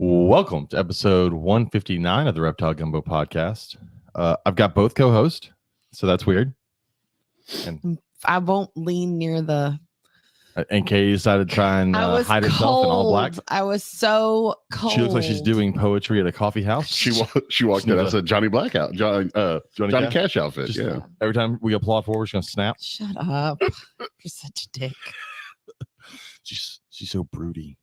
Welcome to episode 159 of the Reptile Gumbo podcast. I've got both co-hosts, so that's weird. And I won't lean near the. And Katie decided to try and hide herself in all black. I was so cold. She looks like she's doing poetry at a coffee house. She walked in as a Johnny Black out, Johnny Cash outfit. Just, yeah. Every time we applaud for her, she's gonna snap. Shut up! You're such a dick. She's so broody.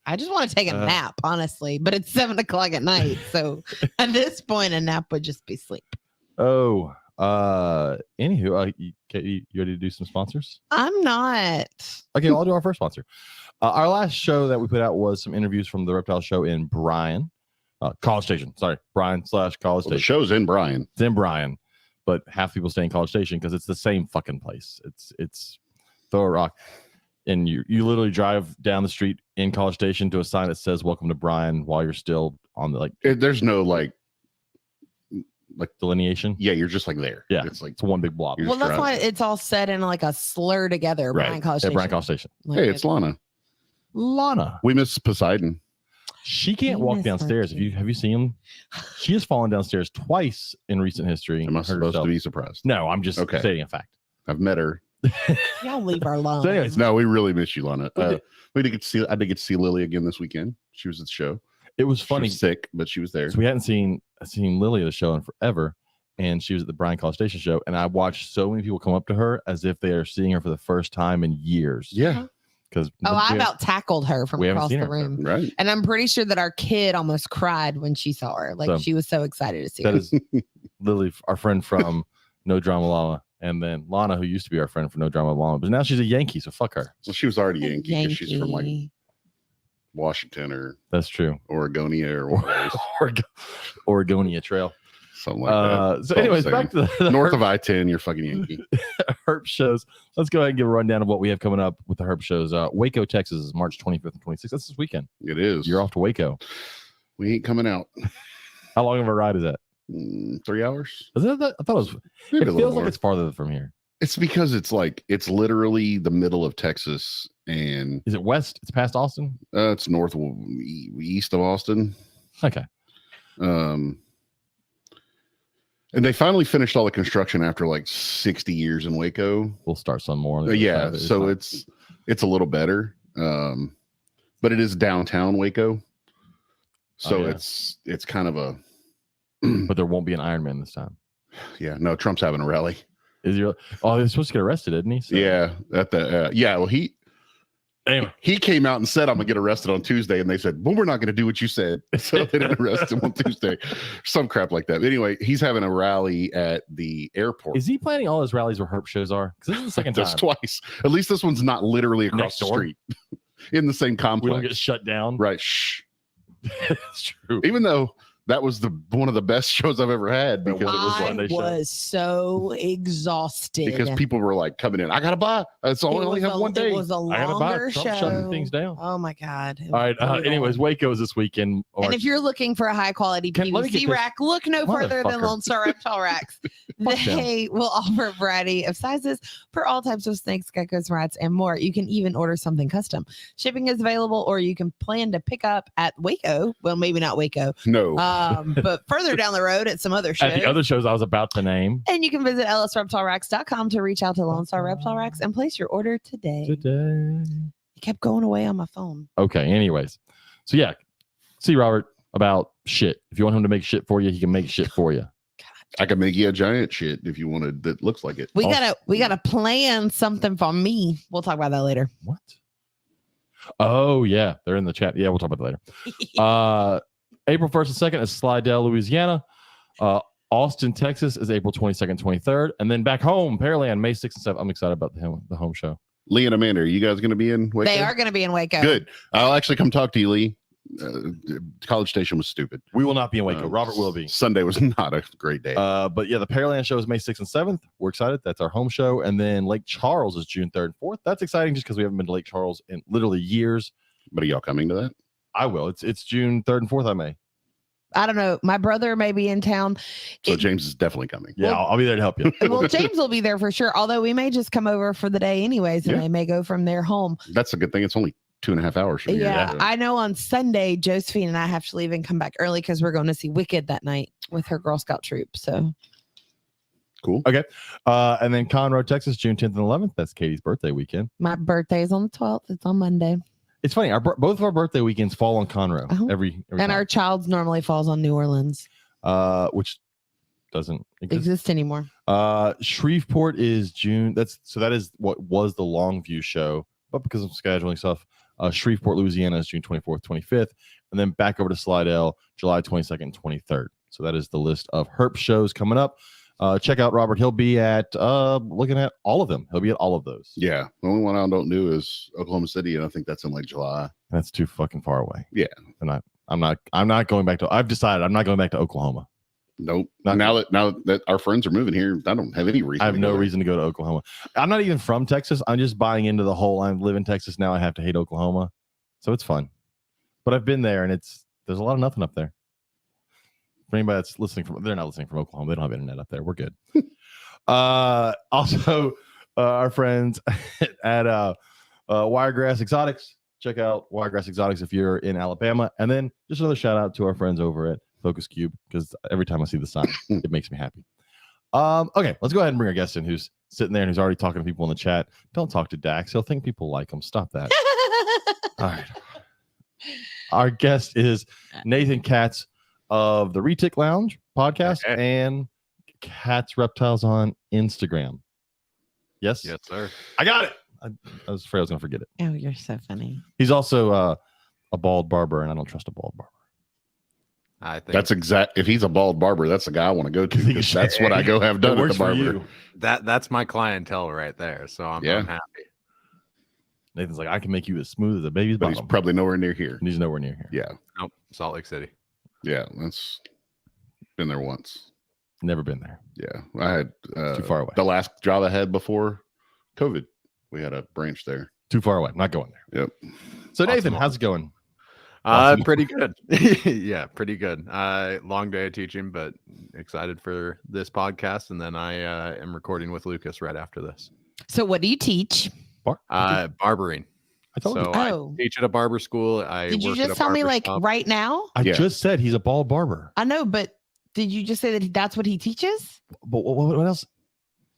I just want to take a nap, honestly, but it's 7 o'clock at night, so at this point, a nap would just be sleep. Oh, anywho, you ready to do some sponsors? I'm not. Okay, well, I'll do our first sponsor. Our last show that we put out was some interviews from the Reptile Show in Bryan, College Station. Sorry, Bryan/College Station. The show's in Bryan. It's in Bryan, but half people stay in College Station because it's the same fucking place. It's throw a rock. And you literally drive down the street in College Station to a sign that says "Welcome to Bryan" while you're still on the There's no like delineation. Yeah, you're just like there. Yeah, it's one big blob. Well, that's why it's all said in like a slur together. Right. Bryan College Yeah, Station. Bryan College Station. Like, hey, it's Lana. Lana. We miss Poseidon. She can't walk downstairs. Have you seen him? She has fallen downstairs twice in recent history. Am I supposed to be surprised? No, I'm just stating a fact. I've met her. Y'all leave her alone. So anyways, no, we really miss you, Lana. I did get to see Lily again this weekend. She was at the show. It was funny. She was sick, but she was there. So we hadn't seen Lily at the show in forever, and she was at the Bryan College Station show. And I watched so many people come up to her as if they are seeing her for the first time in years. Yeah. Because I about tackled her from across the room. Right. And I'm pretty sure that our kid almost cried when she saw her. Like she was so excited to see her. That is Lily, our friend from No Drama Llama. And then Lana, who used to be our friend from No Drama Llama, but now she's a Yankee, so fuck her. Well, she was already Yankee because she's from like Washington or that's true, Oregonia or Oregonia Trail, something like that. So, anyways, back to the north of I-10. You're fucking Yankee. Herp shows. Let's go ahead and give a rundown of what we have coming up with the Herp shows. Waco, Texas, is March 25th and 26th. That's this weekend. It is. You're off to Waco. We ain't coming out. How long of a ride is that? 3 hours. Is that? I thought it was. Maybe it feels like it's farther from here. It's because it's literally the middle of Texas. And is it west? It's past Austin. It's east of Austin. Okay. And they finally finished all the construction after like 60 years in Waco. We'll start some more. Yeah, so it's a little better. But it is downtown Waco. So it's kind of a. But there won't be an Ironman this time. Yeah, no, Trump's having a rally. Is he? Oh, he's supposed to get arrested, isn't he? So. Yeah, at the well, he came out and said I'm gonna get arrested on Tuesday, and they said, well, we're not gonna do what you said, so they didn't arrest him on Tuesday. Some crap like that. Anyway, he's having a rally at the airport. Is he planning all his rallies where Herp shows are? Because this is the second time. That's twice. At least this one's not literally across the street in the same complex. We don't get shut down, right? Shh. That's true. Even though. That was one of the best shows I've ever had because I was so exhausted because people were like coming in. I gotta buy. It's only have one day. It was a longer show. Shutting things down. Oh my god! All right. Anyways, Waco is this weekend. And if you're looking for a high quality PVC rack, look no further than Lone Star Reptile Racks. They will offer a variety of sizes for all types of snakes, geckos, rats, and more. You can even order something custom. Shipping is available, or you can plan to pick up at Waco. Well, maybe not Waco. No. But further down the road at some other shows. At the other shows I was about to name. And you can visit lsreptileracks.com to reach out to Lone Star Reptile Racks and place your order today. It kept going away on my phone. Okay, anyways. So yeah, see Robert about shit. If you want him to make shit for you, he can make shit for you. I can make you a giant shit if you wanted that looks like it. We gotta plan something for me. We'll talk about that later. What? Oh yeah, they're in the chat. Yeah, we'll talk about that later. April 1st and 2nd is Slidell, Louisiana. Austin, Texas is April 22nd, 23rd. And then back home, Pearland, May 6th and 7th. I'm excited about the home show. Lee and Amanda, are you guys going to be in Waco? They are going to be in Waco. Good. I'll actually come talk to you, Lee. College Station was stupid. We will not be in Waco. Robert will be. Sunday was not a great day. But yeah, the Pearland show is May 6th and 7th. We're excited. That's our home show. And then Lake Charles is June 3rd and 4th. That's exciting just because we haven't been to Lake Charles in literally years. But are y'all coming to that? I will. It's June 3rd and 4th. I may. I don't know. My brother may be in town. So James is definitely coming. Yeah, I'll be there to help you. Well, James will be there for sure. Although we may just come over for the day anyways, and they may go from there home. That's a good thing. It's only 2.5 hours from here. Yeah, I know on Sunday, Josephine and I have to leave and come back early because we're going to see Wicked that night with her Girl Scout troop. So cool. Okay. And then Conroe, Texas, June 10th and 11th. That's Katie's birthday weekend. My birthday is on the 12th. It's on Monday. It's funny. Both of our birthday weekends fall on Conroe every and time. Our child's normally falls on New Orleans. Which doesn't exist anymore. Shreveport is June. That is what was the Longview show, but because of scheduling stuff, Shreveport, Louisiana is June 24th, 25th, and then back over to Slidell, July 22nd, 23rd. So that is the list of Herp shows coming up. Check out Robert. He'll be at looking at all of them. He'll be at all of those. Yeah. The only one I don't do is Oklahoma City, and I think that's in like July. That's too fucking far away. Yeah. And I'm not going back to. I've decided I'm not going back to Oklahoma. Nope. Now that our friends are moving here, I don't have any reason. I have no reason to go to Oklahoma. I'm not even from Texas. I'm just buying into the whole I live in Texas now. I have to hate Oklahoma. So it's fun. But I've been there and there's a lot of nothing up there. For anybody that's listening they're not listening from Oklahoma. They don't have internet up there. We're good. Also, our friends at Wiregrass Exotics. Check out Wiregrass Exotics if you're in Alabama. And then just another shout out to our friends over at Focus Cube, because every time I see the sign, it makes me happy. Okay, let's go ahead and bring our guest in who's sitting there and who's already talking to people in the chat. Don't talk to Dax. He'll think people like him. Stop that. All right. Our guest is Nathan Katz of the Retic Lounge podcast and Katz Reptiles on Instagram. Yes? Yes, sir. I got it. I was afraid I was going to forget it. Oh, you're so funny. He's also a bald barber, and I don't trust a bald barber. I think That's if he's a bald barber, that's the guy I want to go to, because that's what I go have done at the barber. that's my clientele right there. So I'm happy. Nathan's like, I can make you as smooth as a baby's But bottom. he's probably nowhere near here. And he's nowhere near here. Yeah. Nope. Salt Lake City. Yeah. That's been there once. Never been there. Yeah. I had Too far away. The last job I had before COVID, we had a branch there. Too far away. I'm not going there. Yep. So Nathan, how's it going? Pretty good. Yeah, pretty good. Long day of teaching, but excited for this podcast. And then I am recording with Lucas right after this. So what do you teach? Barbering. I told you. I teach at a barber school. Did you just tell me shop. Right now? I just said he's a bald barber. I know, but did you just say that that's what he teaches? But what else?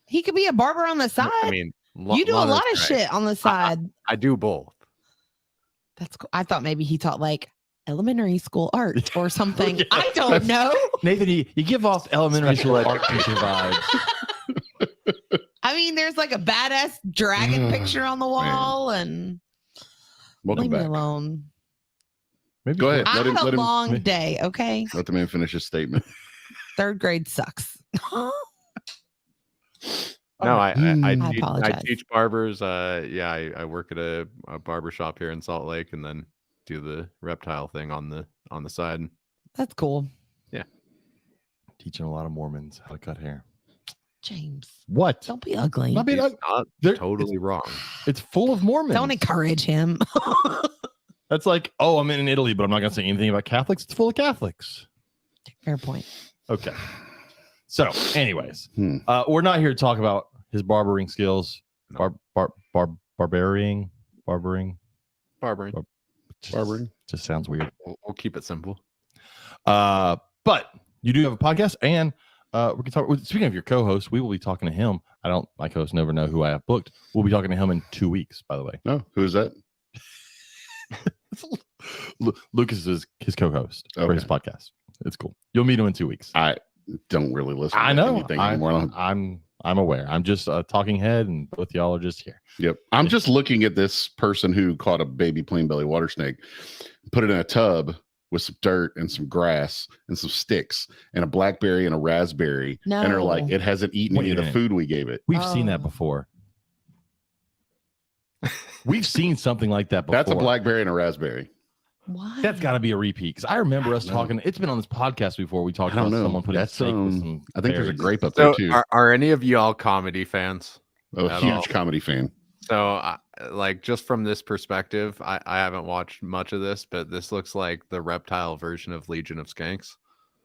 He could be a barber on the side. I mean, you do a lot of shit on the side. I do both. That's cool. I thought maybe he taught like elementary school art or something. I don't know. Nathan, you give off elementary school art teacher vibes. I mean, there's like a badass dragon picture on the wall, and welcome leave back. me alone. Maybe go ahead. I had a long day. Okay. Let the man finish his statement. Third grade sucks. No, I apologize. teach barbers. I work at a barber shop here in Salt Lake, and then do the reptile thing on the side. That's cool. Yeah, teaching a lot of Mormons how to cut hair. James, what? Don't be ugly. Not being They're totally wrong. It's full of Mormons. Don't encourage him. That's like, oh, I'm in Italy, but I'm not going to say anything about Catholics. It's full of Catholics. Fair point. Okay. So, anyways, we're not here to talk about his barbering skills. No. Barbering. Just sounds weird. We'll keep it simple. But you do have a podcast, and we can talk. Speaking of your co-host, we will be talking to him. My co-host never know who I have booked. We'll be talking to him in 2 weeks, by the way. No, who is that? Lucas is his co-host for his podcast. It's cool. You'll meet him in 2 weeks. I don't really listen. I know. Anything anymore. I'm aware. I'm just a talking head, and both y'all are just here. Yep. I'm just looking at this person who caught a baby plain belly water snake, put it in a tub with some dirt and some grass and some sticks and a blackberry and a raspberry. No. And are like, it hasn't eaten any of the food we gave it. We've seen that before. We've seen something like that before. That's a blackberry and a raspberry. Why? That's got to be a repeat, because I remember us talking. It's been on this podcast before. We talked about someone putting that's steak with some I think there's a berries. grape up there too. Are any of y'all comedy fans? A huge comedy fan. So, like, just from this perspective, I haven't watched much of this, but this looks like the reptile version of Legion of Skanks.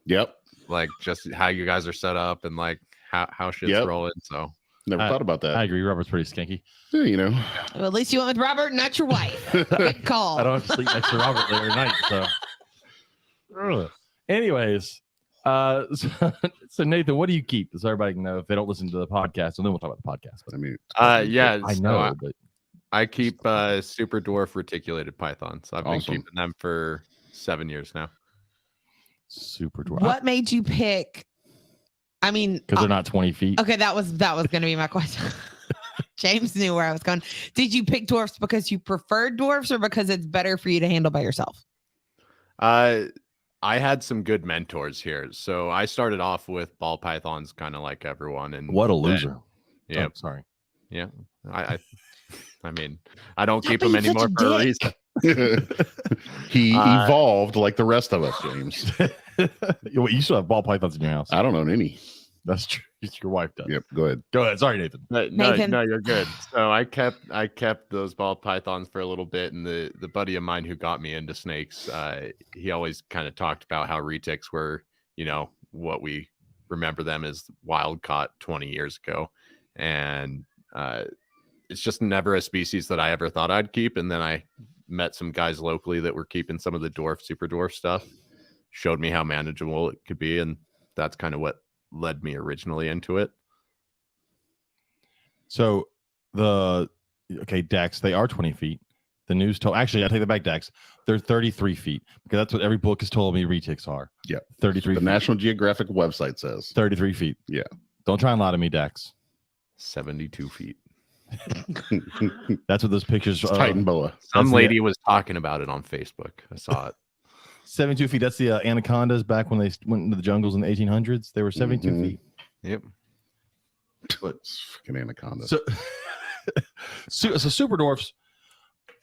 Yep. Like, just how you guys are set up and like how shit's rolling. So Never thought about that. I agree. Robert's pretty skanky. Yeah, you know. Well, at least you went with Robert, not your wife. Good call. I don't have to sleep next to Robert every night. So, anyways, so Nathan, what do you keep? So everybody can know if they don't listen to the podcast, and then we'll talk about the podcast. But I mean, yeah, I know, but I keep super dwarf reticulated pythons. I've been keeping them for 7 years now. Super dwarf. What made you pick? I mean, because they're not 20 feet. Okay, that was going to be my question. James knew where I was going. Did you pick dwarfs because you prefer dwarfs or because it's better for you to handle by yourself? I had some good mentors here. So I started off with ball pythons, kind of like everyone. And what a loser. Yeah. Oh, sorry. Yeah. I mean, I don't keep them anymore for a reason. He evolved like the rest of us, James. You still have ball pythons in your house. I don't own any. That's true. Your wife does. Yep. Go ahead. Go ahead. Sorry, Nathan. No, you're good. So I kept those ball pythons for a little bit, and the buddy of mine who got me into snakes, he always kind of talked about how retics were, what we remember them as wild caught 20 years ago, and it's just never a species that I ever thought I'd keep. And then I met some guys locally that were keeping some of the super dwarf stuff, showed me how manageable it could be, and that's kind of what led me originally into it. So Dax, they are 20 feet. The news told, actually, I take that back, Dax. They're 33 feet because that's what every book has told me retics are. Yeah. 33 The feet. National Geographic website says 33 feet. Yeah. Don't try and lie to me, Dax. 72 feet. That's what those pictures Titan boa. Some lady was talking about it on Facebook. I saw it. 72 feet. That's the anacondas back when they went into the jungles in the 1800s. They were 72 feet. Yep. But fucking anaconda. So super dwarfs,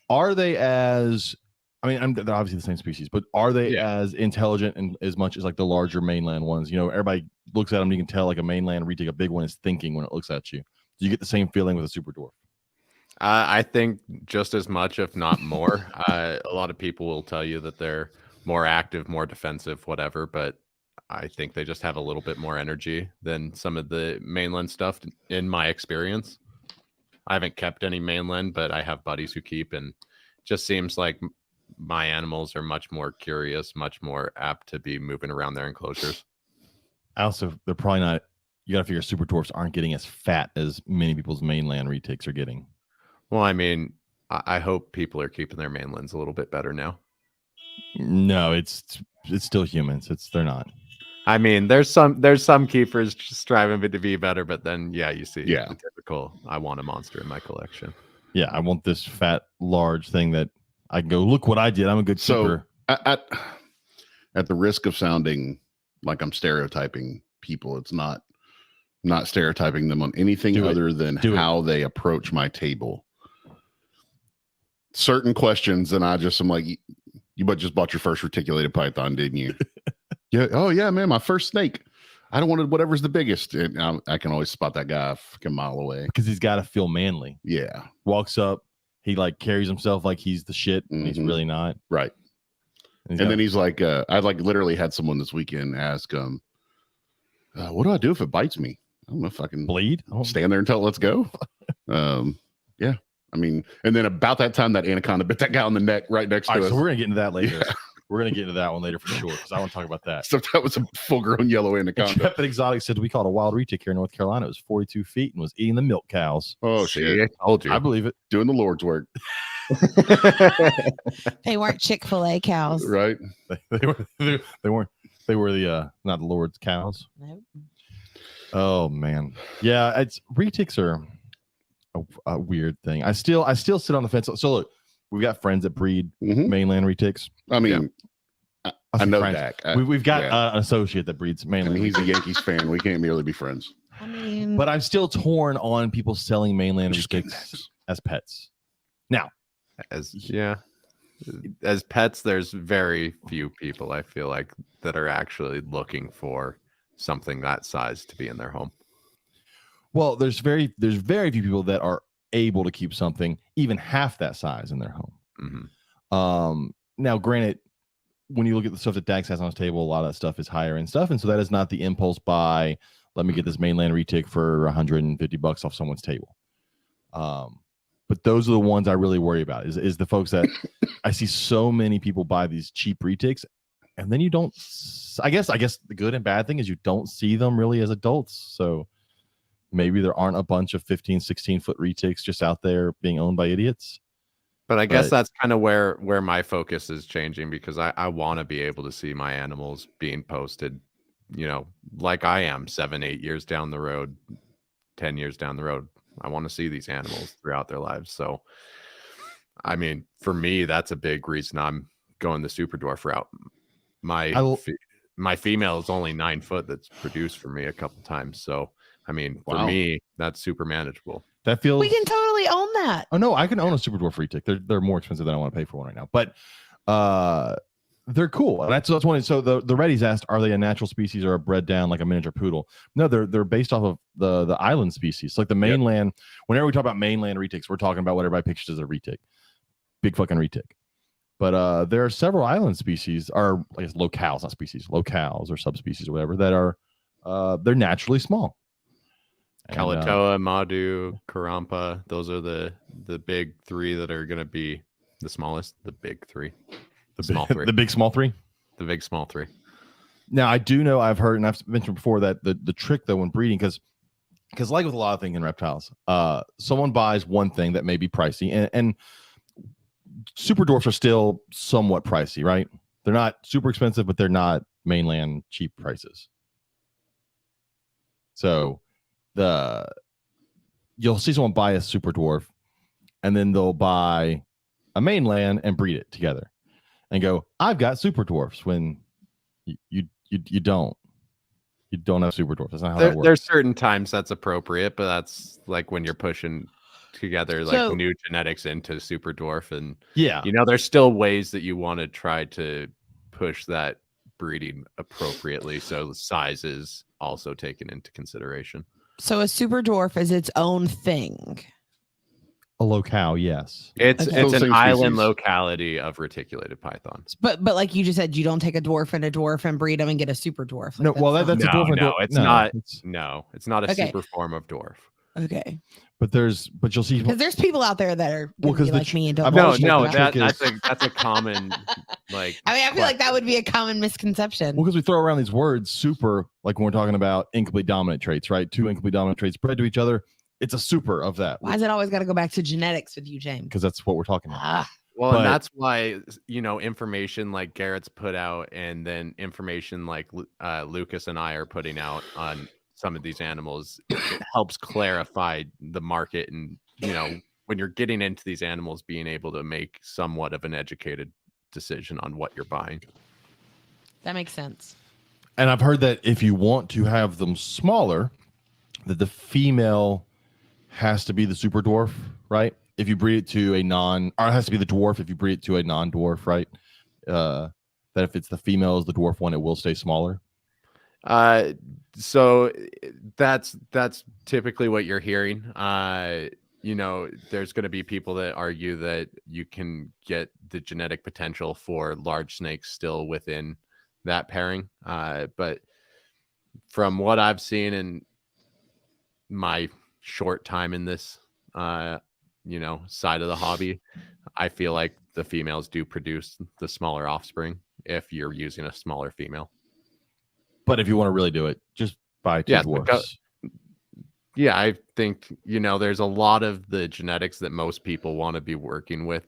are they as? I mean, they're obviously the same species, but are they as intelligent and as much as like the larger mainland ones? Everybody looks at them. You can tell like a mainland retic, a big one, is thinking when it looks at you. Do you get the same feeling with a super dwarf? I think just as much, if not more. A lot of people will tell you that they're more active, more defensive, whatever, but I think they just have a little bit more energy than some of the mainland stuff in my experience. I haven't kept any mainland, but I have buddies who keep, and it just seems like my animals are much more curious, much more apt to be moving around their enclosures. Also, they're probably not. You got to figure super dwarfs aren't getting as fat as many people's mainland retics are getting. Well, I mean, I hope people are keeping their mainlands a little bit better now. No, it's still humans. They're not. I mean, there's some keepers striving to be better, but then you see the typical. I want a monster in my collection. Yeah, I want this fat, large thing that I can go. Look what I did. I'm a good keeper. At the risk of sounding like I'm stereotyping people, it's not stereotyping them on anything other than how they approach my table. Certain questions, and I'm like, you just bought your first reticulated python, didn't you? Yeah. Oh yeah, man, my first snake. I don't want whatever's the biggest. And I can always spot that guy a fucking mile away because he's got to feel manly. Yeah. Walks up, he like carries himself like he's the shit, and he's really not. Right. And then he's like, I like literally had someone this weekend ask him, what do I do if it bites me? I don't know if I can bleed. Stand there and tell it, let's go. Yeah. I mean, and then about that time, that anaconda bit that guy on the neck right next to us. So we're gonna get into that later. Yeah. We're gonna get into that one later for sure because I want to talk about that. So that was a full-grown yellow anaconda. Intrepid Exotic said we caught a wild retic here in North Carolina. It was 42 feet and was eating the milk cows. Oh shit! I told you. I believe it. Doing the Lord's work. They weren't Chick-fil-A cows, right? They weren't. They were the not the Lord's cows. Nope. Oh man, yeah. Retics are a weird thing. I still sit on the fence. So look, we've got friends that breed mainland retics. I mean, I know Dak. We've got an associate that breeds mainland. I mean, he's a Yankees fan. We can't merely be friends. I mean, but I'm still torn on people selling mainland retics as pets. Now, as pets, there's very few people I feel like that are actually looking for something that size to be in their home. Well, there's very few people that are able to keep something even half that size in their home. Mm-hmm. Now, granted, when you look at the stuff that Dax has on his table, a lot of that stuff is higher end stuff, and so that is not the impulse buy let me get this mainland retic for $150 off someone's table. But those are the ones I really worry about is the folks that I see so many people buy these cheap retics, and then you don't, I guess the good and bad thing is you don't see them really as adults. So maybe there aren't a bunch of 15, 16 foot retics just out there being owned by idiots. But I guess that's kind of where my focus is changing, because I want to be able to see my animals being posted, like I am 7-8 years down the road, 10 years down the road. I want to see these animals throughout their lives. So, I mean, for me, that's a big reason I'm going the super dwarf route. My female is only 9 foot that's produced for me a couple times. So, I mean, for me, that's super manageable. That feels. We can totally own that. Oh no, I can own a super dwarf retic. They're more expensive than I want to pay for one right now, but they're cool. And that's one. So the Reddies asked, are they a natural species or a bred down like a miniature poodle? No, they're based off of the island species. Like the mainland. Yep. Whenever we talk about mainland retics, we're talking about what everybody pictures as a retic, big fucking retic. But there are several island species, or I guess locales, not species, locales or subspecies or whatever, that are they're naturally small. Kalatoa, Madu, Karampa, those are the big three that are going to be the smallest. The big three, the small three, the big small three, the big small three. Now I do know, I've heard, and I've mentioned before, that the trick though when breeding, because like with a lot of things in reptiles, someone buys one thing that may be pricey, and super dwarfs are still somewhat pricey, right? They're not super expensive, but they're not mainland cheap prices. So you'll see someone buy a super dwarf, and then they'll buy a mainland and breed it together and go, I've got super dwarfs, when you don't have super dwarfs. That's not how that works. There's certain times that's appropriate, but that's like when you're pushing together like new genetics into super dwarf, and there's still ways that you want to try to push that breeding appropriately, so the size is also taken into consideration. So a super dwarf is its own thing. A locale, yes. It's an island locality of reticulated pythons. But like you just said, you don't take a dwarf and breed them and get a super dwarf. Like, no, well that's a dwarf. It's not a super form of dwarf. Okay. But you'll see, because there's people out there that are like me and don't. That's a common like. I mean, I feel like that would be a common misconception. Well, because we throw around these words, super, like when we're talking about incomplete dominant traits, right? Two incomplete dominant traits bred to each other. It's a super of that. Why is it always got to go back to genetics with you, James? Because that's what we're talking about. Well, and that's why, information like Garrett's put out, and then information like Lucas and I are putting out on some of these animals, it helps clarify the market, and when you're getting into these animals, being able to make somewhat of an educated decision on what you're buying. That makes sense. And I've heard that if you want to have them smaller, that the female has to be the super dwarf, right? If you breed it to or it has to be the dwarf if you breed it to a non-dwarf, right? That if it's the female is the dwarf one, it will stay smaller. So that's typically what you're hearing. There's going to be people that argue that you can get the genetic potential for large snakes still within that pairing. But from what I've seen in my short time in this, side of the hobby, I feel like the females do produce the smaller offspring if you're using a smaller female. But if you want to really do it, just buy two dwarfs. I think, there's a lot of the genetics that most people want to be working with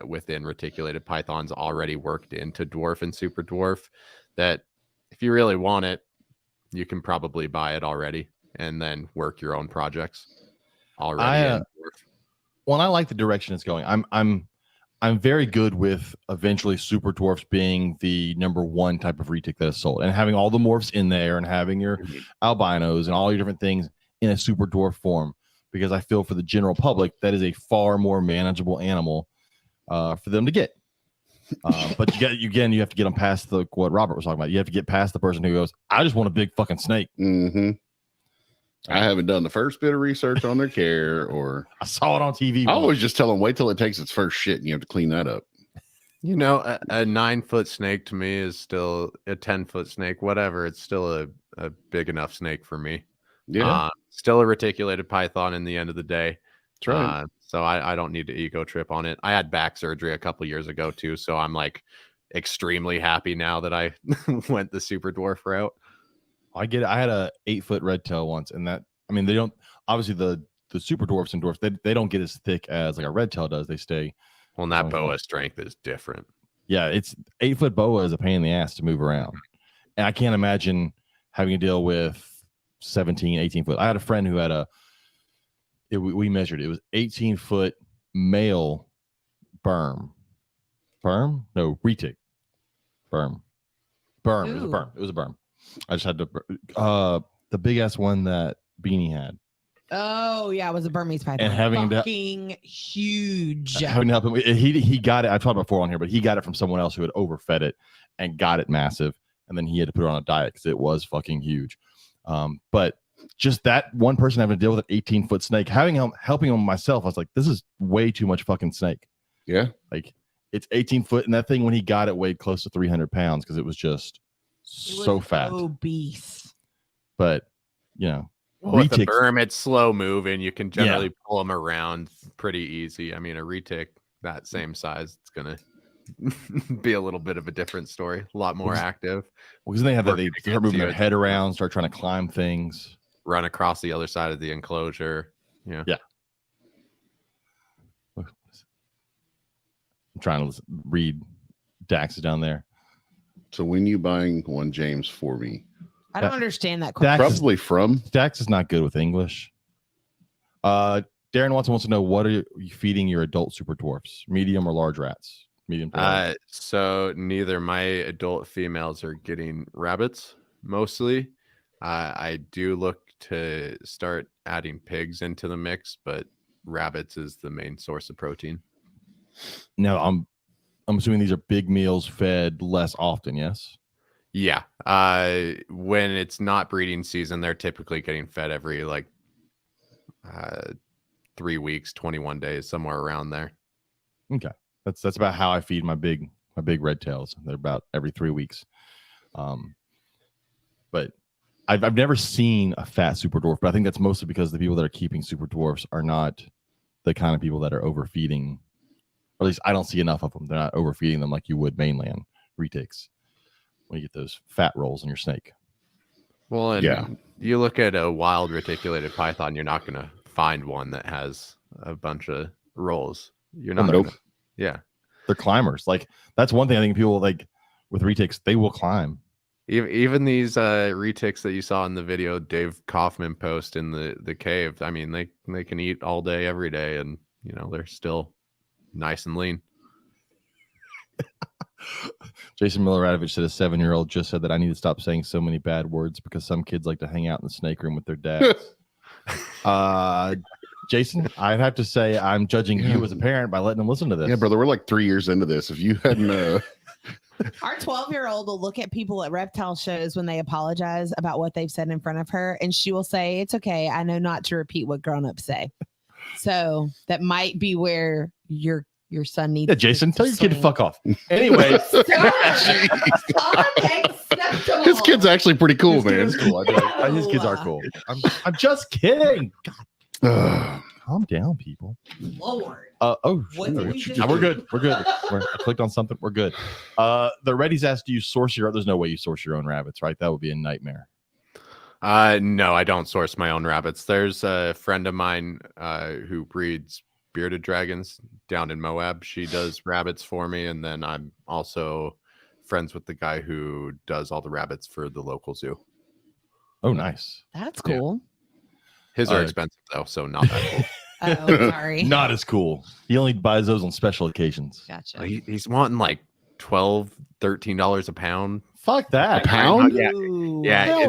within reticulated pythons already worked into dwarf and super dwarf, that if you really want it, you can probably buy it already and then work your own projects already. Well, I like the direction it's going. I'm very good with eventually super dwarfs being the number one type of retic that is sold, and having all the morphs in there and having your albinos and all your different things in a super dwarf form, because I feel for the general public that is a far more manageable animal for them to get. But you have to get them past what Robert was talking about. You have to get past the person who goes, I just want a big fucking snake. Mm-hmm. I haven't done the first bit of research on their care, or I saw it on TV. I always just tell them, wait till it takes its first shit and you have to clean that up. A 9-foot snake to me is still a 10-foot snake, whatever. It's still a big enough snake for me. Yeah. Still a reticulated python in the end of the day. That's right. So I don't need to ego trip on it. I had back surgery a couple years ago too, so I'm like extremely happy now that I went the super dwarf route. I get it. I had a 8-foot red tail once, and that, I mean, they don't, obviously the super dwarfs and dwarfs, they don't get as thick as like a red tail does. They stay. Well, and that boa strength is different. Yeah, it's 8-foot boa is a pain in the ass to move around. And I can't imagine having to deal with 17, 18 foot. I had a friend who had we measured it was 18-foot male berm. No, retic. Berm. It was a berm. It was a berm. I just had to the big ass one that Beanie had. Oh yeah, it was a Burmese python. And having fucking huge. Having to help him, he got it. I've talked about before on here, but he got it from someone else who had overfed it and got it massive, and then he had to put it on a diet because it was fucking huge. But just that one person having to deal with an 18-foot snake, helping him myself, I was like, this is way too much fucking snake. Yeah, like it's 18 foot, and that thing when he got it weighed close to 300 pounds because it was just so fat, obese. But you know. With the berm, it's slow moving. You can generally pull them around pretty easy. I mean, a retic that same size, it's gonna be a little bit of a different story. A lot more active. Because they have that, they start moving their head around, start trying to climb things, run across the other side of the enclosure. Yeah. I'm trying to read Dax down there. So when you buying one, James, for me? I don't understand that question. Probably from Dax is not good with English. Darren wants to know, what are you feeding your adult super dwarfs? Medium or large rats? Medium. So neither my adult females are getting rabbits mostly. I do look to start adding pigs into the mix, but rabbits is the main source of protein. No, I'm assuming these are big meals fed less often. Yes. Yeah. When it's not breeding season, they're typically getting fed every 3 weeks, 21 days, somewhere around there. Okay. That's about how I feed my big red tails. They're about every 3 weeks. But I've never seen a fat super dwarf, but I think that's mostly because the people that are keeping super dwarfs are not the kind of people that are overfeeding. Or at least I don't see enough of them. They're not overfeeding them like you would mainland retics when you get those fat rolls on your snake. Well, and you look at a wild reticulated python, you're not going to find one that has a bunch of rolls. You're not. Nope. Yeah. They're climbers. Like, that's one thing I think people like with retics, they will climb. Even these retics that you saw in the video Dave Kaufman post in the cave, I mean, they can eat all day, every day, and they're still nice and lean. Jason Miloradovich said a 7-year-old just said that I need to stop saying so many bad words because some kids like to hang out in the snake room with their dads. Jason, I'd have to say I'm judging you as a parent by letting them listen to this. Yeah, brother, we're like 3 years into this. If you hadn't Our 12-year-old will look at people at reptile shows when they apologize about what they've said in front of her, and she will say, "It's okay, I know not to repeat what grown-ups say." So that might be where your son needs. Yeah, Jason, tell your kid to fuck off. Anyway, his kid's actually pretty cool, man. His kids are cool. I'm just kidding. God. Calm down, people. Lord. We're good. I clicked on something. We're good. The Reddies asked, do you source your? There's no way you source your own rabbits, right? That would be a nightmare. No, I don't source my own rabbits. There's a friend of mine who breeds bearded dragons down in Moab. She does rabbits for me, and then I'm also friends with the guy who does all the rabbits for the local zoo. Oh, nice. That's cool. His are expensive though, so not that cool. Oh, sorry. Not as cool. He only buys those on special occasions. Gotcha. He's wanting like $12, $13 a pound. Fuck that. A pound? Yeah,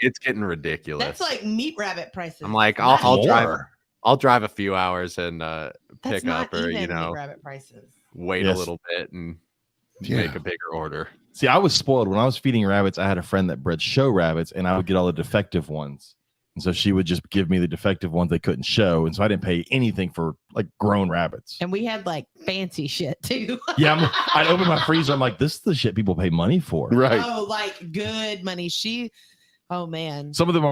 it's getting ridiculous. That's like meat rabbit prices. I'm like, I'll drive a few hours and pick up, or meat rabbit prices. Wait a little bit and make a bigger order. See, I was spoiled when I was feeding rabbits. I had a friend that bred show rabbits, and I would get all the defective ones. And so she would just give me the defective ones they couldn't show. And so I didn't pay anything for like grown rabbits. And we had like fancy shit too. Yeah. I'd open my freezer. I'm like, this is the shit people pay money for. Right. Oh, like good money. Oh man. Some of them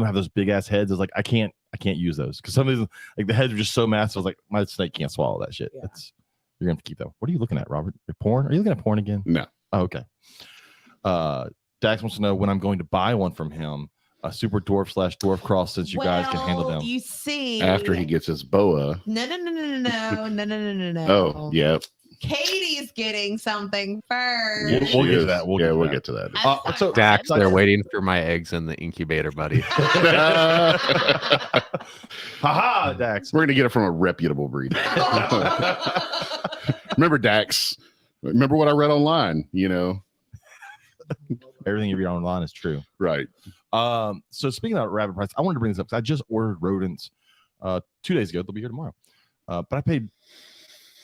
have those big ass heads. It's like I can't use those because some of these like the heads are just so massive. I was like, my snake can't swallow that shit. Yeah. You're gonna have to keep that. What are you looking at, Robert? Your porn? Are you looking at porn again? No. Oh, okay. Dax wants to know when I'm going to buy one from him. A super dwarf / dwarf cross, since you guys can handle them. You see, After he gets his boa. No. Oh, yeah. Katie's getting something first. We'll get to that. We'll get to that. So Dax, they're waiting for my eggs in the incubator, buddy. Haha, Dax. We're gonna get it from a reputable breed. Remember, Dax? Remember what I read online? Everything you read online is true. Right. So speaking of rabbit price, I wanted to bring this up because I just ordered rodents 2 days ago. They'll be here tomorrow. But I paid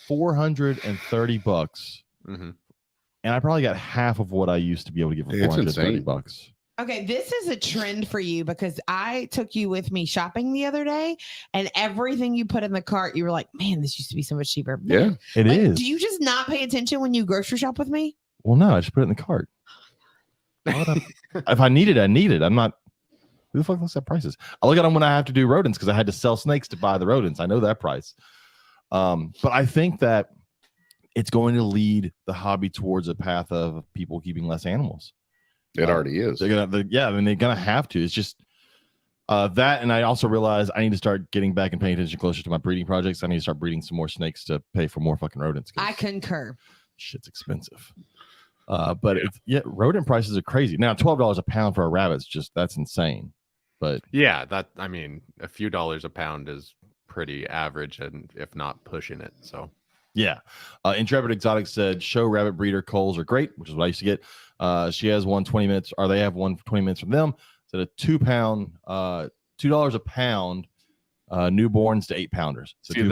$430, Mm-hmm. and I probably got half of what I used to be able to get for $430. Okay, this is a trend for you because I took you with me shopping the other day, and everything you put in the cart, you were like, "Man, this used to be so much cheaper." Yeah, it is. Do you just not pay attention when you grocery shop with me? Well, no, I just put it in the cart. If I need it, I need it. I'm not. Who the fuck looks at prices? I look at them when I have to do rodents because I had to sell snakes to buy the rodents. I know that price. But I think that it's going to lead the hobby towards a path of people keeping less animals. It already is. They're gonna have to. It's just that, and I also realize I need to start getting back and paying attention closer to my breeding projects. I need to start breeding some more snakes to pay for more fucking rodents. I concur. Shit's expensive. But rodent prices are crazy. Now, $12 a pound for a rabbit's that's insane. But yeah, a few dollars a pound is pretty average, and if not pushing it. So yeah. Intrepid Exotic said show rabbit breeder Coles are great, which is what I used to get. She has one 20 minutes, or they have one for 20 minutes from them. Said a $2 a pound, newborns to 8-pounders. So see,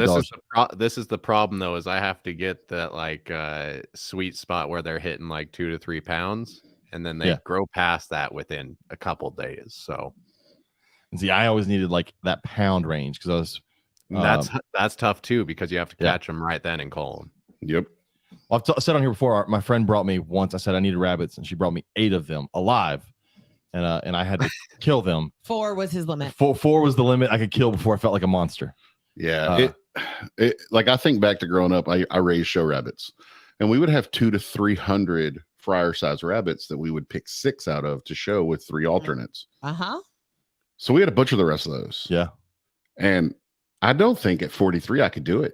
this is the problem though, is I have to get that sweet spot where they're hitting like 2 to 3 pounds, and then they grow past that within a couple days. So, and see, I always needed like that pound range because I was. That's tough too, because you have to catch them right then and call them. Yep. Well, I've said on here before. My friend brought me once. I said I needed rabbits, and she brought me 8 of them alive, and I had to kill them. 4 was his limit. 4 was the limit I could kill before I felt like a monster. Yeah. Like I think back to growing up, I raised show rabbits, and we would have 200 to 300 fryer size rabbits that we would pick 6 out of to show with 3 alternates. So we had to butcher the rest of those. Yeah. And I don't think at 43 I could do it.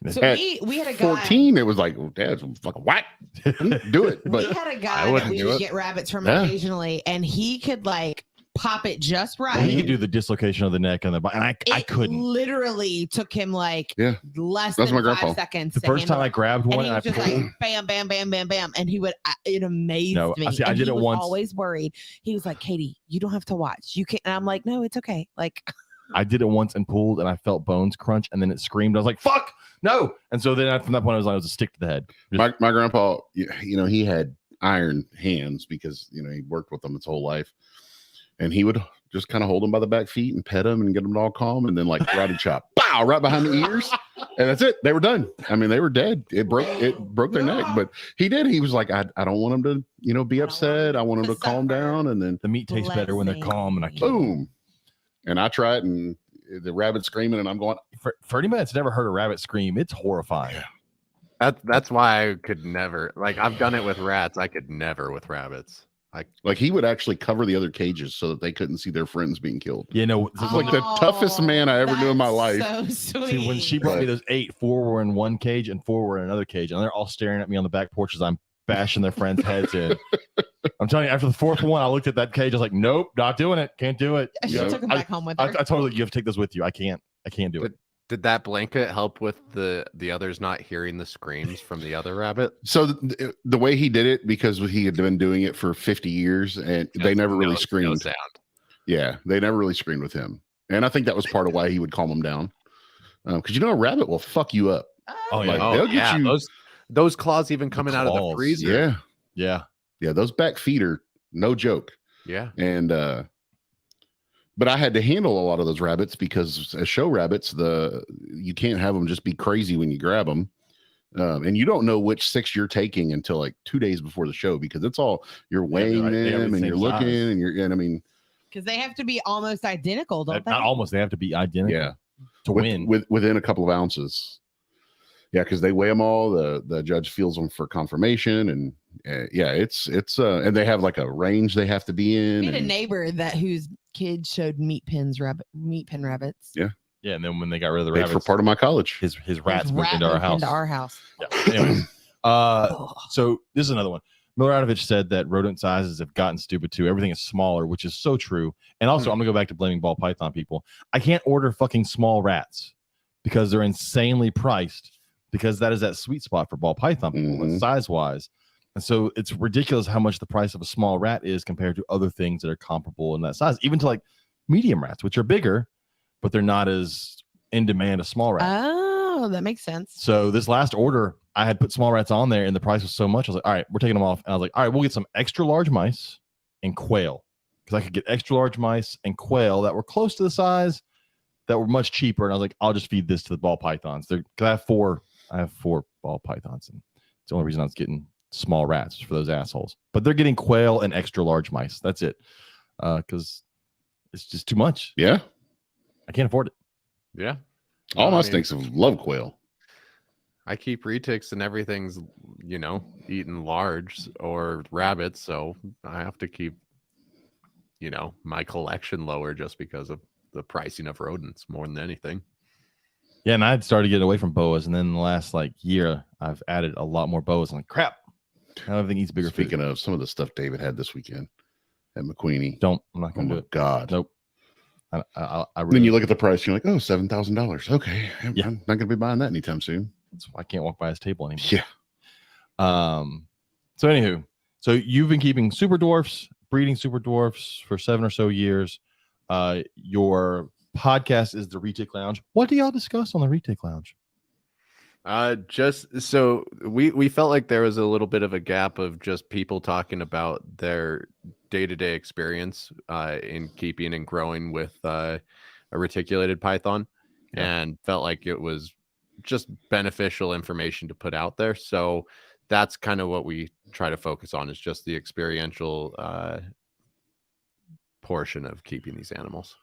So we had a guy. 14, it was like, well, Dad, fucking what? Do it. But we had a guy that we would get rabbits from occasionally, and he could pop it just right. Well, he could do the dislocation of the neck and I couldn't. Literally took him less That's than my 5 seconds. The first time I grabbed one, and he was just bam, bam, bam, bam, bam, and he would. It amazed me. See, I did it once. Always worried. He was like, "Katie, you don't have to watch. You can." And I'm like, "No, it's okay." I did it once and pulled, and I felt bones crunch, and then it screamed. I was like, "Fuck, no!" And so then from that point, it was a stick to the head. My grandpa, he had iron hands because he worked with them his whole life, and he would just kind of hold them by the back feet and pet them and get them all calm, and then karate chop, pow, right behind the ears, and that's it. They were done. I mean, they were dead. It broke their neck, but he did. He was like, I don't want them to be upset. I want them to calm down, and then the meat tastes better when they're calm. And boom. And I try it, and the rabbit screaming, and I'm going. For 30 minutes, never heard a rabbit scream. It's horrifying. That's why I could never. I've done it with rats. I could never with rabbits. Like he would actually cover the other cages so that they couldn't see their friends being killed. You know, like the toughest man I ever knew in my life. So sweet. See, when she brought me those 8, 4 were in one cage and 4 were in another cage, and they're all staring at me on the back porch as I'm bashing their friends' heads in. I'm telling you, after the 4th one, I looked at that cage. I was like, "Nope, not doing it. Can't do it." She took him back home with her. I told her, "You have to take this with you. I can't do it." Did that blanket help with the others not hearing the screams from the other rabbit? So the way he did it, because he had been doing it for 50 years, and they never really screamed. No sound. Yeah, they never really screamed with him, and I think that was part of why he would calm them down. Because a rabbit will fuck you up. Oh yeah, they'll get you. Those claws even coming out of the freezer. Yeah. Those back feet are no joke. Yeah, and but I had to handle a lot of those rabbits because as show rabbits, you can't have them just be crazy when you grab them. And you don't know which 6 you're taking until 2 days before the show, because it's all you're weighing them and you're looking and Because they have to be almost identical, don't they? Not almost. They have to be identical. Yeah. To win. Within a couple of ounces. Yeah, because they weigh them all. The judge feels them for confirmation, and it's and they have like a range they have to be in. We had a neighbor whose kids showed meat pen rabbits. Yeah. Yeah, and then when they got rid of the Paid rabbits, for part of my college. his rats moved into our house. Yeah. Anyways, so this is another one. Miloradovich said that rodent sizes have gotten stupid too. Everything is smaller, which is so true. And also, I'm gonna go back to blaming ball python people. I can't order fucking small rats because they're insanely priced, because that is that sweet spot for ball python people, size wise. And so it's ridiculous how much the price of a small rat is compared to other things that are comparable in that size, even to like medium rats, which are bigger, but they're not as in demand as small rats. Oh, that makes sense. So this last order, I had put small rats on there and the price was so much. I was like, all right, we're taking them off. And I was like, all right, we'll get some extra large mice and quail, because I could get extra large mice and quail that were close to the size, that were much cheaper. And I was like, I'll just feed this to the ball pythons. Because I have four ball pythons, and it's the only reason I was getting small rats for those assholes. But they're getting quail and extra large mice. That's it. Because it's just too much. Yeah. I can't afford it. Yeah. All my snakes love quail. I keep retics and everything's, eating large or rabbits. So I have to keep, my collection lower just because of the pricing of rodents more than anything. Yeah, and I'd started getting away from boas, and then in the last year, I've added a lot more boas. I'm like, crap. Now everything eats bigger. Speaking of some of the stuff David had this weekend at McQueenie. I'm not going to do it. God. Nope. I really, then you look at the price, you're like, oh, $7,000. Okay. I'm not going to be buying that anytime soon. That's why I can't walk by his table anymore. Yeah. So anywho, so you've been keeping super dwarfs, breeding super dwarfs for 7 or so years. Your podcast is the Retic Lounge. What do y'all discuss on the Retic Lounge? Just so we felt like there was a little bit of a gap of just people talking about their day-to-day experience in keeping and growing with a reticulated python, and felt like it was just beneficial information to put out there. So that's kind of what we try to focus on, is just the experiential portion of keeping these animals.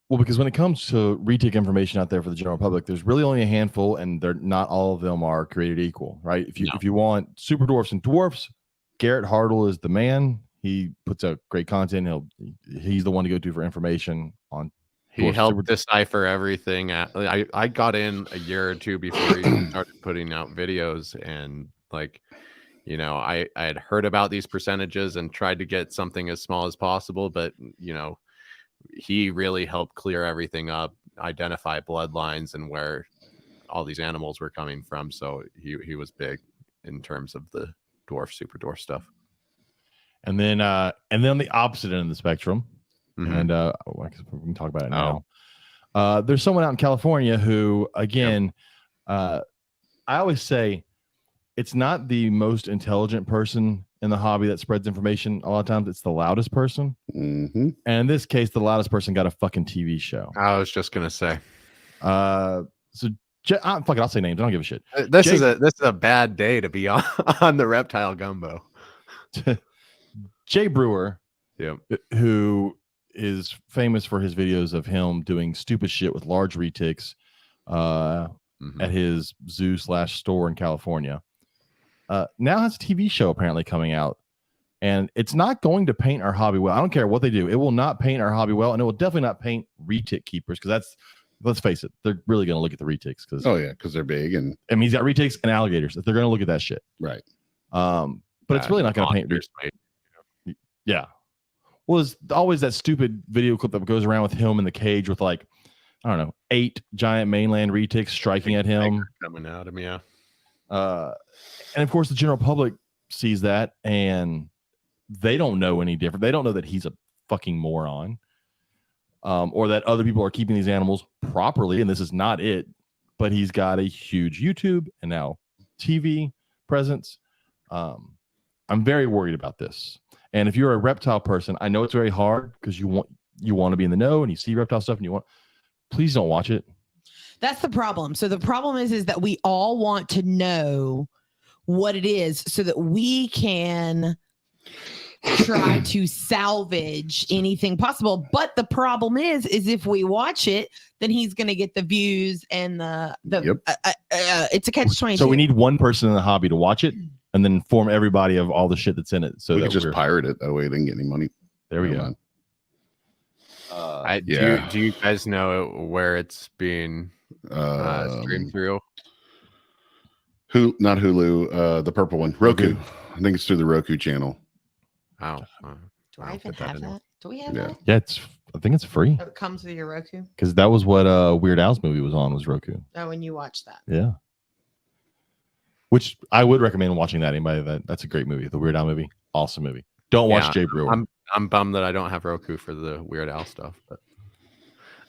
Well, because when it comes to retic information out there for the general public, there's really only a handful, and they're not all of them are created equal, right? If you want super dwarfs and dwarfs, Garrett Hartle is the man. He puts out great content. He's the one to go to for information on. He helped decipher everything. I got in a year or two before he started putting out videos, and I had heard about these percentages and tried to get something as small as possible, but he really helped clear everything up, identify bloodlines and where all these animals were coming from. So he was big in terms of the dwarf, super dwarf stuff. And then on the opposite end of the spectrum, and I guess we can talk about it now. There's someone out in California who, again, I always say it's not the most intelligent person in the hobby that spreads information. A lot of times it's the loudest person. And in this case, the loudest person got a fucking TV show. I was just going to say. Fuck it, I'll say names. I don't give a shit. This is a bad day to be on the Reptile Gumbo. Jay Brewer, who is famous for his videos of him doing stupid shit with large retics at his zoo/store in California. Now has a TV show apparently coming out, and it's not going to paint our hobby well. I don't care what they do. It will not paint our hobby well, and it will definitely not paint retic keepers, because let's face it, they're really going to look at the retics. Because they're big, and I mean, he's got retics and alligators. They're going to look at that shit. Right. But it's really not going to paint. Yeah. Well, there's always that stupid video clip that goes around with him in the cage with 8 giant mainland retics striking at him. Coming at him, yeah. And of course, the general public sees that, and they don't know any different. They don't know that he's a fucking moron, or that other people are keeping these animals properly, and this is not it. But he's got a huge YouTube and now TV presence. I'm very worried about this. And if you're a reptile person, I know it's very hard because you want to be in the know, and you see reptile stuff, and please don't watch it. That's the problem. So the problem is that we all want to know what it is so that we can try to salvage anything possible. But the problem is if we watch it, then he's going to get the views and it's a catch-22. So we need one person in the hobby to watch it and then inform everybody of all the shit that's in it. So we could just pirate it. That way they didn't get any money. There we go. Do you guys know where it's being streamed through? Not Hulu, the purple one, Roku. I think it's through the Roku channel. Oh, do I even have that? Do we have that? Yeah, I think it's free. Oh, it comes with your Roku. Because that was what Weird Al's movie was on, was Roku. Oh, and you watched that? Yeah. Which I would recommend watching that. Anybody that's a great movie. The Weird Al movie, awesome movie. Don't watch Jay Brewer. I'm bummed that I don't have Roku for the Weird Al stuff, but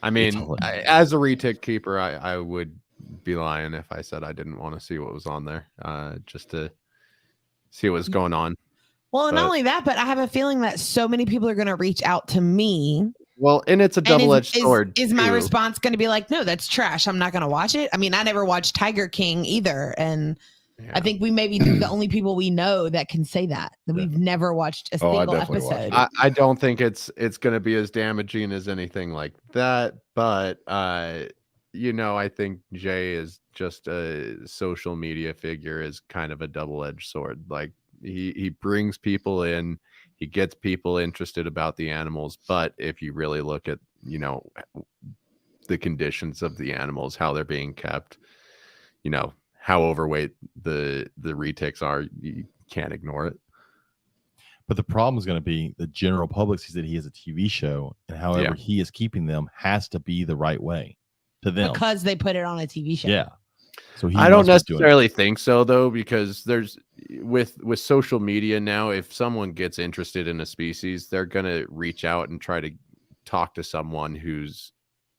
I mean, as a Retic keeper, I would be lying if I said I didn't want to see what was on there, just to see what's going on. Well, and not only that, but I have a feeling that so many people are going to reach out to me. Well, and it's a double-edged sword. Is my response going to be like, no, that's trash, I'm not going to watch it? I mean, I never watched Tiger King either, and I think we may be the only people we know that can say that we've never watched a single episode. I don't think it's going to be as damaging as anything like that, but I think Jay is just a social media figure, is kind of a double-edged sword. Like he brings people in, he gets people interested about the animals, but if you really look at the conditions of the animals, how they're being kept, how overweight the retics are, you can't ignore it. But the problem is going to be the general public sees that he has a TV show, and however he is keeping them has to be the right way to them because they put it on a TV show. Yeah. So I don't necessarily think so, though, because there's with social media now, if someone gets interested in a species, they're going to reach out and try to talk to someone who's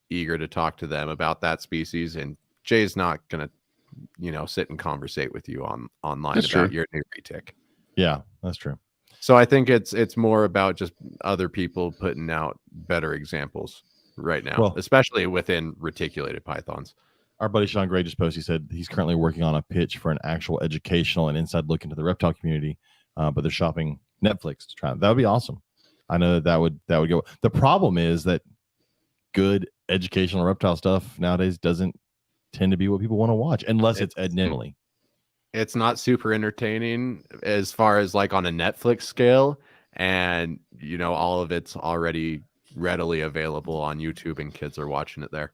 eager to talk to them about that species. And Jay's not going to, sit and conversate with you online about your new retic. Yeah, that's true. So I think it's more about just other people putting out better examples right now, especially within reticulated pythons. Our buddy Sean Gray just posted, he said he's currently working on a pitch for an actual educational and inside look into the reptile community, but they're shopping Netflix to try. That would be awesome. I know that would go. The problem is that good educational reptile stuff nowadays doesn't tend to be what people want to watch unless it's Ed Nimley. It's not super entertaining as far as like on a Netflix scale, and all of it's already readily available on YouTube and kids are watching it there.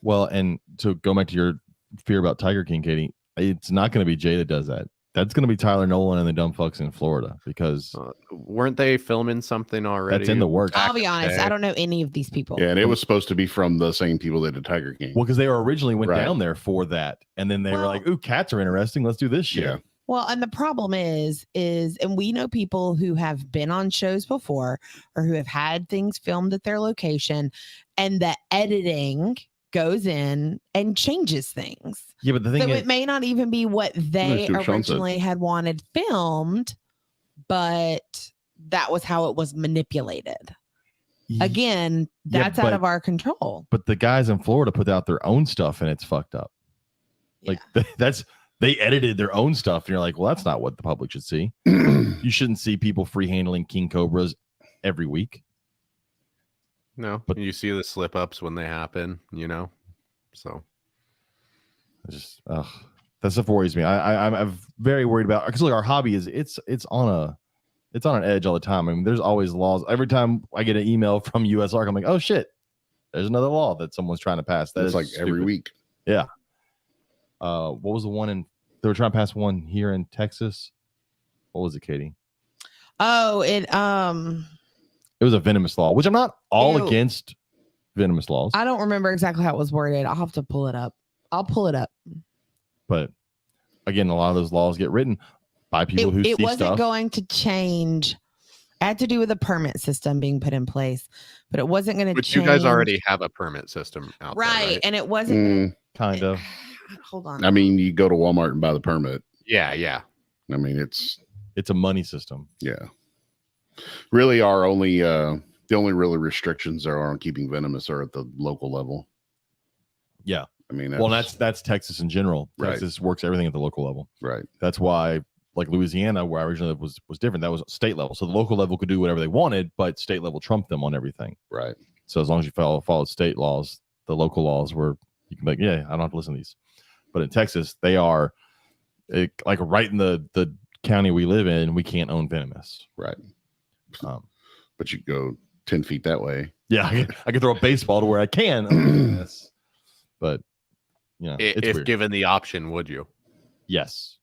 Well, and to go back to your fear about Tiger King, Katie, it's not going to be Jay that does that. That's going to be Tyler Nolan and the dumb fucks in Florida, because weren't they filming something already? That's in the works. I'll be honest, I don't know any of these people. Yeah, and it was supposed to be from the same people that did Tiger King. Well, because they originally went down there for that, and then they were like, "Ooh, cats are interesting. Let's do this shit." Yeah. Well, and the problem is, and we know people who have been on shows before or who have had things filmed at their location, and the editing goes in and changes things. Yeah, but the thing is, it may not even be what they originally had wanted filmed, but that was how it was manipulated. Again, that's out of our control. But the guys in Florida put out their own stuff, and it's fucked up. Like they edited their own stuff, and you're like, well, that's not what the public should see. You shouldn't see people free handling king cobras every week. No, but you see the slip ups when they happen, so that stuff worries me. I'm very worried about, because look, our hobby is it's on an edge all the time. I mean, there's always laws. Every time I get an email from USARK, I'm like, oh shit, there's another law that someone's trying to pass. That is like stupid. Every week. Yeah. What was the one they were trying to pass one here in Texas? What was it, Katie? Oh, it was a venomous law, which I'm not all against venomous laws. I don't remember exactly how it was worded. I'll have to pull it up. I'll pull it up. But again, a lot of those laws get written by people who see stuff. It wasn't going to change. It had to do with the permit system being put in place, but it wasn't going to change. But you guys already have a permit system out there, right? And it wasn't kind of. Hold on. I mean, you go to Walmart and buy the permit. Yeah. I mean, it's a money system. Yeah. Really, the only really restrictions there are on keeping venomous are at the local level. Yeah. I mean, that's Texas in general. Texas works everything at the local level. Right. That's why like Louisiana, where I originally lived, was different. That was state level. So the local level could do whatever they wanted, but state level trumped them on everything. Right. So as long as you followed state laws, the local laws were, you can be like, yeah, I don't have to listen to these. But in Texas, they are like right in the county we live in, we can't own venomous. Right. But you go 10 feet that way. Yeah, I can throw a baseball to where I can own venomous. But, you know, if weird. given the option, would you? Yes.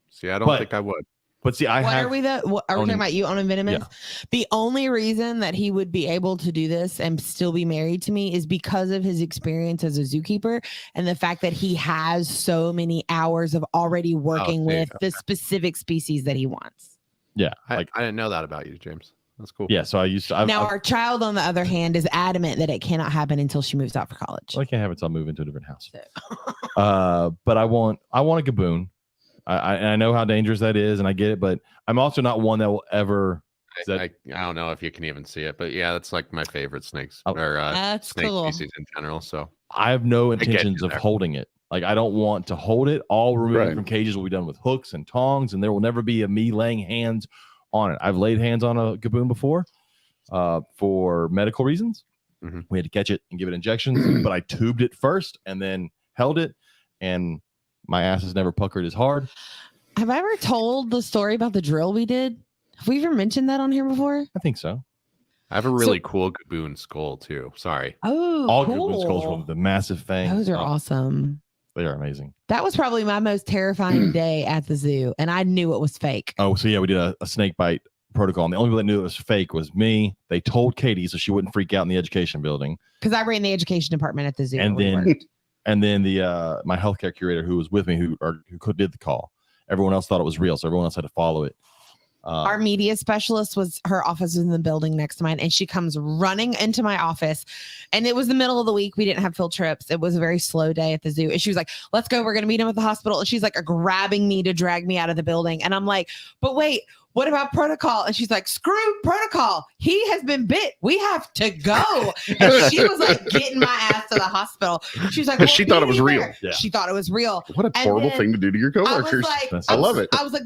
See, I don't think I would. But see, Are we talking about you owning venomous? Yeah. The only reason that he would be able to do this and still be married to me is because of his experience as a zookeeper and the fact that he has so many hours of already working with the specific species that he wants. Yeah. I didn't know that about you, James. That's cool. Yeah. So I used to. Our child, on the other hand, is adamant that it cannot happen until she moves out for college. Well, I can't have it until I move into a different house. But I want a gaboon. I know how dangerous that is, and I get it, but I'm also not one that will ever. I don't know if you can even see it, but yeah, that's like my favorite snakes or that's snake cool. species in general. So I have no intentions of holding it. Like I don't want to hold it. All removing from cages will be done with hooks and tongs, and there will never be a me laying hands on it. I've laid hands on a gaboon before for medical reasons. Mm-hmm. We had to catch it and give it injections, but I tubed it first and then held it, and my ass has never puckered as hard. Have I ever told the story about the drill we did? Have we ever mentioned that on here before? I think so. I have a really cool gaboon skull too. Sorry. Oh, all cool. gaboon skulls with the massive fangs. Those are awesome. They are amazing. That was probably my most terrifying day at the zoo, and I knew it was fake. Oh, so yeah, we did a snake bite protocol, and the only people that knew it was fake was me. They told Katie so she wouldn't freak out in the education building. Because I ran the education department at the zoo. And then the my healthcare curator who was with me, who did the call. Everyone else thought it was real, so everyone else had to follow it. Our media specialist her office was in the building next to mine, and she comes running into my office, and it was the middle of the week. We didn't have field trips. It was a very slow day at the zoo, and she was like, "Let's go. We're going to meet him at the hospital." And she's like grabbing me to drag me out of the building, and I'm like, "But wait, what about protocol?" And she's like, "Screw protocol. He has been bit. We have to go." And she was like getting my ass to the hospital. She was like, because she thought it was real. Yeah. She thought it was real. What a horrible thing to do to your coworkers. I love it. I was like,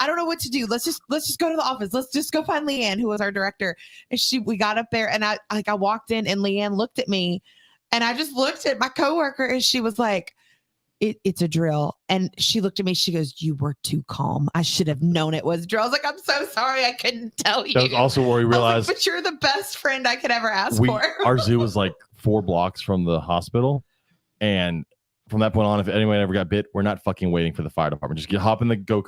I don't know what to do. Let's just go to the office. Let's just go find Leanne, who was our director. And we got up there, and I walked in, and Leanne looked at me, and I just looked at my coworker, and she was like, It's a drill. And she looked at me. She goes, "You were too calm. I should have known it was a drill." I was like, "I'm so sorry. I couldn't tell you." That was also where we realized. But you're the best friend I could ever ask for. Our zoo was like 4 blocks from the hospital. And from that point on, if anyone ever got bit, we're not fucking waiting for the fire department. Just hop in the golf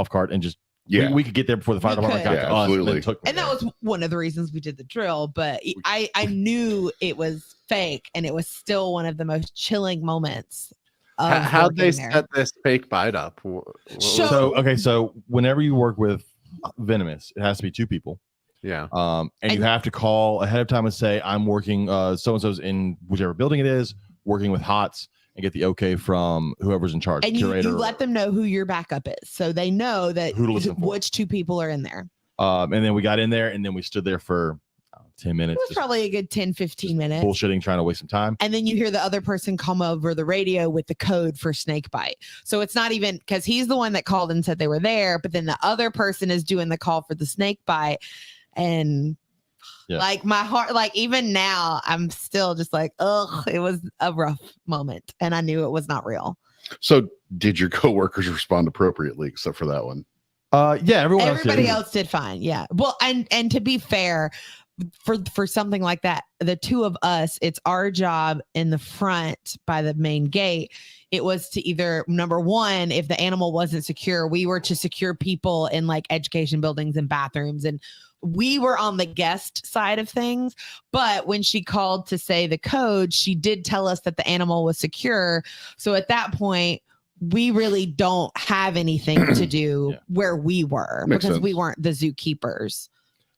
cart and just, we could get there before the fire department got to us. Absolutely. And that was one of the reasons we did the drill. But I knew it was fake, and it was still one of the most chilling moments. How'd they set this fake bite up? So whenever you work with venomous, it has to be 2 people. Yeah. And you have to call ahead of time and say, "I'm working so-and-so's in whichever building it is, working with HOTS," and get the okay from whoever's in charge. And you let them know who your backup is, so they know that which 2 people are in there. And then we got in there, and then we stood there for 10 minutes. It was probably a good 10-15 minutes. Bullshitting, trying to waste some time. And then you hear the other person come over the radio with the code for snake bite. So it's not even because he's the one that called and said they were there, but then the other person is doing the call for the snake bite. And like my heart, like even now, I'm still just like, ugh, it was a rough moment. And I knew it was not real. So did your coworkers respond appropriately except for that one? Yeah, everybody else did fine. Yeah. Well, and to be fair, for something like that, the 2 of us, it's our job in the front by the main gate. It was to either, number one, if the animal wasn't secure, we were to secure people in like education buildings and bathrooms, and we were on the guest side of things. But when she called to say the code, she did tell us that the animal was secure. So at that point, we really don't have anything to do where we were. Makes because sense. we weren't the zookeepers.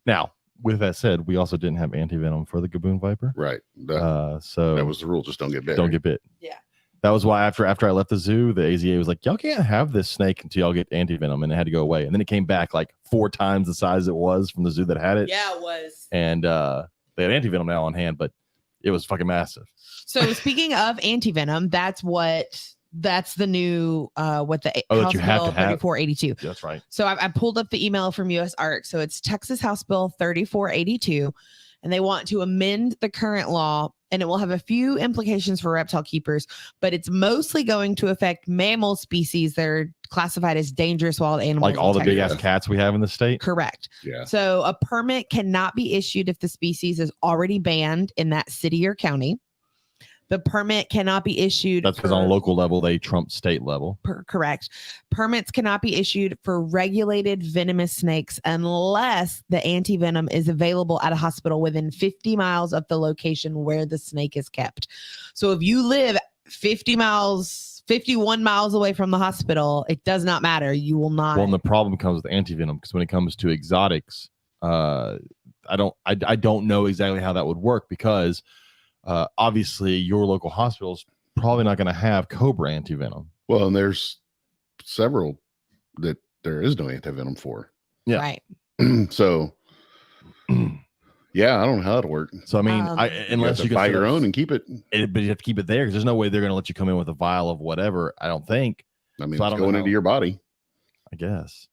Now, with that said, we also didn't have antivenom for the gaboon viper. Right. So that was the rule. Just don't get bit. Don't get bit. Yeah. That was why after I left the zoo, the AZA was like, "Y'all can't have this snake until y'all get antivenom," and it had to go away. And then it came back like 4 times the size it was from the zoo that had it. Yeah, it was. And they had antivenom now on hand, but it was fucking massive. So speaking of antivenom, that's what That's the new what the that House you have Bill to have. 3482. That's right. So I pulled up the email from US ARC. So it's Texas House Bill 3482, and they want to amend the current law, and it will have a few implications for reptile keepers, but it's mostly going to affect mammal species that are classified as dangerous wild animals. Like all the big ass cats we have in the state. Correct. Yeah. So a permit cannot be issued if the species is already banned in that city or county. The permit cannot be issued. That's because on a local level, they trump state level. Correct. Permits cannot be issued for regulated venomous snakes unless the antivenom is available at a hospital within 50 miles of the location where the snake is kept. So if you live 51 miles away from the hospital, it does not matter. You will not. Well, and the problem comes with antivenom because when it comes to exotics, I don't know exactly how that would work because obviously your local hospital is probably not going to have cobra antivenom. Well, and there's several that there is no antivenom for. Yeah. Right. So, yeah, I don't know how that'll work. So, I mean, unless you can buy your own and keep it. But you have to keep it there because there's no way they're going to let you come in with a vial of whatever. I don't think. I mean, so it's going into your body. I guess.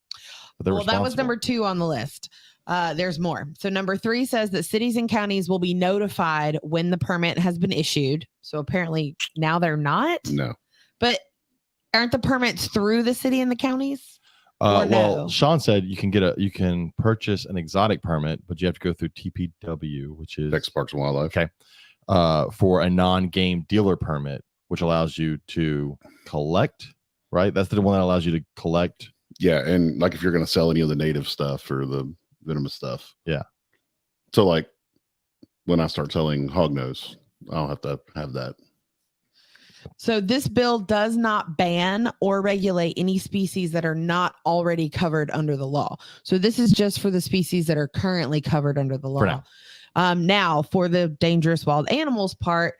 But well, that was number 2 on the list. There's more. So number 3 says that cities and counties will be notified when the permit has been issued. So apparently now they're not. No. But aren't the permits through the city and the counties? Well, no? Sean said you can purchase an exotic permit, but you have to go through TPW, which is Texas Parks and Wildlife. Okay. For a non-game dealer permit, which allows you to collect, right? That's the one that allows you to collect. Yeah, and like if you're going to sell any of the native stuff or the venomous stuff. Yeah. So like when I start selling hognose, I'll have to have that. So this bill does not ban or regulate any species that are not already covered under the law. So this is just for the species that are currently covered under the law. For now. Now, for the dangerous wild animals part,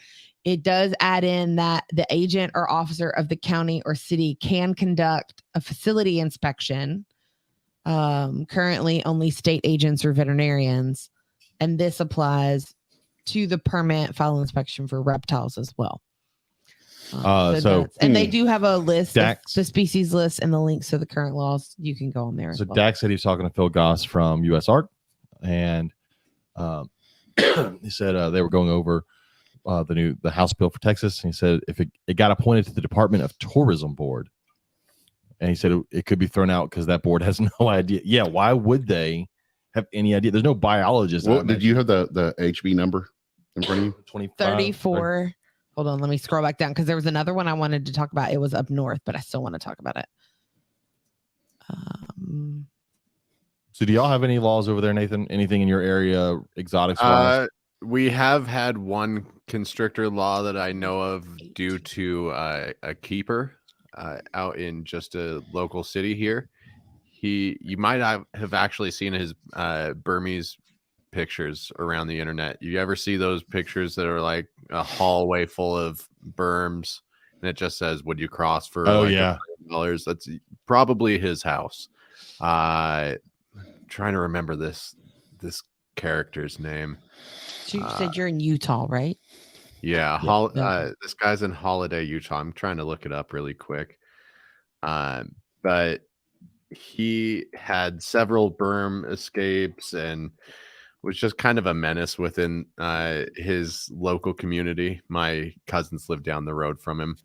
it does add in that the agent or officer of the county or city can conduct a facility inspection. Currently, only state agents or veterinarians, and this applies to the permit file inspection for reptiles as well. And they do have a list, the species list, and the links to the current laws. You can go on there. So Dax said he was talking to Phil Goss from US ARC, and he said they were going over the House bill for Texas, and he said if it got appointed to the Department of Tourism Board, and he said it could be thrown out because that board has no idea. Yeah, why would they have any idea? There's no biologist. Well, did you have the HB number in front of you? 34. Hold on, let me scroll back down because there was another one I wanted to talk about. It was up north, but I still want to talk about it. So do y'all have any laws over there, Nathan? Anything in your area, exotics laws? We have had one constrictor law that I know of due to a keeper out in just a local city here. You might have actually seen his Burmese pictures around the internet. You ever see those pictures that are like a hallway full of berms and it just says, "Would you cross for $1,000?" That's probably his house. Trying to remember this character's name. So you said you're in Utah, right? Yeah. This guy's in Holiday, Utah. I'm trying to look it up really quick. But he had several berm escapes and was just kind of a menace within his local community. My cousins live down the road from him.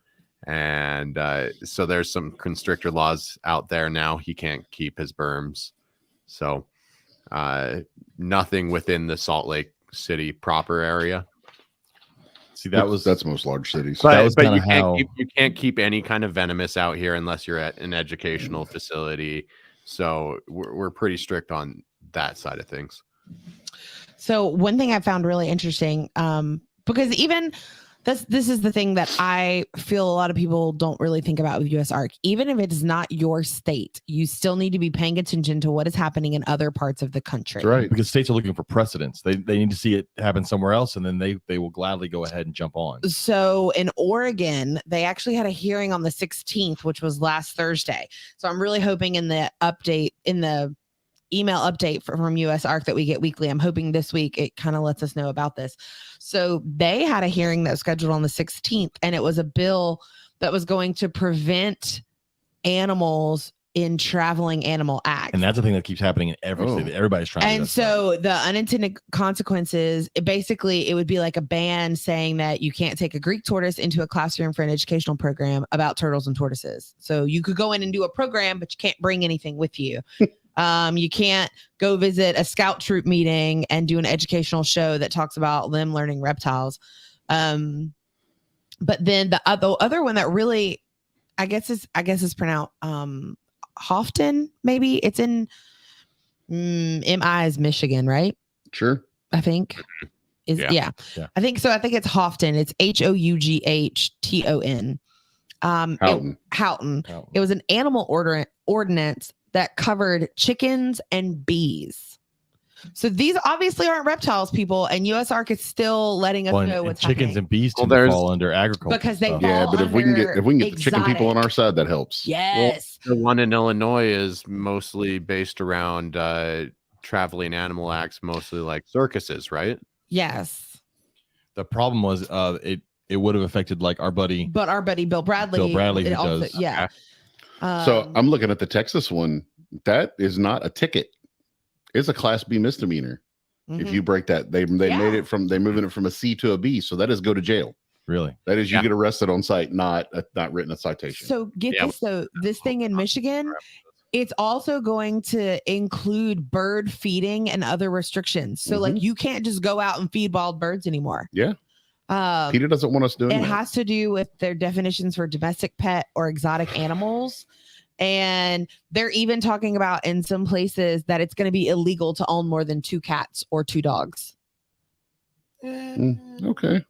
And so there's some constrictor laws out there now. He can't keep his berms. So nothing within the Salt Lake City proper area. See, that's most large cities. But you can't keep any kind of venomous out here unless you're at an educational facility. So we're pretty strict on that side of things. So one thing I found really interesting, because even this is the thing that I feel a lot of people don't really think about with US ARC. Even if it is not your state, you still need to be paying attention to what is happening in other parts of the country. That's right. Because states are looking for precedents. They need to see it happen somewhere else, and then they will gladly go ahead and jump on. So in Oregon, they actually had a hearing on the 16th, which was last Thursday. So I'm really hoping in the email update from US ARC that we get weekly, I'm hoping this week it kind of lets us know about this. So they had a hearing that was scheduled on the 16th, and it was a bill that was going to prevent animals in traveling animal acts. And that's the thing that keeps happening in every city. Everybody's trying to do that. And so the unintended consequences, it would be like a ban saying that you can't take a Greek tortoise into a classroom for an educational program about turtles and tortoises. So you could go in and do a program, but you can't bring anything with you. You can't go visit a scout troop meeting and do an educational show that talks about them learning reptiles. But then the other one that really, I guess is pronounced Houghton, maybe it's in MI is Michigan, right? Sure. I think yeah. I think so. I think it's Houghton. It's Houghton. Houghton. It was an animal ordinance that covered chickens and bees. So these obviously aren't reptiles, people, and USARK is still letting us know what's chickens happening. And bees tend to fall under agriculture because they fall but if we can get the chicken people on our side, that helps. Yes. Well, the one in Illinois is mostly based around traveling animal acts, mostly like circuses, right? Yes. The problem was it would have affected like our buddy Bill Bradley. Who also, does. Yeah. So I'm looking at the Texas one. That is not a ticket. It's a Class B misdemeanor. If you break that, they made it they're moving it from a C to a B. So that is go to jail. Really? That is you get arrested on site, not written a citation. So get this. So this thing in Michigan, it's also going to include bird feeding and other restrictions. So like you can't just go out and feed wild birds anymore. Yeah. PETA doesn't want us doing it. It has to do with their definitions for domestic pet or exotic animals. And they're even talking about in some places that it's going to be illegal to own more than 2 cats or 2 dogs. Okay.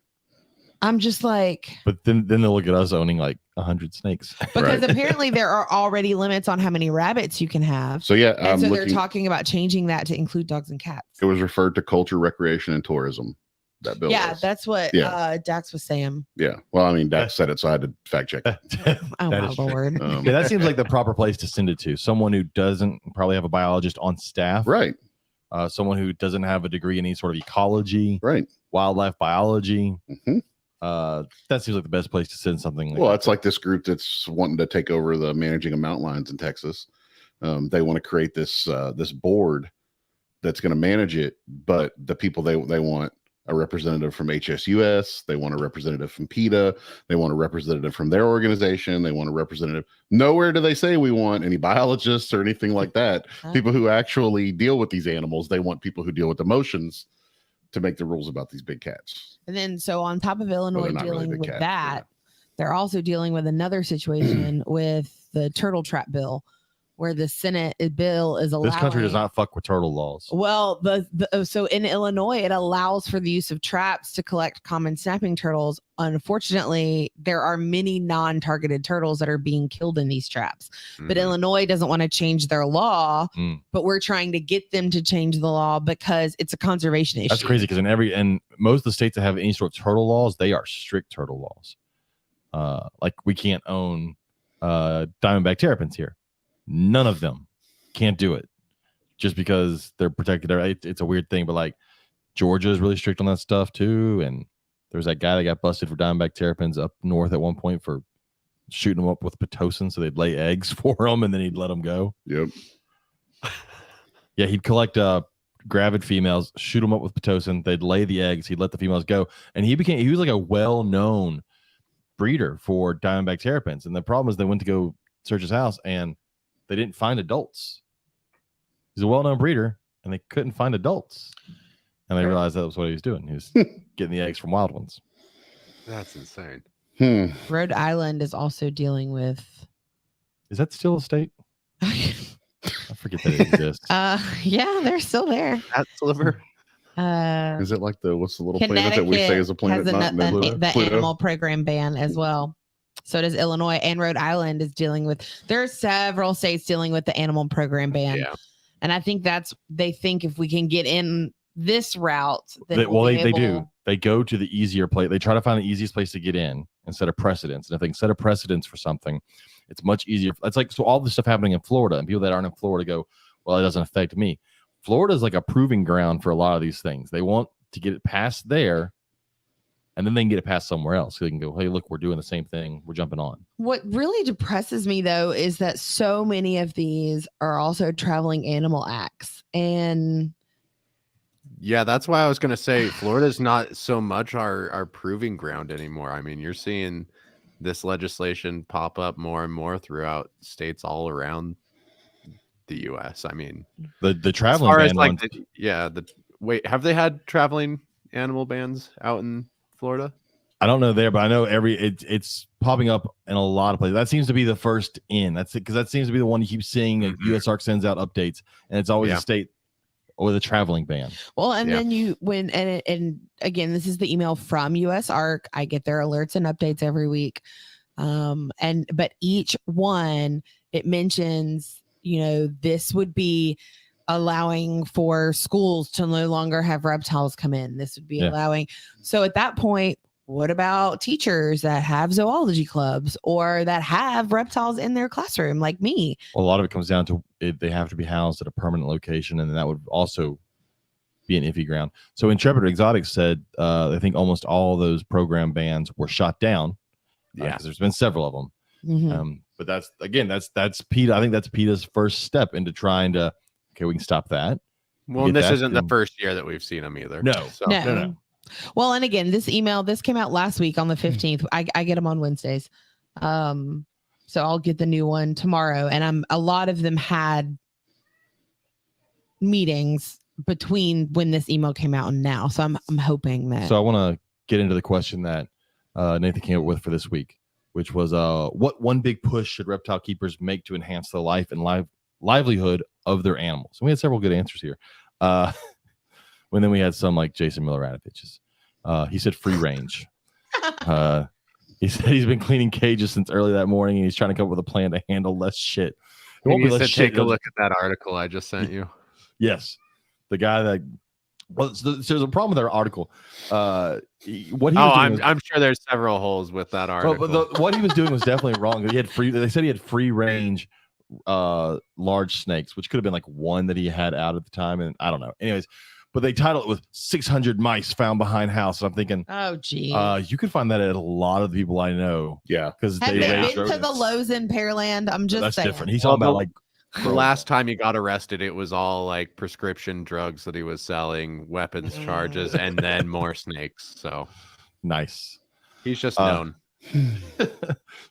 I'm just like, but then they'll look at us owning like 100 snakes because apparently there are already limits on how many rabbits you can have. So yeah, and so they're talking about changing that to include dogs and cats. It was referred to culture, recreation, and tourism. That bill. Yeah, was. That's what Dax was saying. Yeah. Well, I mean, Dax said it, so I had to fact check it. Oh my lord. Yeah, that seems like the proper place to send it to. Someone who doesn't probably have a biologist on staff. Right. Someone who doesn't have a degree in any sort of ecology. Right. Wildlife biology. That seems like the best place to send something. Well, it's like this group that's wanting to take over the managing of mountain lions in Texas. They want to create this this board that's going to manage it, but the people they want a representative from HSUS, they want a representative from PETA, they want a representative from their organization, they want a representative. Nowhere do they say we want any biologists or anything like that. People who actually deal with these animals. They want people who deal with emotions to make the rules about these big cats. And then so on top of Illinois dealing with cats, that, they're also dealing with another situation with the turtle trap bill, where the Senate bill is allowing. This country does not fuck with turtle laws. Well, so in Illinois, it allows for the use of traps to collect common snapping turtles. Unfortunately, there are many non-targeted turtles that are being killed in these traps. But Illinois doesn't want to change their law, but we're trying to get them to change the law because it's a conservation issue. That's crazy because in most of the states that have any sort of turtle laws, they are strict turtle laws. Like we can't own diamondback terrapins here. None of them can't do it just because they're protected. It's a weird thing, but like Georgia is really strict on that stuff too. And there's that guy that got busted for diamondback terrapins up north at one point for shooting them up with Pitocin so they'd lay eggs for him and then he'd let them go. Yep. Yeah, he'd collect gravid females, shoot them up with Pitocin, they'd lay the eggs, he'd let the females go, and he was like a well-known breeder for diamondback terrapins. And the problem is they went to go search his house and they didn't find adults. He's a well-known breeder, and they couldn't find adults. And they realized that was what he was doing. He was getting the eggs from wild ones. That's insane. Rhode Island is also dealing with. Is that still a state? I forget that it exists. Yeah, they're still there. That sliver. Is it like what's the little planet that we say is a planet? The animal program ban as well. So does Illinois, and Rhode Island is dealing with. There are several states dealing with the animal program ban, and I think they think if we can get in this route, then they do. They go to the easier place. They try to find the easiest place to get in instead of precedents. And if they can set a precedence for something, it's much easier. It's like so all this stuff happening in Florida, and people that aren't in Florida go, "Well, it doesn't affect me." Florida is like a proving ground for a lot of these things. They want to get it past there, and then they can get it passed somewhere else. So they can go, hey, look, we're doing the same thing. We're jumping on. What really depresses me, though, is that so many of these are also traveling animal acts. And yeah, that's why I was going to say Florida's not so much our proving ground anymore. I mean, you're seeing this legislation pop up more and more throughout states all around the U.S. I mean, the traveling ban like wait, have they had traveling animal bans out in Florida? I don't know there, but I know it's popping up in a lot of places. That seems to be the first in. That's it, because that seems to be the one you keep seeing. USARK sends out updates, and it's always a state with a traveling ban. Well, and then and again, this is the email from USARK. I get their alerts and updates every week. But each one, it mentions, this would be allowing for schools to no longer have reptiles come in. This would be allowing. So at that point, what about teachers that have zoology clubs or that have reptiles in their classroom, like me? Well, a lot of it comes down to they have to be housed at a permanent location, and that would also be an iffy ground. So Intrepid Exotics said, I think almost all those program bans were shot down. Because there's been several of them. Mm-hmm. But that's PETA. I think that's PETA's first step into trying to, we can stop that. Well, and this isn't the first year that we've seen them either. No. Well, and again, this came out last week on the 15th. I get them on Wednesdays. So I'll get the new one tomorrow. And a lot of them had meetings between when this email came out and now. So I'm hoping that. So I want to get into the question that Nathan came up with for this week, which was what one big push should reptile keepers make to enhance the life and livelihood of their animals? And we had several good answers here. And then we had some like Jason Miller-Ratich's. He said free range. He said he's been cleaning cages since early that morning, and he's trying to come up with a plan to handle less shit. It won't be less shit. Take a look at that article I just sent you. Yes. The guy that... Well, there's a problem with our article. I'm sure there's several holes with that article. But what he was doing was definitely wrong. They said he had free range large snakes, which could have been like one that he had out at the time, and I don't know. Anyways, but they titled it with 600 mice found behind house. And I'm thinking, oh gee, you could find that at a lot of the people I know. Yeah, because they been to the Lowe's in Pearland. I'm just saying. Different. He's talking about like. The last time he got arrested, it was all like prescription drugs that he was selling, weapons charges, and then more snakes. So nice. He's just known.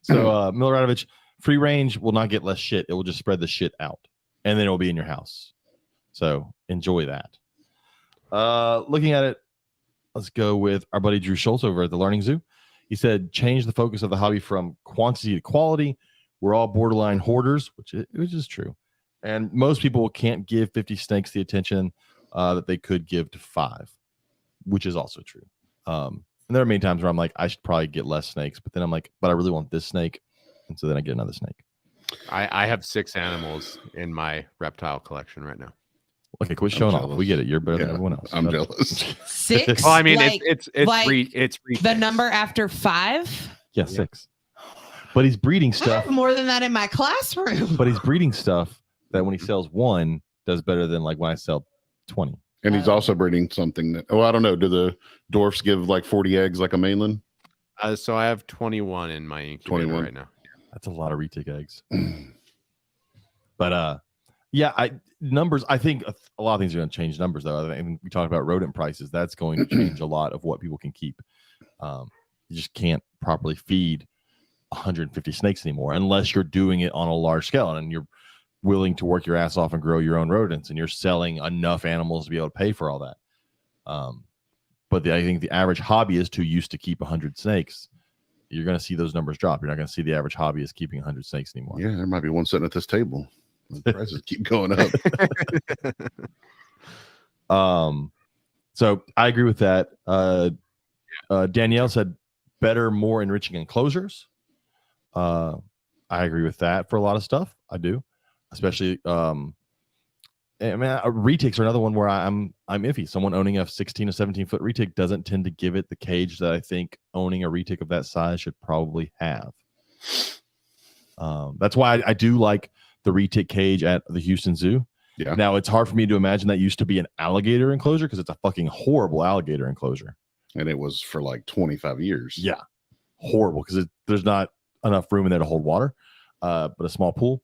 So Miller-Radovich, free range will not get less shit. It will just spread the shit out, and then it will be in your house. So enjoy that. Looking at it, let's go with our buddy Drew Schultz over at the Learning Zoo. He said, change the focus of the hobby from quantity to quality. We're all borderline hoarders, which is true. And most people can't give 50 snakes the attention that they could give to 5, which is also true. And there are many times where I'm like, I should probably get less snakes, but then I'm like, but I really want this snake. And so then I get another snake. I have 6 animals in my reptile collection right now. Okay, quit showing off. We get it. You're better than everyone else. I'm jealous. 6? Well, I mean, it's the number after 5? Yeah, 6. But he's breeding stuff. I have more than that in my classroom. But he's breeding stuff that when he sells 1 does better than like when I sell 20. And he's also breeding something that, I don't know. Do the dwarfs give like 40 eggs like a mainland? So I have 21 in my incubator right now. That's a lot of retic eggs. But numbers, I think a lot of things are going to change numbers though. I mean, we talked about rodent prices. That's going to change a lot of what people can keep. You just can't properly feed 150 snakes anymore unless you're doing it on a large scale and you're willing to work your ass off and grow your own rodents and you're selling enough animals to be able to pay for all that. But I think the average hobbyist who used to keep 100 snakes, you're going to see those numbers drop. You're not going to see the average hobbyist keeping 100 snakes anymore. Yeah, there might be one sitting at this table. The prices keep going up. So I agree with that. Danielle said better, more enriching enclosures. I agree with that for a lot of stuff. I do, especially. Retics are another one where I'm iffy. Someone owning a 16 or 17 foot retic doesn't tend to give it the cage that I think owning a retic of that size should probably have. That's why I do like the retic cage at the Houston Zoo. Yeah. Now it's hard for me to imagine that used to be an alligator enclosure because it's a fucking horrible alligator enclosure. And it was for like 25 years. Yeah. Horrible because there's not enough room in there to hold water, but a small pool.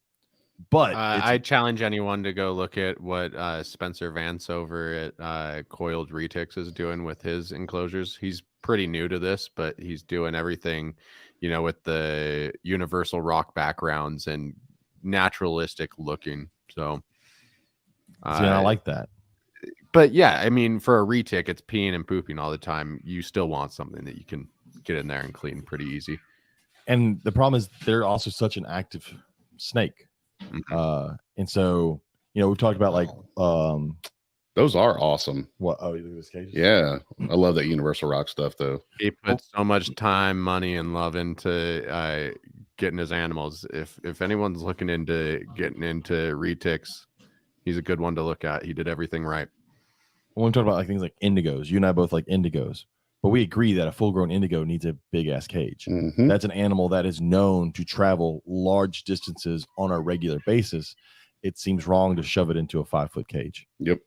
But I challenge anyone to go look at what Spencer Vance over at Coiled Retics is doing with his enclosures. He's pretty new to this, but he's doing everything, with the universal rock backgrounds and naturalistic looking. So, I like that. But yeah, I mean, for a retic, it's peeing and pooping all the time. You still want something that you can get in there and clean pretty easy. And the problem is they're also such an active snake. Mm-hmm. And so, we've talked about like those are awesome. What? Oh, you look at this cage? Yeah. I love that universal rock stuff though. He puts so much time, money, and love into getting his animals. If anyone's looking into getting into retics, he's a good one to look at. He did everything right. When we talk about like things like indigos, you and I both like indigos, but we agree that a full-grown indigo needs a big-ass cage. Mm-hmm. That's an animal that is known to travel large distances on a regular basis. It seems wrong to shove it into a 5-foot cage. Yep.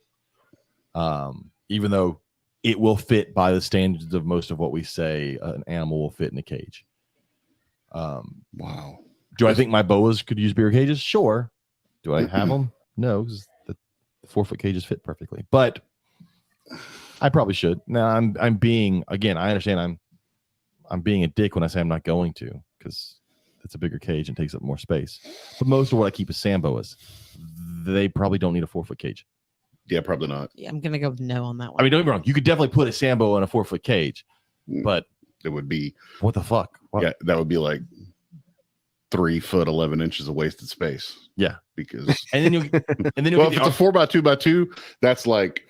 Even though it will fit by the standards of most of what we say an animal will fit in a cage. Wow. Do I think my boas could use bigger cages? Sure. Do I have them? No, because the 4-foot cages fit perfectly. But I probably should. Now I'm being, again, I understand I'm being a dick when I say I'm not going to, because it's a bigger cage and takes up more space. But most of what I keep is sand boas. They probably don't need a 4-foot cage. Yeah, probably not. Yeah, I'm gonna go with no on that one. I mean, don't get me wrong. You could definitely put a sand boa in a 4-foot cage, but it would be what the fuck? What? Yeah, that would be like 3 foot 11 inches of wasted space. Yeah, because and then you well, if it's a 4x2x2, that's like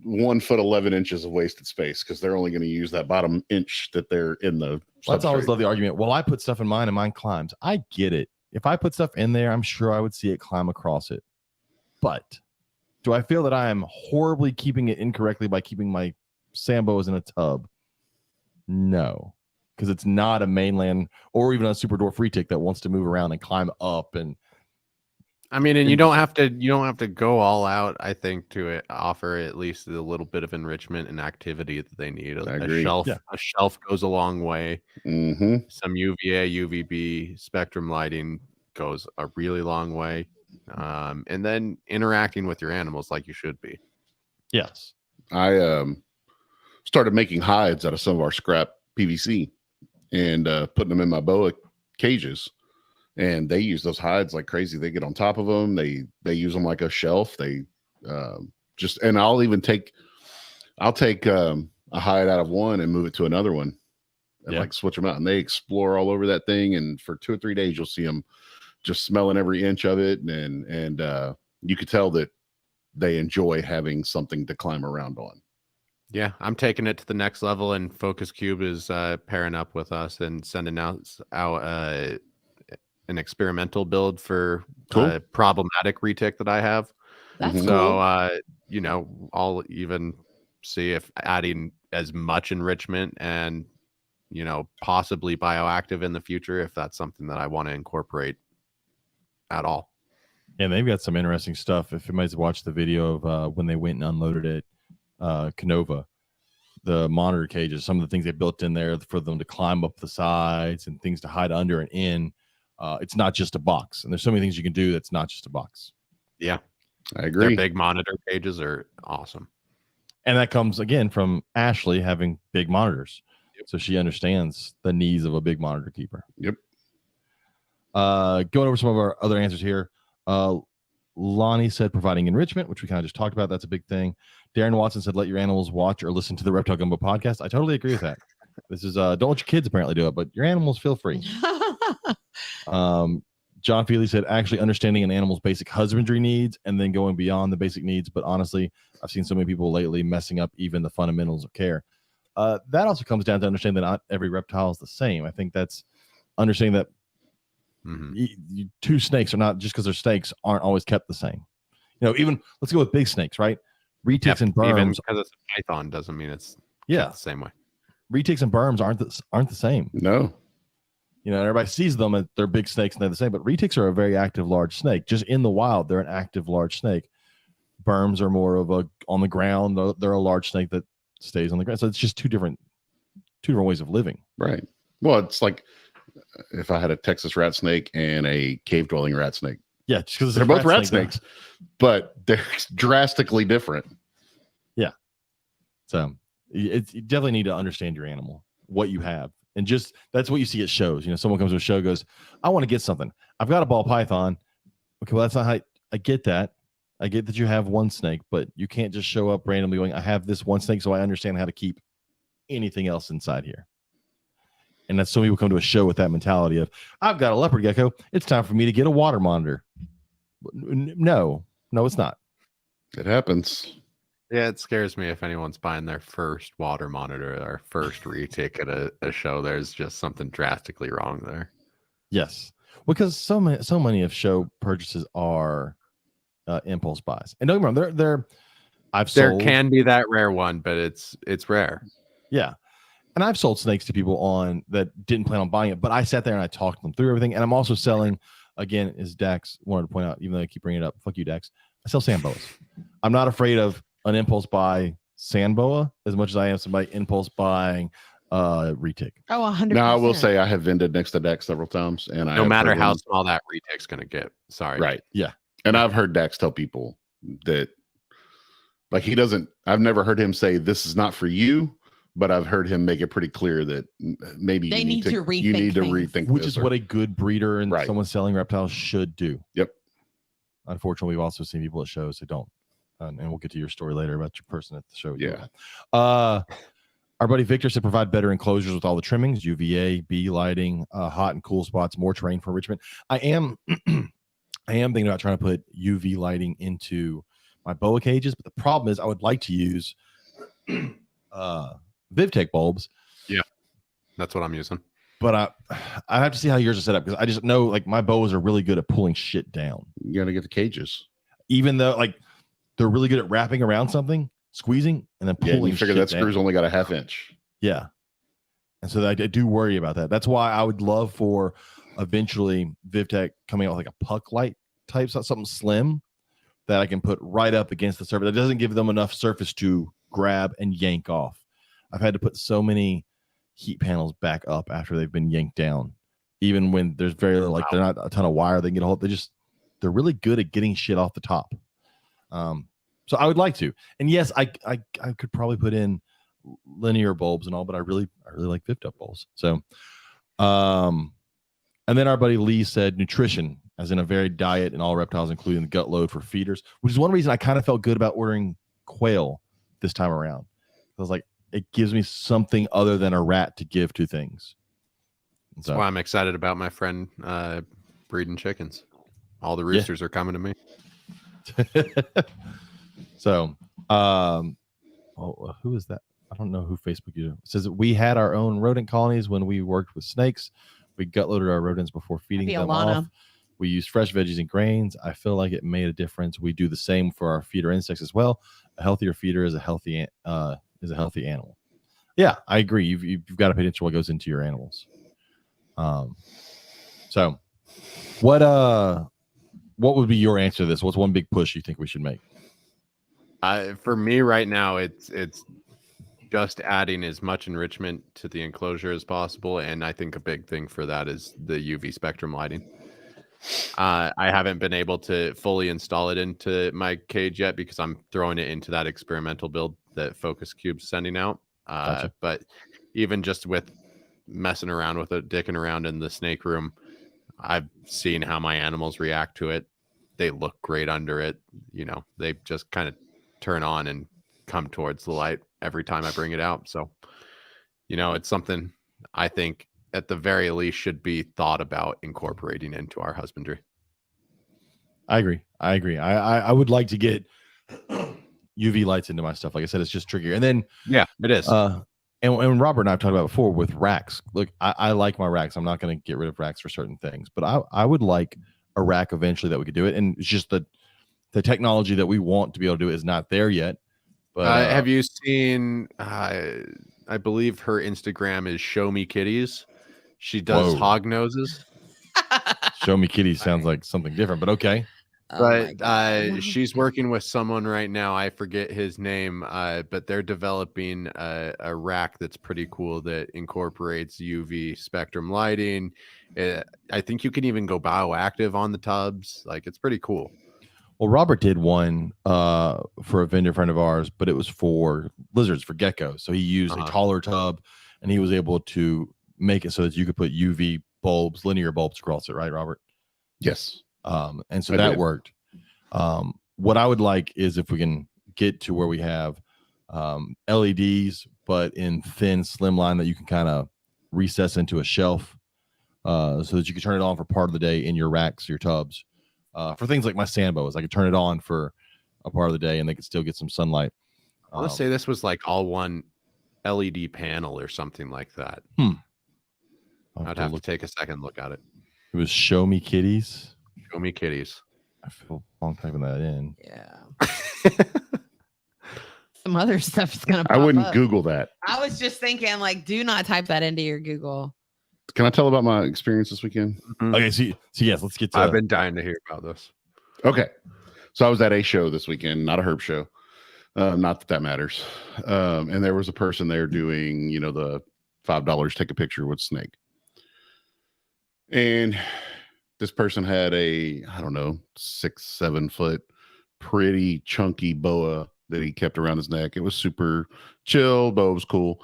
1 foot 11 inches of wasted space because they're only going to use that bottom inch that they're in the. That's always love the argument. Well, I put stuff in mine and mine climbs. I get it. If I put stuff in there, I'm sure I would see it climb across it. But do I feel that I am horribly keeping it incorrectly by keeping my Sambos in a tub? No, because it's not a mainland or even a super dwarf retic that wants to move around and climb up. And I mean, and you don't have to go all out, I think, to offer at least a little bit of enrichment and activity that they need. A shelf goes a long way. Mm-hmm. Some UVA, UVB spectrum lighting goes a really long way. And then interacting with your animals like you should be. Yes. I started making hides out of some of our scrap PVC and putting them in my boa cages. And they use those hides like crazy. They get on top of them. They use them like a shelf. They and I'll take a hide out of one and move it to another one and like switch them out. And they explore all over that thing. And for 2 or 3 days, you'll see them just smelling every inch of it. And you could tell that they enjoy having something to climb around on. Yeah, I'm taking it to the next level, and Focus Cube is pairing up with us and sending out an experimental build for problematic retic that I have. That's so cool. I'll even see if adding as much enrichment and possibly bioactive in the future, if that's something that I want to incorporate at all. Yeah, they've got some interesting stuff. If you might watch the video of when they went and unloaded it, Canova, the monitor cages, some of the things they built in there for them to climb up the sides and things to hide under and in. It's not just a box, and there's so many things you can do that's not just a box. Yeah, I agree. Their big monitor cages are awesome, and that comes again from Ashley having big monitors, so she understands the needs of a big monitor keeper. Yep. Going over some of our other answers here. Lonnie said providing enrichment, which we kind of just talked about. That's a big thing. Darren Watson said let your animals watch or listen to the Reptile Gumbo podcast. I totally agree with that. This is don't let your kids apparently do it, but your animals feel free. John Feely said actually understanding an animal's basic husbandry needs and then going beyond the basic needs. But honestly, I've seen so many people lately messing up even the fundamentals of care. That also comes down to understanding that not every reptile is the same. I think that's understanding that two snakes are not just because they're snakes aren't always kept the same. Even let's go with big snakes, right? Retics and berms. Even because it's a python doesn't mean it's the same way. Retics and berms aren't the same. No. Everybody sees them and they're big snakes and they're the same, but retics are a very active large snake. Just in the wild, they're an active large snake. Berms are more of a on the ground. They're a large snake that stays on the ground. So it's just two different ways of living. Right. Well, it's like if I had a Texas rat snake and a cave dwelling rat snake. Yeah, just because they're both rat snakes, but they're drastically different. Yeah. So you definitely need to understand your animal, what you have. And just that's what you see at shows. Someone comes to a show, goes, I want to get something. I've got a ball python. Okay, well, that's not how I get that. I get that you have one snake, but you can't just show up randomly going, I have this one snake, so I understand how to keep anything else inside here. And that's some people come to a show with that mentality of, I've got a leopard gecko. It's time for me to get a water monitor. No, it's not. It happens. Yeah, it scares me if anyone's buying their first water monitor or first retic at a show. There's just something drastically wrong there. Yes, because so many of show purchases are impulse buys. And don't get me wrong, there can be that rare one, but it's rare. Yeah. And I've sold snakes to people that didn't plan on buying it, but I sat there and I talked them through everything. And I'm also selling, again, as Dax wanted to point out, even though I keep bringing it up, fuck you, Dax. I sell sand boas. I'm not afraid of an impulse buy sand boa as much as I am somebody impulse buying retic. Oh, 100%. Now I will say I have vended next to Dax several times, and no matter how small that retic's going to get. Sorry. Right. Yeah. And I've heard Dax tell people that, like, he doesn't. I've never heard him say this is not for you. But I've heard him make it pretty clear that maybe you need to rethink, which is what a good breeder and right. someone selling reptiles should do. Yep. Unfortunately, we've also seen people at shows who don't, and we'll get to your story later about your person at the show. Yeah. Our buddy Victor said provide better enclosures with all the trimmings, UVA, B lighting, hot and cool spots, more terrain for enrichment. I am thinking about trying to put UV lighting into my boa cages, but the problem is I would like to use VivTech bulbs. Yeah, that's what I'm using. But I have to see how yours are set up because I just know like my boas are really good at pulling shit down. You got to get the cages, even though like they're really good at wrapping around something, squeezing, and then pulling. Yeah, you figure that screw's only got a half inch. Yeah, and so I do worry about that. That's why I would love for eventually VivTech coming out with like a puck light type, something slim that I can put right up against the surface. That doesn't give them enough surface to grab and yank off. I've had to put so many heat panels back up after they've been yanked down, even when there's very little, like they're not a ton of wire they can get a hold. They're really good at getting shit off the top. So I would like to, and yes, I could probably put in linear bulbs and all, but I really like VivTech bulbs. So, and then our buddy Lee said nutrition, as in a varied diet and all reptiles, including the gut load for feeders, which is one reason I kind of felt good about ordering quail this time around. I was like, it gives me something other than a rat to give to things. That's why I'm excited about my friend breeding chickens. All the roosters are coming to me. So, who is that? I don't know who Facebook user. It says that we had our own rodent colonies when we worked with snakes. We gut loaded our rodents before feeding them off. We used fresh veggies and grains. I feel like it made a difference. We do the same for our feeder insects as well. A healthier feeder is a healthy animal. Yeah, I agree. You've got to pay attention to what goes into your animals. So what would be your answer to this? What's one big push you think we should make? For me right now, it's just adding as much enrichment to the enclosure as possible. And I think a big thing for that is the UV spectrum lighting. I haven't been able to fully install it into my cage yet because I'm throwing it into that experimental build that Focus Cube's sending out. Gotcha. But even just with messing around with it, dicking around in the snake room, I've seen how my animals react to it. They look great under it. They just kind of turn on and come towards the light every time I bring it out. So, it's something I think at the very least should be thought about incorporating into our husbandry. I agree. I would like to get UV lights into my stuff. Like I said, it's just trickier. And then yeah, it is. And Robert and I have talked about before with racks. Look, I like my racks. I'm not going to get rid of racks for certain things, but I would like a rack eventually that we could do it. And it's just the technology that we want to be able to do it is not there yet. But have you seen? I believe her Instagram is Show Me Kitties. She does hog noses. Show Me Kitties sounds like something different, but okay. But she's working with someone right now. I forget his name, but they're developing a rack that's pretty cool that incorporates UV spectrum lighting. I think you can even go bioactive on the tubs. Like, it's pretty cool. Well, Robert did one for a vendor friend of ours, but it was for lizards, for geckos. So he used a taller tub, and he was able to make it so that you could put UV bulbs, linear bulbs across it, right, Robert? Yes. And so that worked. What I would like is if we can get to where we have LEDs, but in thin, slim line that you can kind of recess into a shelf so that you can turn it on for part of the day in your racks, your tubs. For things like my sand boas, I could turn it on for a part of the day and they could still get some sunlight. Let's say this was like all one LED panel or something like that. I'd have to take a second look at it. It was Show Me Kitties. Show Me Kitties. I feel long typing that in. Yeah. Some other stuff is gonna pop I wouldn't up. Google that. I was just thinking, like, do not type that into your Google. Can I tell about my experience this weekend? Okay, so yes, let's get to I've been dying to hear about this. Okay. So I was at a show this weekend, not a herb show. Not that matters. And there was a person there doing, the $5 take a picture with snake. And this person had a, 6-7 foot, pretty chunky boa that he kept around his neck. It was super chill. Boa was cool.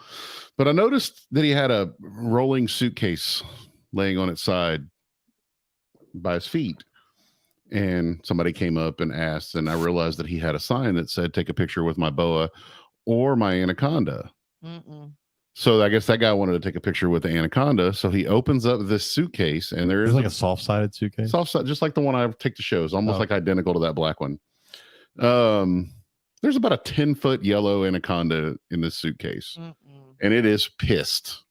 But I noticed that he had a rolling suitcase laying on its side by his feet. And somebody came up and asked, and I realized that he had a sign that said, take a picture with my boa or my anaconda. So I guess that guy wanted to take a picture with the anaconda. So he opens up this suitcase, and there's like a soft-sided suitcase. Soft-sided, just like the one I take to shows, almost like identical to that black one. There's about a 10-foot yellow anaconda in this suitcase, and it is pissed.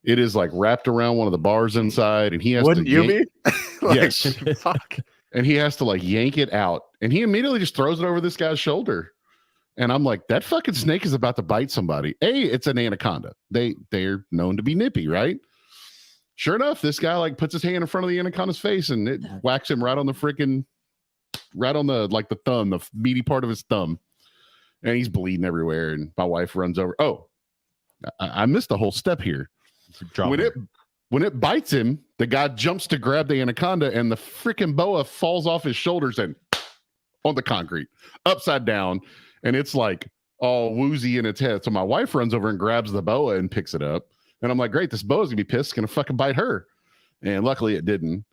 It is like wrapped around one of the bars inside, and he has Wouldn't you be? Yes. Fuck. And he has to like yank it out, and he immediately just throws it over this guy's shoulder. And I'm like, that fucking snake is about to bite somebody. It's an anaconda. They're known to be nippy, right? Sure enough, this guy like puts his hand in front of the anaconda's face, and it whacks him right on the like the thumb, the meaty part of his thumb. And he's bleeding everywhere. And my wife runs over. Oh, I missed a whole step here. When it bites him, the guy jumps to grab the anaconda, and the freaking boa falls off his shoulders and on the concrete, upside down. And it's like all woozy in its head. So my wife runs over and grabs the boa and picks it up. And I'm like, great, this boa's gonna be pissed, it's gonna fucking bite her. And luckily it didn't.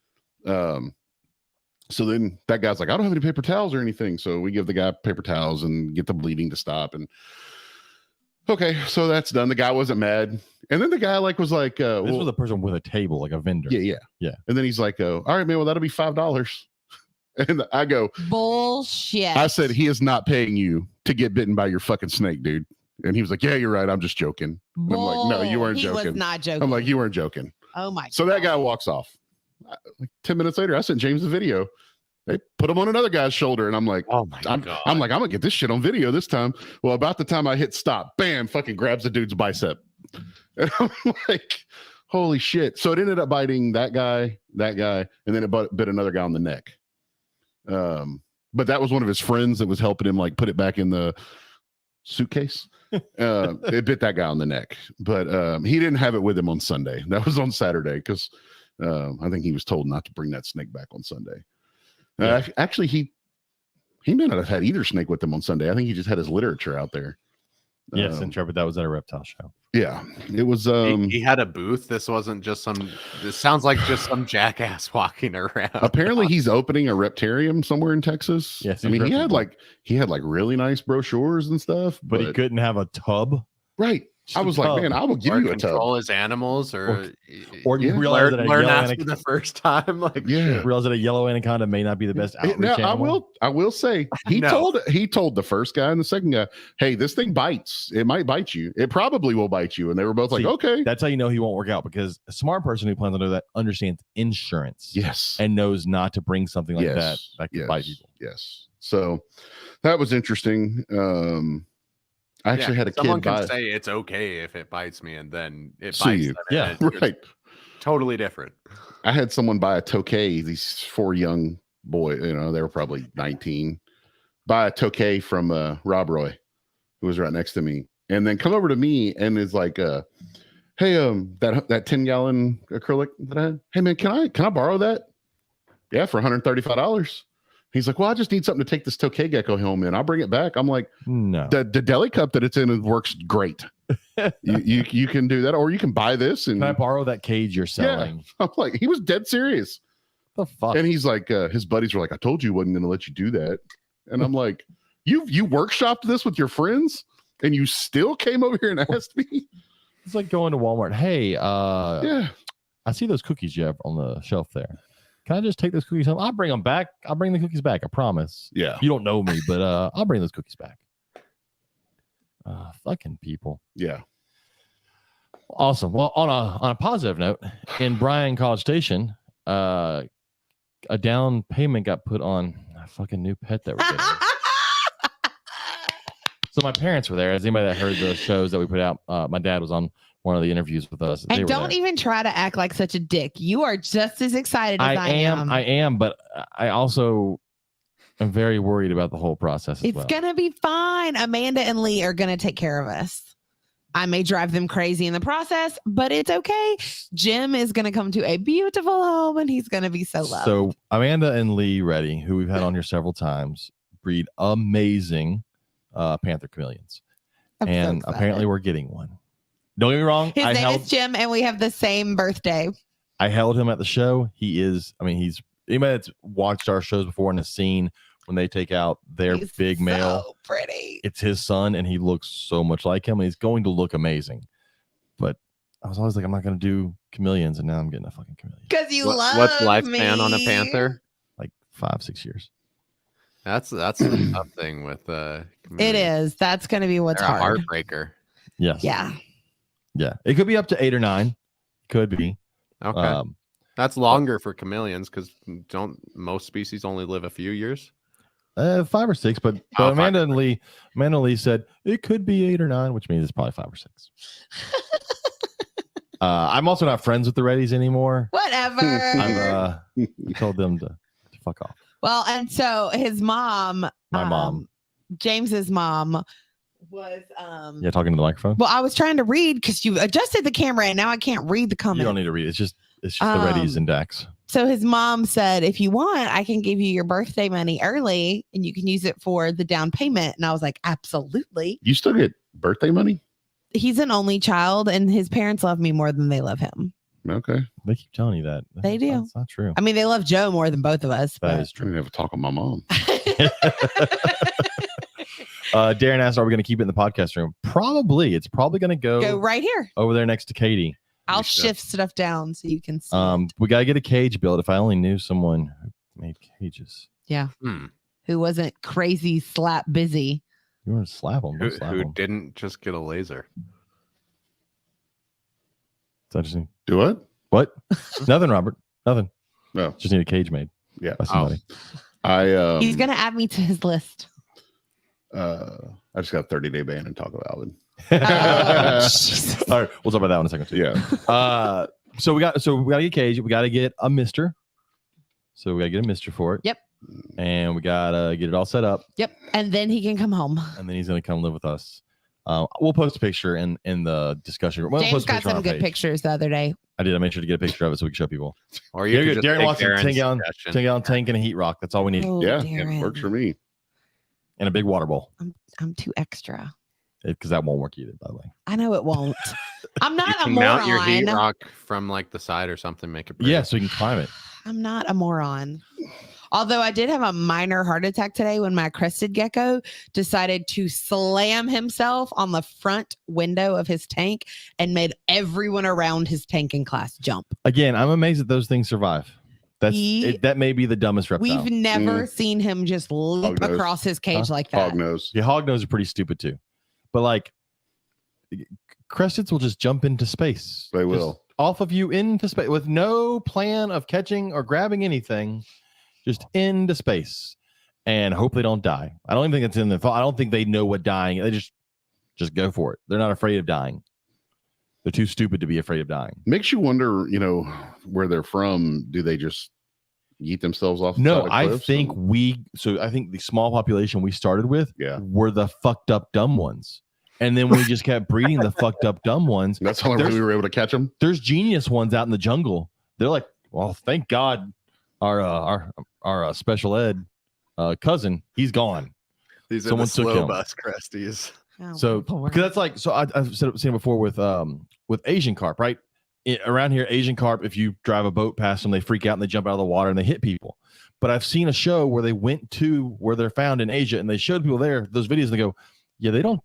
So then that guy's like, I don't have any paper towels or anything. So we give the guy paper towels and get the bleeding to stop. And okay, so that's done. The guy wasn't mad. And then the guy was like, this was a person with a table, like a vendor. Yeah. And then he's like, all right, man, well, that'll be $5. And I go, bullshit. I said, he is not paying you to get bitten by your fucking snake, dude. And he was like, yeah, you're right. I'm just joking. And I'm like, no, you weren't joking. He was not joking. I'm like, you weren't joking. Oh my God. So that guy walks off. Like 10 minutes later, I sent James the video. They put him on another guy's shoulder. And I'm like, oh my God. I'm like, I'm going to get this shit on video this time. Well, about the time I hit stop, bam, fucking grabs the dude's bicep. And I'm like, holy shit. So it ended up biting that guy, and then it bit another guy on the neck. But that was one of his friends that was helping him like put it back in the suitcase. It bit that guy on the neck, but he didn't have it with him on Sunday. That was on Saturday because I think he was told not to bring that snake back on Sunday. Actually, he may not have had either snake with him on Sunday. I think he just had his literature out there. Yes, but that was at a reptile show. Yeah, it was. He had a booth. This wasn't just some. This sounds like just some jackass walking around. Apparently, he's opening a reptarium somewhere in Texas. Yes, I mean he had like really nice brochures and stuff, but he couldn't have a tub. Right. I was like, man, I will give you a tub. Control his animals, or you realize that learn after the first time. Like, realize that a yellow anaconda may not be the best outreach animal. I will say he told the first guy and the second guy, hey, this thing bites. It might bite you. It probably will bite you. And they were both like, okay. That's how you know he won't work out, because a smart person who plans on doing that understands insurance. Yes. And knows not to bring something like that can bite people. Yes. So that was interesting. I actually had a kid. Someone can say it's okay if it bites me, and then it Sue bites you. Them, right. Totally different. I had someone buy a Tokay, these 4 young boy, they were probably 19, buy a tokay from Rob Roy, who was right next to me, and then come over to me and is like, hey, that 10-gallon acrylic that I had, hey man, can I borrow that? Yeah, for $135. He's like, well, I just need something to take this tokay gecko home in. I'll bring it back. I'm like, no, the deli cup that it's in works great. you can do that, or you can buy this. And can I borrow that cage you're selling? Yeah. I'm like, he was dead serious. The fuck? And he's like, his buddies were like, I told you I wasn't going to let you do that. And I'm like, you workshopped this with your friends, and you still came over here and asked me. It's like going to Walmart. Hey, yeah, I see those cookies you have on the shelf there. Can I just take those cookies home? I'll bring them back. I'll bring the cookies back. I promise. Yeah. You don't know me, but I'll bring those cookies back. Fucking people. Yeah. Awesome. Well, on a positive note, in Bryan College Station, a down payment got put on a fucking new pet that we're getting. So my parents were there. As anybody that heard the shows that we put out, my dad was on one of the interviews with us. And don't even try to act like such a dick. You are just as excited as I am. I am, but I also am very worried about the whole process. It's going to be fine. Amanda and Lee are going to take care of us. I may drive them crazy in the process, but it's okay. Jim is going to come to a beautiful home, and he's going to be so loved. So Amanda and Lee Reddy, who we've had on here several times, breed amazing panther chameleons. And apparently we're getting one. Don't get me wrong. His name is Jim, and we have the same birthday. I held him at the show. He's anybody that's watched our shows before and has seen when they take out their big male. So pretty. It's his son, and he looks so much like him. And he's going to look amazing. But I was always like, I'm not going to do chameleons, and now I'm getting a fucking chameleon. Because you love what's lifespan on a panther? Like 5-6 years. That's a tough thing with it is. That's going to be what's They're hard. A heartbreaker. Yes. Yeah. Yeah. It could be up to 8 or 9. Could be. Okay. That's longer for chameleons because don't most species only live a few years? 5 or 6, but Amanda and Lee said it could be 8 or 9, which means it's probably 5 or 6. I'm also not friends with the Reddies anymore. Whatever. I told them to fuck off. Well, and so his mom, my mom, James's mom, was talking to the microphone. Well, I was trying to read because you adjusted the camera and now I can't read the comment. You don't need to read. It's just the Reddies and Dax. So his mom said, if you want, I can give you your birthday money early and you can use it for the down payment. And I was like, absolutely. You still get birthday money? He's an only child and his parents love me more than they love him. Okay. They keep telling you that. They do. That's not true. I mean, they love Joe more than both of us. That is true. I didn't have a talk with my mom. Darren asked, are we going to keep it in the podcast room? Probably. It's probably going to go right here over there next to Katie. I'll shift stuff down so you can see. We got to get a cage built. If I only knew someone who made cages. Yeah. Who wasn't crazy slap busy. You want to slap them? Who didn't just get a laser? It's interesting. Do what? What? Nothing, Robert. Nothing. No. Just need a cage made. Yeah. By somebody. He's going to add me to his list. I just got a 30-day ban and talk about Alvin. Oh, all right, we'll talk about that in a second too. Yeah. So we got to get a cage. We got to get a mister. So we got to get a mister for it. Yep. And we got to get it all set up. Yep. And then he can come home. And then he's going to come live with us. We'll post a picture in the discussion room. James got some good pictures the other day. I did. I made sure to get a picture of it so we can show people. Or you could Darren wants a 10-gallon tank and a heat rock. That's all we need. Oh, yeah, Darren. it works for me. And a big water bowl. I'm too extra. Because that won't work either, by the way. I know it won't. I'm not a moron. Mount your heat rock from like the side or something. Make it pretty. Yeah, so you can climb it. I'm not a moron. Although I did have a minor heart attack today when my crested gecko decided to slam himself on the front window of his tank and made everyone around his tank in class jump. Again, I'm amazed that those things survive. That may be the dumbest reptile. We've never seen him just leap across his cage like that. Hognose. Yeah, hognose are pretty stupid too. But like cresteds will just jump into space. They will. Just off of you into space with no plan of catching or grabbing anything. Just into space and hope they don't die. I don't even think it's in the thought. I don't think they know what dying. They just go for it. They're not afraid of dying. They're too stupid to be afraid of dying. Makes you wonder, where they're from. Do they just Yeet themselves off. No, I think I think the small population we started with were the fucked up dumb ones. And then we just kept breeding the fucked up dumb ones. That's the only way we were able to catch them. There's genius ones out in the jungle. They're like, well, thank God our special ed cousin, he's gone. These are the slow bus cresties. Oh, so because that's like, so I've seen it before with Asian carp, right? Around here, Asian carp, if you drive a boat past them, they freak out and they jump out of the water and they hit people. But I've seen a show where they went to where they're found in Asia and they showed people there those videos and they go, yeah, they don't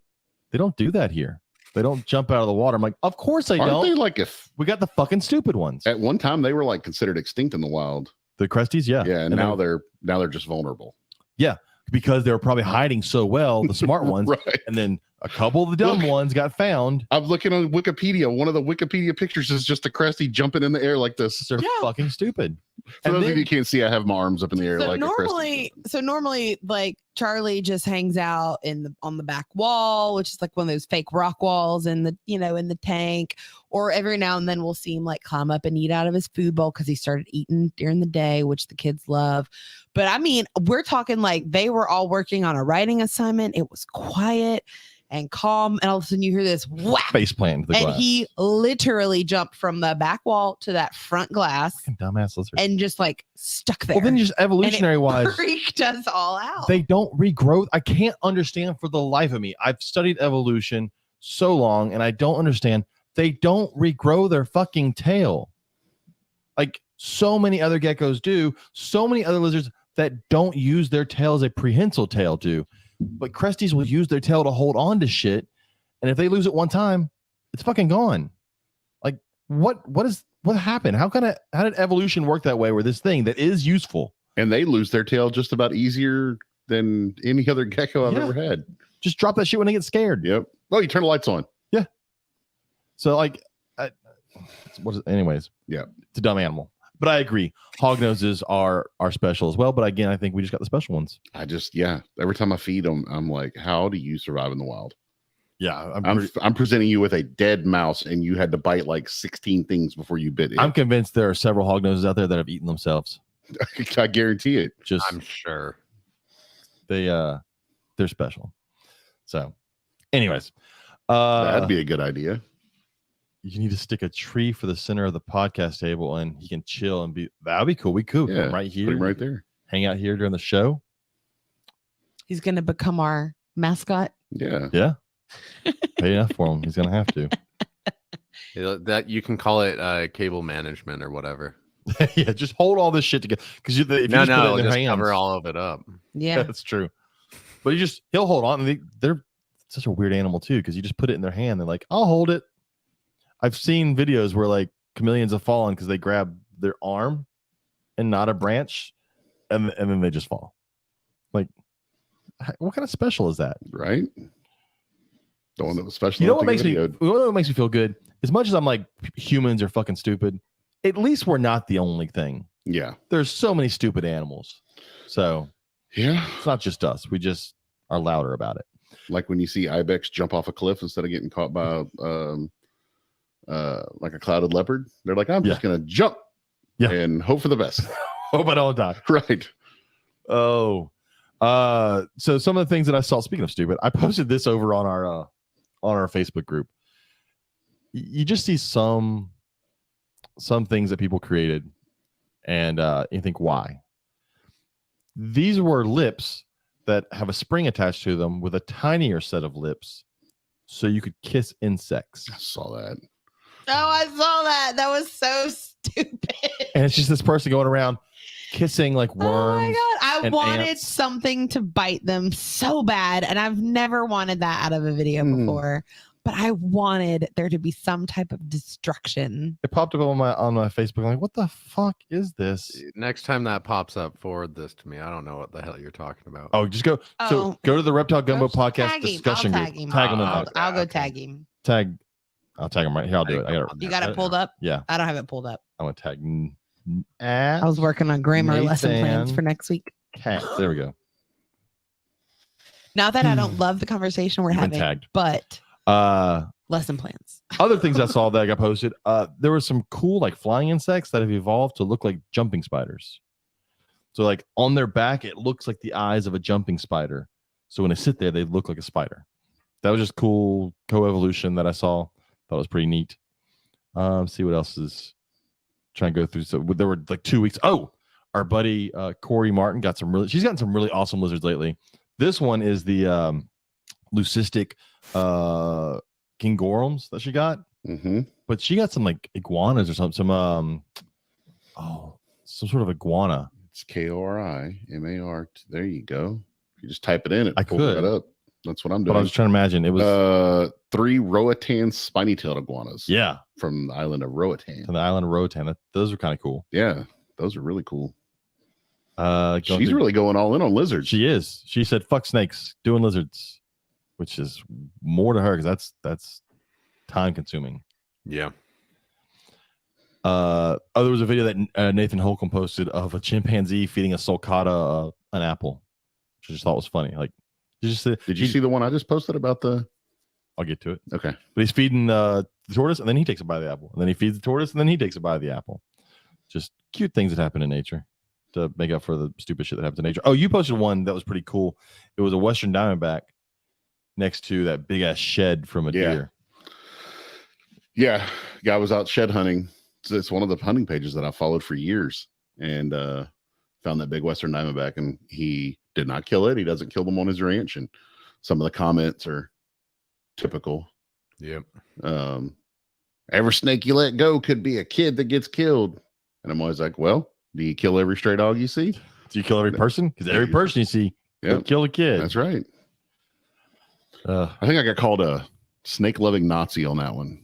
do that here. They don't jump out of the water. I'm like, of course they don't. Aren't they like if we got the fucking stupid ones? At one time they were like considered extinct in the wild. The cresties, yeah. Yeah, and now they're just vulnerable. Yeah, because they were probably hiding so well, the smart ones. Right. And then a couple of the dumb ones got found. I'm looking on Wikipedia. One of the Wikipedia pictures is just a cresty jumping in the air like this. They're fucking stupid. For those of you who can't see, I have my arms up in the air like normally, a cresty. Normally, like Charlie just hangs out on the back wall, which is like one of those fake rock walls in the tank. Or every now and then we'll see him like climb up and eat out of his food bowl because he started eating during the day, which the kids love. But I mean, we're talking like they were all working on a writing assignment. It was quiet and calm, and all of a sudden you hear this whack, face plant to the glass. He literally jumped from the back wall to that front glass, dumbass lizard, and just like stuck there. Well, then just evolutionary wise, freaked us all out. They don't regrow. I can't understand for the life of me. I've studied evolution so long, and I don't understand. They don't regrow their fucking tail, like so many other geckos do. So many other lizards that don't use their tail as a prehensile tail do. But cresties will use their tail to hold on to shit, and if they lose it one time, it's fucking gone. Like what happened? How did evolution work that way? Where this thing that is useful and they lose their tail just about easier than any other gecko I've ever had. Just drop that shit when they get scared. Yep. Oh, you turn the lights on. Yeah. So like, anyways? Yeah, it's a dumb animal. But I agree. Hognoses are special as well. But again, I think we just got the special ones. Every time I feed them, I'm like, how do you survive in the wild? Yeah. I'm presenting you with a dead mouse and you had to bite like 16 things before you bit it. I'm convinced there are several hognoses out there that have eaten themselves. I guarantee it. I'm sure. They're special. So anyways. That'd be a good idea. You need to stick a tree for the center of the podcast table and he can chill and that'd be cool. We could put him right here. Put him right there. Hang out here during the show. He's going to become our mascot. Yeah. Yeah. Pay enough for him. He's going to have to. That you can call it cable management or whatever. Yeah. Just hold all this shit together. Because if you just put it in their hands, cover all of it up. Yeah. That's true. But he'll hold on. And they're such a weird animal too. Because you just put it in their hand. They're like, I'll hold it. I've seen videos where like chameleons have fallen because they grab their arm and not a branch, and then they just fall. Like, what kind of special is that? Right? The one that was special. You know what makes me feel good? As much as I'm like humans are fucking stupid, at least we're not the only thing. Yeah. There's so many stupid animals. So yeah, it's not just us. We just are louder about it. Like when you see ibex jump off a cliff instead of getting caught by like a clouded leopard, they're like, I'm just gonna jump and hope for the best. Hope I don't die. Right. So some of the things that I saw, speaking of stupid, I posted this over on our Facebook group. You just see some things that people created and you think, why? These were lips that have a spring attached to them with a tinier set of lips so you could kiss insects. I saw that. Oh, I saw that. That was so stupid. And it's just this person going around kissing like worms. Oh my God. I wanted ants. something to bite them so bad. And I've never wanted that out of a video before. But I wanted there to be some type of destruction. It popped up on my Facebook. I'm like, what the fuck is this? Next time that pops up, forward this to me. I don't know what the hell you're talking about. Oh, just go. So go to the Reptile Gumbo podcast discussion group. Tag him. I'll go tag him. I'll tag him right here. I'll do it. You got it pulled up? Yeah. I don't have it pulled up. I'm gonna tag. I was working on grammar lesson plans for next week. Katz. There we go. Not that I don't love the conversation we're having, but lesson plans. Other things I saw that got posted. There were some cool like flying insects that have evolved to look like jumping spiders. So like on their back, it looks like the eyes of a jumping spider. So when they sit there, they look like a spider. That was just cool co-evolution that I saw. Thought was pretty neat. See what else is trying to go through. So there were like 2 weeks. Oh, our buddy Corey Martin she's gotten some really awesome lizards lately. This one is the leucistic kingorums that she got. Mm-hmm. But she got some like iguanas or something. Some sort of iguana. It's KORIMAR. There you go. You just type it in. I pulls could. it up. That's what I'm But doing. I was trying to imagine. It was 3 Roatan spiny-tailed iguanas. Yeah, from the island of Roatan. from the island of Roatan. Those are kind of cool. Yeah, those are really cool. She's really going all in on lizards. She is. She said, "Fuck snakes, doing lizards," which is more to her because that's time consuming. Yeah. There was a video that Nathan Holcomb posted of a chimpanzee feeding a sulcata an apple, which I just thought was funny. Like, did you see the one I just posted about the? I'll get to it. Okay, but he's feeding the tortoise, and then he takes a bite of the apple, and then he feeds the tortoise, and then he takes a bite of the apple. Just cute things that happen in nature to make up for the stupid shit that happens in nature. Oh, you posted one that was pretty cool. It was a Western Diamondback next to that big ass shed from a deer. Yeah, guy was out shed hunting. It's one of the hunting pages that I followed for years, and found that big Western Diamondback, and he did not kill it. He doesn't kill them on his ranch, and some of the comments are typical. Yep. Every snake you let go could be a kid that gets killed, and I'm always like, well, do you kill every stray dog you see? Do you kill every person? Because every person you see will kill a kid. That's right. I think I got called a snake loving Nazi on that one.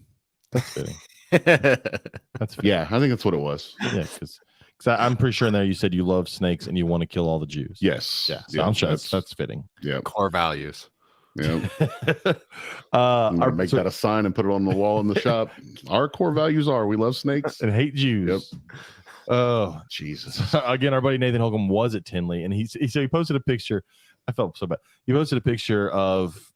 That's fitting. That's fitting. Yeah, I think that's what it was. Yeah, because I'm pretty sure in there you said you love snakes and you want to kill all the Jews. Yes. Yeah. So I'm sure that's fitting. Yeah. Core values. Yeah. Make that a sign and put it on the wall in the shop. Our core values are we love snakes and hate Jews. Yep. Oh Jesus. Again, our buddy Nathan Holcomb was at Tinley, and he posted a picture. I felt so bad. He posted a picture of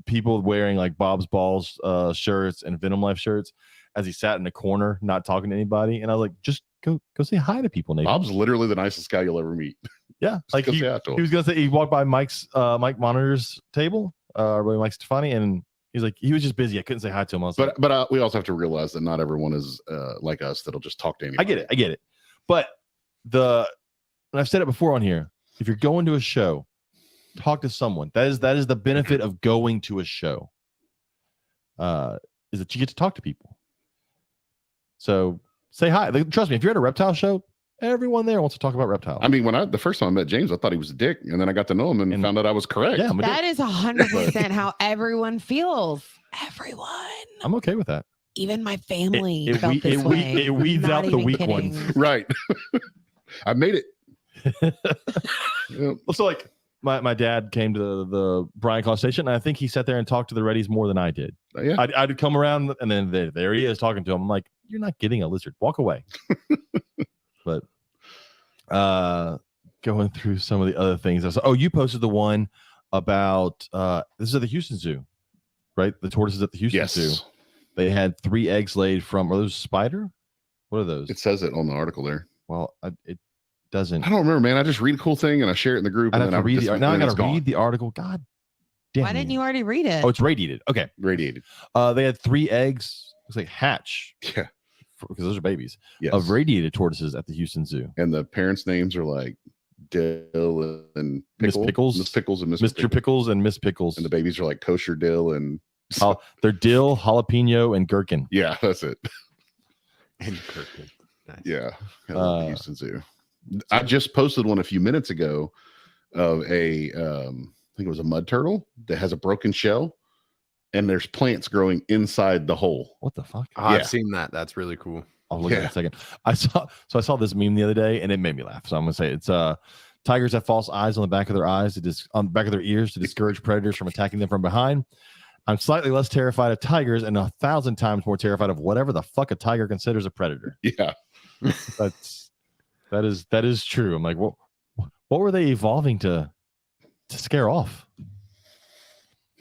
people wearing like Bob's Balls shirts and Venom Life shirts as he sat in a corner not talking to anybody, and I was like, just go say hi to people, Nathan. Bob's literally the nicest guy you'll ever meet. Yeah, like he was gonna say, he walked by Mike Monitor's table, our buddy Mike Stefani, and he's like, he was just busy. I couldn't say hi to him. I was but we also have to realize that not everyone is like us that'll just talk to anybody. I get it. But and I've said it before on here, if you're going to a show, talk to someone. That is the benefit of going to a show. Is that you get to talk to people. So say hi. Trust me, if you're at a reptile show, everyone there wants to talk about reptiles. I mean, the first time I met James, I thought he was a dick, and then I got to know him and found out I was correct. Yeah, that is 100% how everyone feels. Everyone. I'm okay with that. Even my family it weeds out the weak ones. Right. I made it. Yep. So like my dad came to the Bryan College Station, and I think he sat there and talked to the Reddies more than I did. Yeah. I'd come around, and then there he is talking to him. I'm like, you're not getting a lizard. Walk away. But going through some of the other things. You posted the one about this is at the Houston Zoo, right? The tortoises at the Houston Zoo. They had 3 eggs laid from, are those spider? What are those? It says it on the article there. Well, it doesn't. I don't remember, man. I just read a cool thing and I share it in the group. I have to read it. Now I got to read the article. God damn. Why didn't you already read it? Oh, it's radiated. Okay. Radiated. They had 3 eggs. It's like hatch. Yeah. Because those are babies. Yes. Of radiated tortoises at the Houston Zoo. And the parents' names are like Dill and Miss Pickles. Miss Pickles and Mr. Pickles and Miss Pickles. And the babies are like Kosher Dill and they're dill, jalapeno, and gherkin. Yeah, that's it. And gherkin. Nice. Yeah. Houston Zoo. I just posted one a few minutes ago of I think it was a mud turtle that has a broken shell, and there's plants growing inside the hole. What the fuck? I've seen that. That's really cool. I'll look at it in a second. I saw this meme the other day, and it made me laugh. So I'm gonna say it's tigers have false eyes on the back of their on the back of their ears to discourage predators from attacking them from behind. I'm slightly less terrified of tigers and 1,000 times more terrified of whatever the fuck a tiger considers a predator. Yeah. that is true. I'm like, what were they evolving to scare off?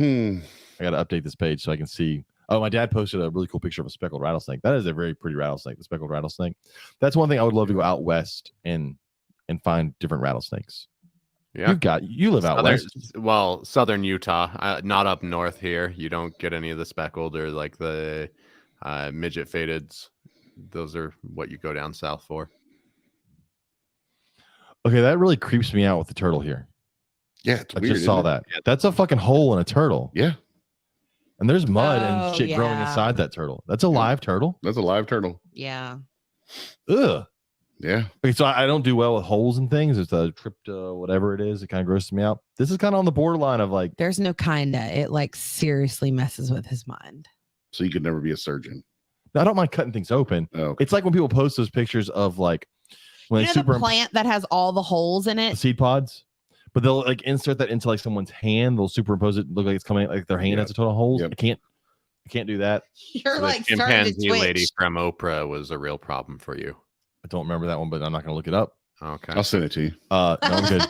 I got to update this page so I can see. Oh, my dad posted a really cool picture of a speckled rattlesnake. That is a very pretty rattlesnake, the speckled rattlesnake. That's one thing I would love to go out west and and find different rattlesnakes. Yeah, you live out west. Well, southern Utah, not up north here. You don't get any of the speckled or like the midget fadeds. Those are what you go down south for. Okay, that really creeps me out with the turtle here. Yeah, it's I weird, just saw that. That's a fucking hole in a turtle. Yeah. And there's mud and shit growing inside that turtle. That's a live turtle. That's a live turtle. Yeah. Ugh. Yeah. Okay, so I don't do well with holes and things. It's a trypto, whatever it is. It kind of grosses me out. This is kind of on the borderline of like. There's no kinda. It like seriously messes with his mind. So you could never be a surgeon. I don't mind cutting things open. Oh, okay. It's like when people post those pictures of like when you know the plant that has all the holes in it, seed pods, but they'll like insert that into like someone's hand. They'll superimpose it, look like it's coming like their hand has a total holes. Yep. I can't do that. You're So like the starting to chimpanzee twitch. lady from Oprah was a real problem for you. I don't remember that one, but I'm not going to look it up. Okay, I'll send it to you. No, I'm good.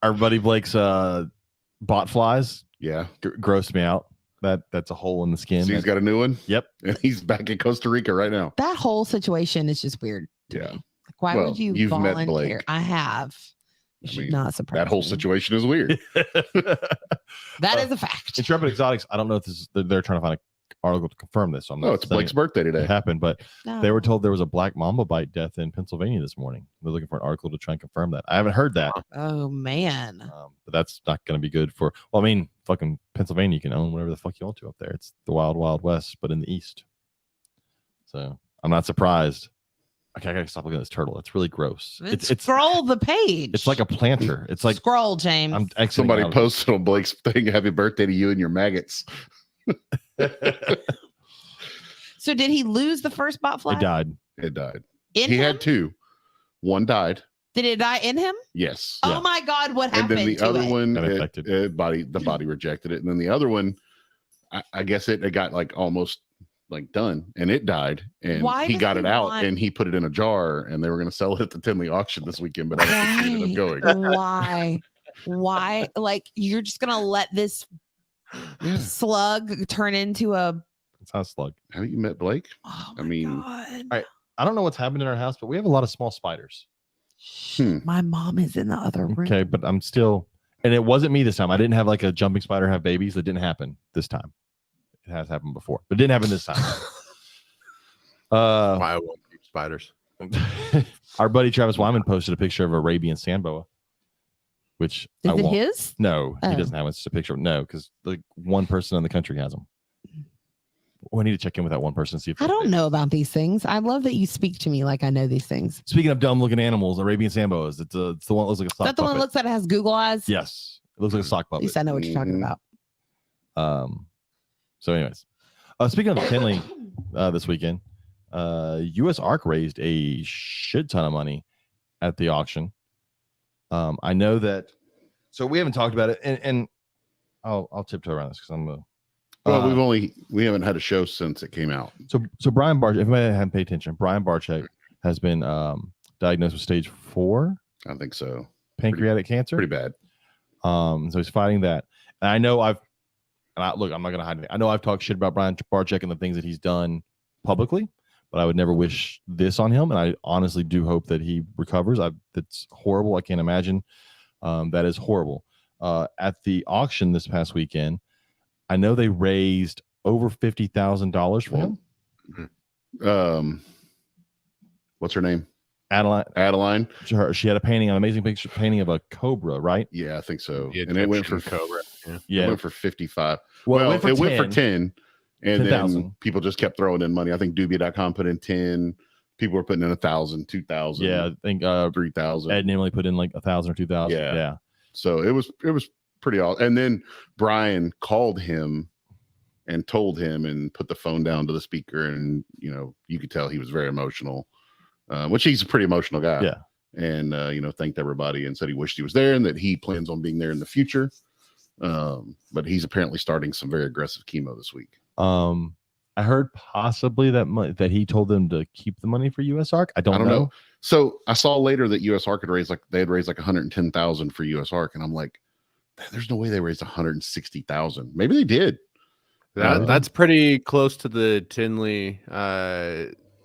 Our buddy Blake's bot flies Yeah. grossed me out. That's a hole in the skin. So he's got a new one. Yep. And he's back in Costa Rica right now. That whole situation is just weird to Yeah. me. Like, why Well, would you you've met volunteer? Blake. I have. You I should mean, not surprise That whole me. situation is weird. That is a fact. Intrepid Exotics. I don't know if they're trying to find an article to confirm this. So I'm not. No, it's saying Blake's birthday it today. happened, but No. they were told there was a black mamba bite death in Pennsylvania this morning. They're looking for an article to try and confirm that. I haven't heard that, Oh man. but that's not going to be good for. Well, I mean, fucking Pennsylvania, you can own whatever the fuck you want to up there. It's the wild, wild west, but in the east. So I'm not surprised. Okay, I gotta stop looking at this turtle. It's really gross. It's Scroll the page. It's like a planter. It's like scroll, James. I'm exiting Somebody out of- posted on Blake's thing, happy birthday to you and your maggots. So did he lose the first bot fly? It died. It died. In He him? had two. One died. Did it die in him? Yes. Yeah. Oh my God! What And happened then the to other it? one, Got infected. the body rejected it. And then the other one, I guess it got like almost like done and it died. And Why he does got he it out want- and he put it in a jar and they were going to sell it at the Tinley auction this weekend, but I don't think he ended up going. Why? Why? Like you're just gonna let this Yeah. slug turn into a? It's not a slug. Have you met Blake? Oh I my mean- God. right. I don't know what's happened in our house, but we have a lot of small spiders. Shh, Hmm. My mom is in the other room. Okay, but I'm still, and it wasn't me this time. I didn't have like a jumping spider have babies. It didn't happen this time. It has happened before, but it didn't happen this time. why I won't keep spiders. Our buddy Travis Wyman posted a picture of Arabian sand boa, which I Is it won't. his? No, he Oh. doesn't have it. It's just a picture. No, because like one person in the country has them. We need to check in with that one person and see if I don't know about these things. I love that you speak to me like I know these things. Speaking of dumb looking animals, Arabian sand boas. It's the one that looks like a Is sock that the one puppet. that looks like it has Google eyes? Yes, it looks like a sock At puppet. least I know what you're talking Mhm. about. So anyways, speaking of Tinley, this weekend, US Arc raised a shit ton of money at the auction. I know that, so we haven't talked about it, and I'll tiptoe around this because I'm Well, we haven't had a show since it came out. so Brian Barczyk, if anybody hadn't paid attention, Brian Barczyk has been diagnosed with stage 4 I think so. pancreatic cancer. Pretty bad. So he's fighting that. And I know look, I'm not going to hide anything. I know I've talked shit about Brian Barczyk and the things that he's done publicly, but I would never wish this on him. And I honestly do hope that he recovers. That's horrible. I can't imagine. That is horrible. At the auction this past weekend, I know they raised over $50,000 for him. What's her name? Adeline. Adeline. She had an amazing picture painting of a cobra, right? Yeah, I think so. The And it went for Egyptian cobra. Yeah. It went for 55. Well, Well, it went for 10, and 10,000. then people just kept throwing in money. I think Dubia.com put in 10. People were putting in 1,000, 2,000. Yeah, I think 3,000. Ed and Emily put in like 1,000 or 2,000. Yeah. Yeah. So it was pretty awesome. And then Brian called him and told him and put the phone down to the speaker, and you could tell he was very emotional, which he's a pretty emotional guy. Yeah. And thanked everybody and said he wished he was there and that he plans on being there in the future. But he's apparently starting some very aggressive chemo this week. I heard possibly that he told them to keep the money for US Arc. I don't know. So I saw later that US Arc had raised like 110,000 for US Arc, and I'm like, there's no way they raised 160,000. Maybe they did. That's pretty close to the Tinley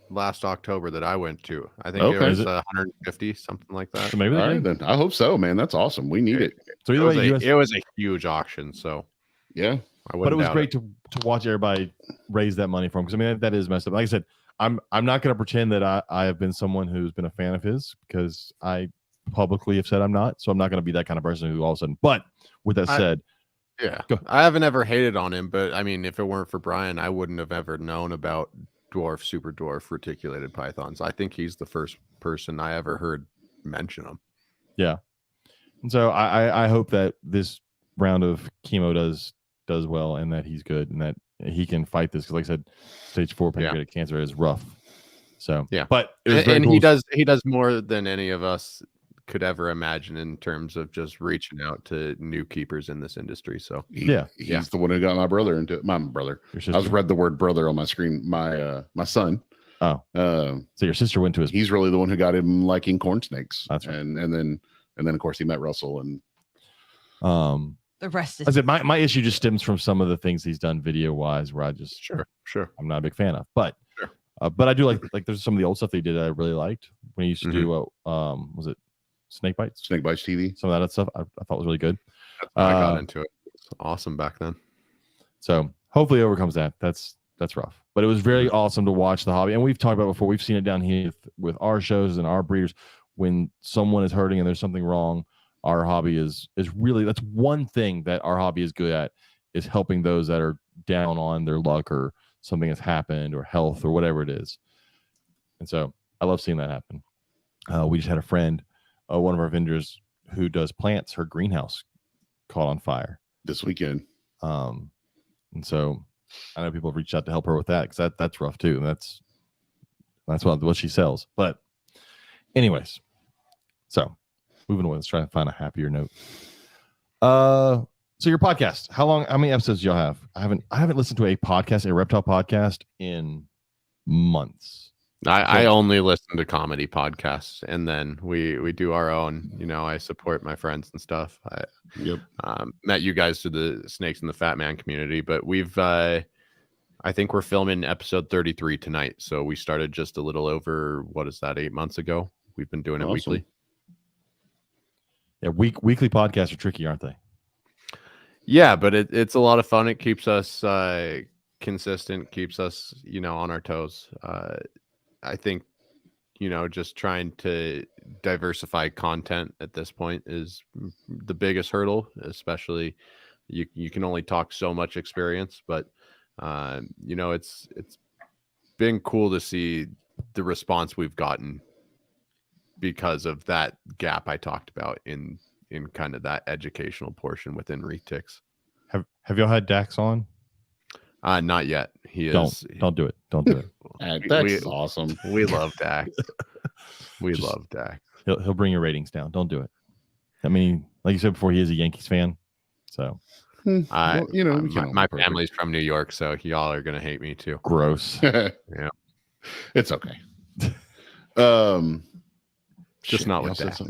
last October that I went to. I think Okay. it was 150, something like that. So maybe they All did. right, then. I hope so, man. That's awesome. We need it. So either way, it was a huge auction. So Yeah. but it was great to watch everybody raise that money for him, because I mean that is messed up. Like I said, I'm not going to pretend that I have been someone who's been a fan of his, because I publicly have said I'm not. So I'm not going to be that kind of person who all of a sudden. But with that said, yeah, I haven't ever hated on him, but I mean, if it weren't for Brian, I wouldn't have ever known about dwarf, super dwarf, reticulated pythons. I think he's the first person I ever heard mention them. Yeah, and so I hope that this round of chemo does well, and that he's good, and that he can fight this, because like I said, stage 4 pancreatic cancer is rough. So yeah, but he does more than any of us could ever imagine in terms of just reaching out to new keepers in this industry. So he's the one who got my brother into it. My brother. I was read the word brother on my screen. My son. Oh, so your sister went to his. He's really the one who got him liking corn snakes. That's right. And then of course he met Russell, and the rest is. I said my issue just stems from some of the things he's done video wise, where I just sure I'm not a big fan of, but I do like there's some of the old stuff they did that I really liked when he used to do was it Snake Bites TV. Some of that stuff I thought was really good. I got into it. It's awesome back then. So hopefully it overcomes that. That's rough, but it was very awesome to watch the hobby. And we've talked about before. We've seen it down here with our shows and our breeders. When someone is hurting and there's something wrong, our hobby is really, that's one thing that our hobby is good at, is helping those that are down on their luck, or something has happened, or health, or whatever it is. And so I love seeing that happen. We just had a friend, one of our vendors who does plants, her greenhouse caught on fire this weekend. And so I know people have reached out to help her with that, because that's rough too. And that's what she sells. But anyways, so moving on, let's try to find a happier note. So your podcast, how many episodes do y'all have? I haven't listened to a reptile podcast in months. I only listen to comedy podcasts, and then we do our own. I support my friends and stuff. I met you guys through the Snakes and the Fat Man community, but we've I think we're filming episode 33 tonight. So we started just a little over, 8 months ago. We've been doing it weekly. Yeah, weekly podcasts are tricky, aren't they? Yeah, but it's a lot of fun. It keeps us consistent, keeps us on our toes. I think just trying to diversify content at this point is the biggest hurdle. Especially you can only talk so much experience, but it's been cool to see the response we've gotten because of that gap I talked about in kind of that educational portion within Retics. Have y'all had Dax on? Not yet. Don't do it. Don't do it. Dax is awesome. We love Dax. Love Dax. He'll bring your ratings down. Don't do it. I mean, like you said before, he is a Yankees fan. So my family's from New York, so y'all are gonna hate me too. Gross. Yeah, it's okay. Just not with Dax.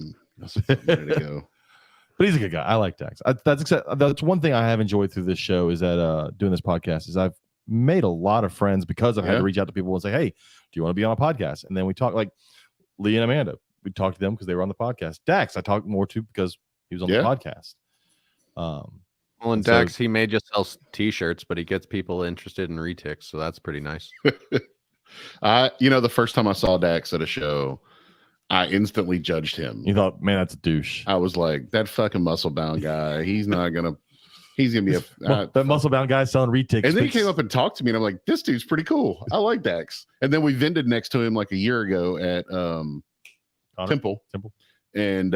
But he's a good guy. I like Dax. That's one thing I have enjoyed through this show, is that doing this podcast, is I've made a lot of friends because I've had to reach out to people and say, hey, do you want to be on a podcast? And then we talk, like Lee and Amanda. We talked to them because they were on the podcast. Dax, I talked more to because he was on the podcast. Well, and Dax, he may just sell t-shirts, but he gets people interested in Retics, so that's pretty nice. The first time I saw Dax at a show, I instantly judged him. You thought, man, that's a douche. I was like, that fucking muscle bound guy. He's gonna be a that muscle bound guy selling Retics. And then he came up and talked to me, and I'm like, this dude's pretty cool. I like Dax. And then we vended next to him like a year ago at Temple, and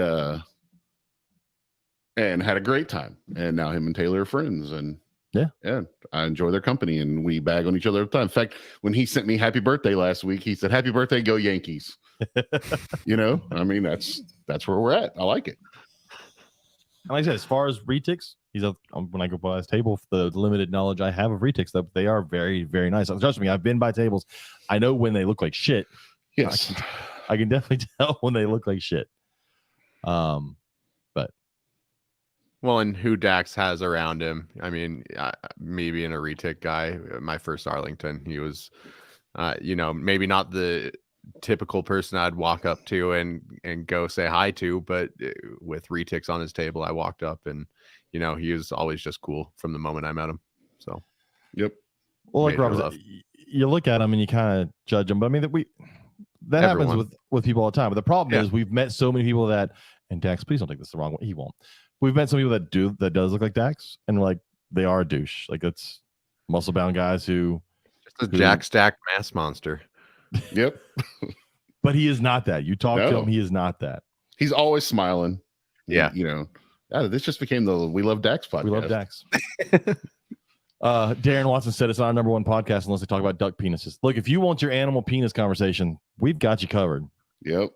had a great time. And now him and Taylor are friends, and I enjoy their company, and we bag on each other all the time. In fact, when he sent me happy birthday last week, he said, happy birthday, go Yankees. I mean, that's where we're at. I like it. And like I said, as far as Retics, when I go by his table, the limited knowledge I have of Retics, that they are very, very nice. Trust me, I've been by tables. I know when they look like shit. Yes. I can definitely tell when they look like shit. But and who Dax has around him. I mean, me being a Retic guy, my first Arlington, he was maybe not the typical person I'd walk up to and go say hi to, but with retics on his table, I walked up and, he was always just cool from the moment I met him. So, yep. Well, like Rob said, you look at them and you kind of judge them, but I mean that happens with people all the time. But the problem is we've met so many people that, and Dax, please don't take this the wrong way. He won't. We've met some people that does look like Dax, and like they are a douche. Like it's muscle bound guys who just a jack stack mass monster. Yep. But he is not that. You talk to him, he is not that. He's always smiling. Yeah. This just became the We Love Dax podcast. We love Dax. Darren Watson said it's not our number one podcast unless they talk about duck penises. Look, if you want your animal penis conversation, we've got you covered. Yep.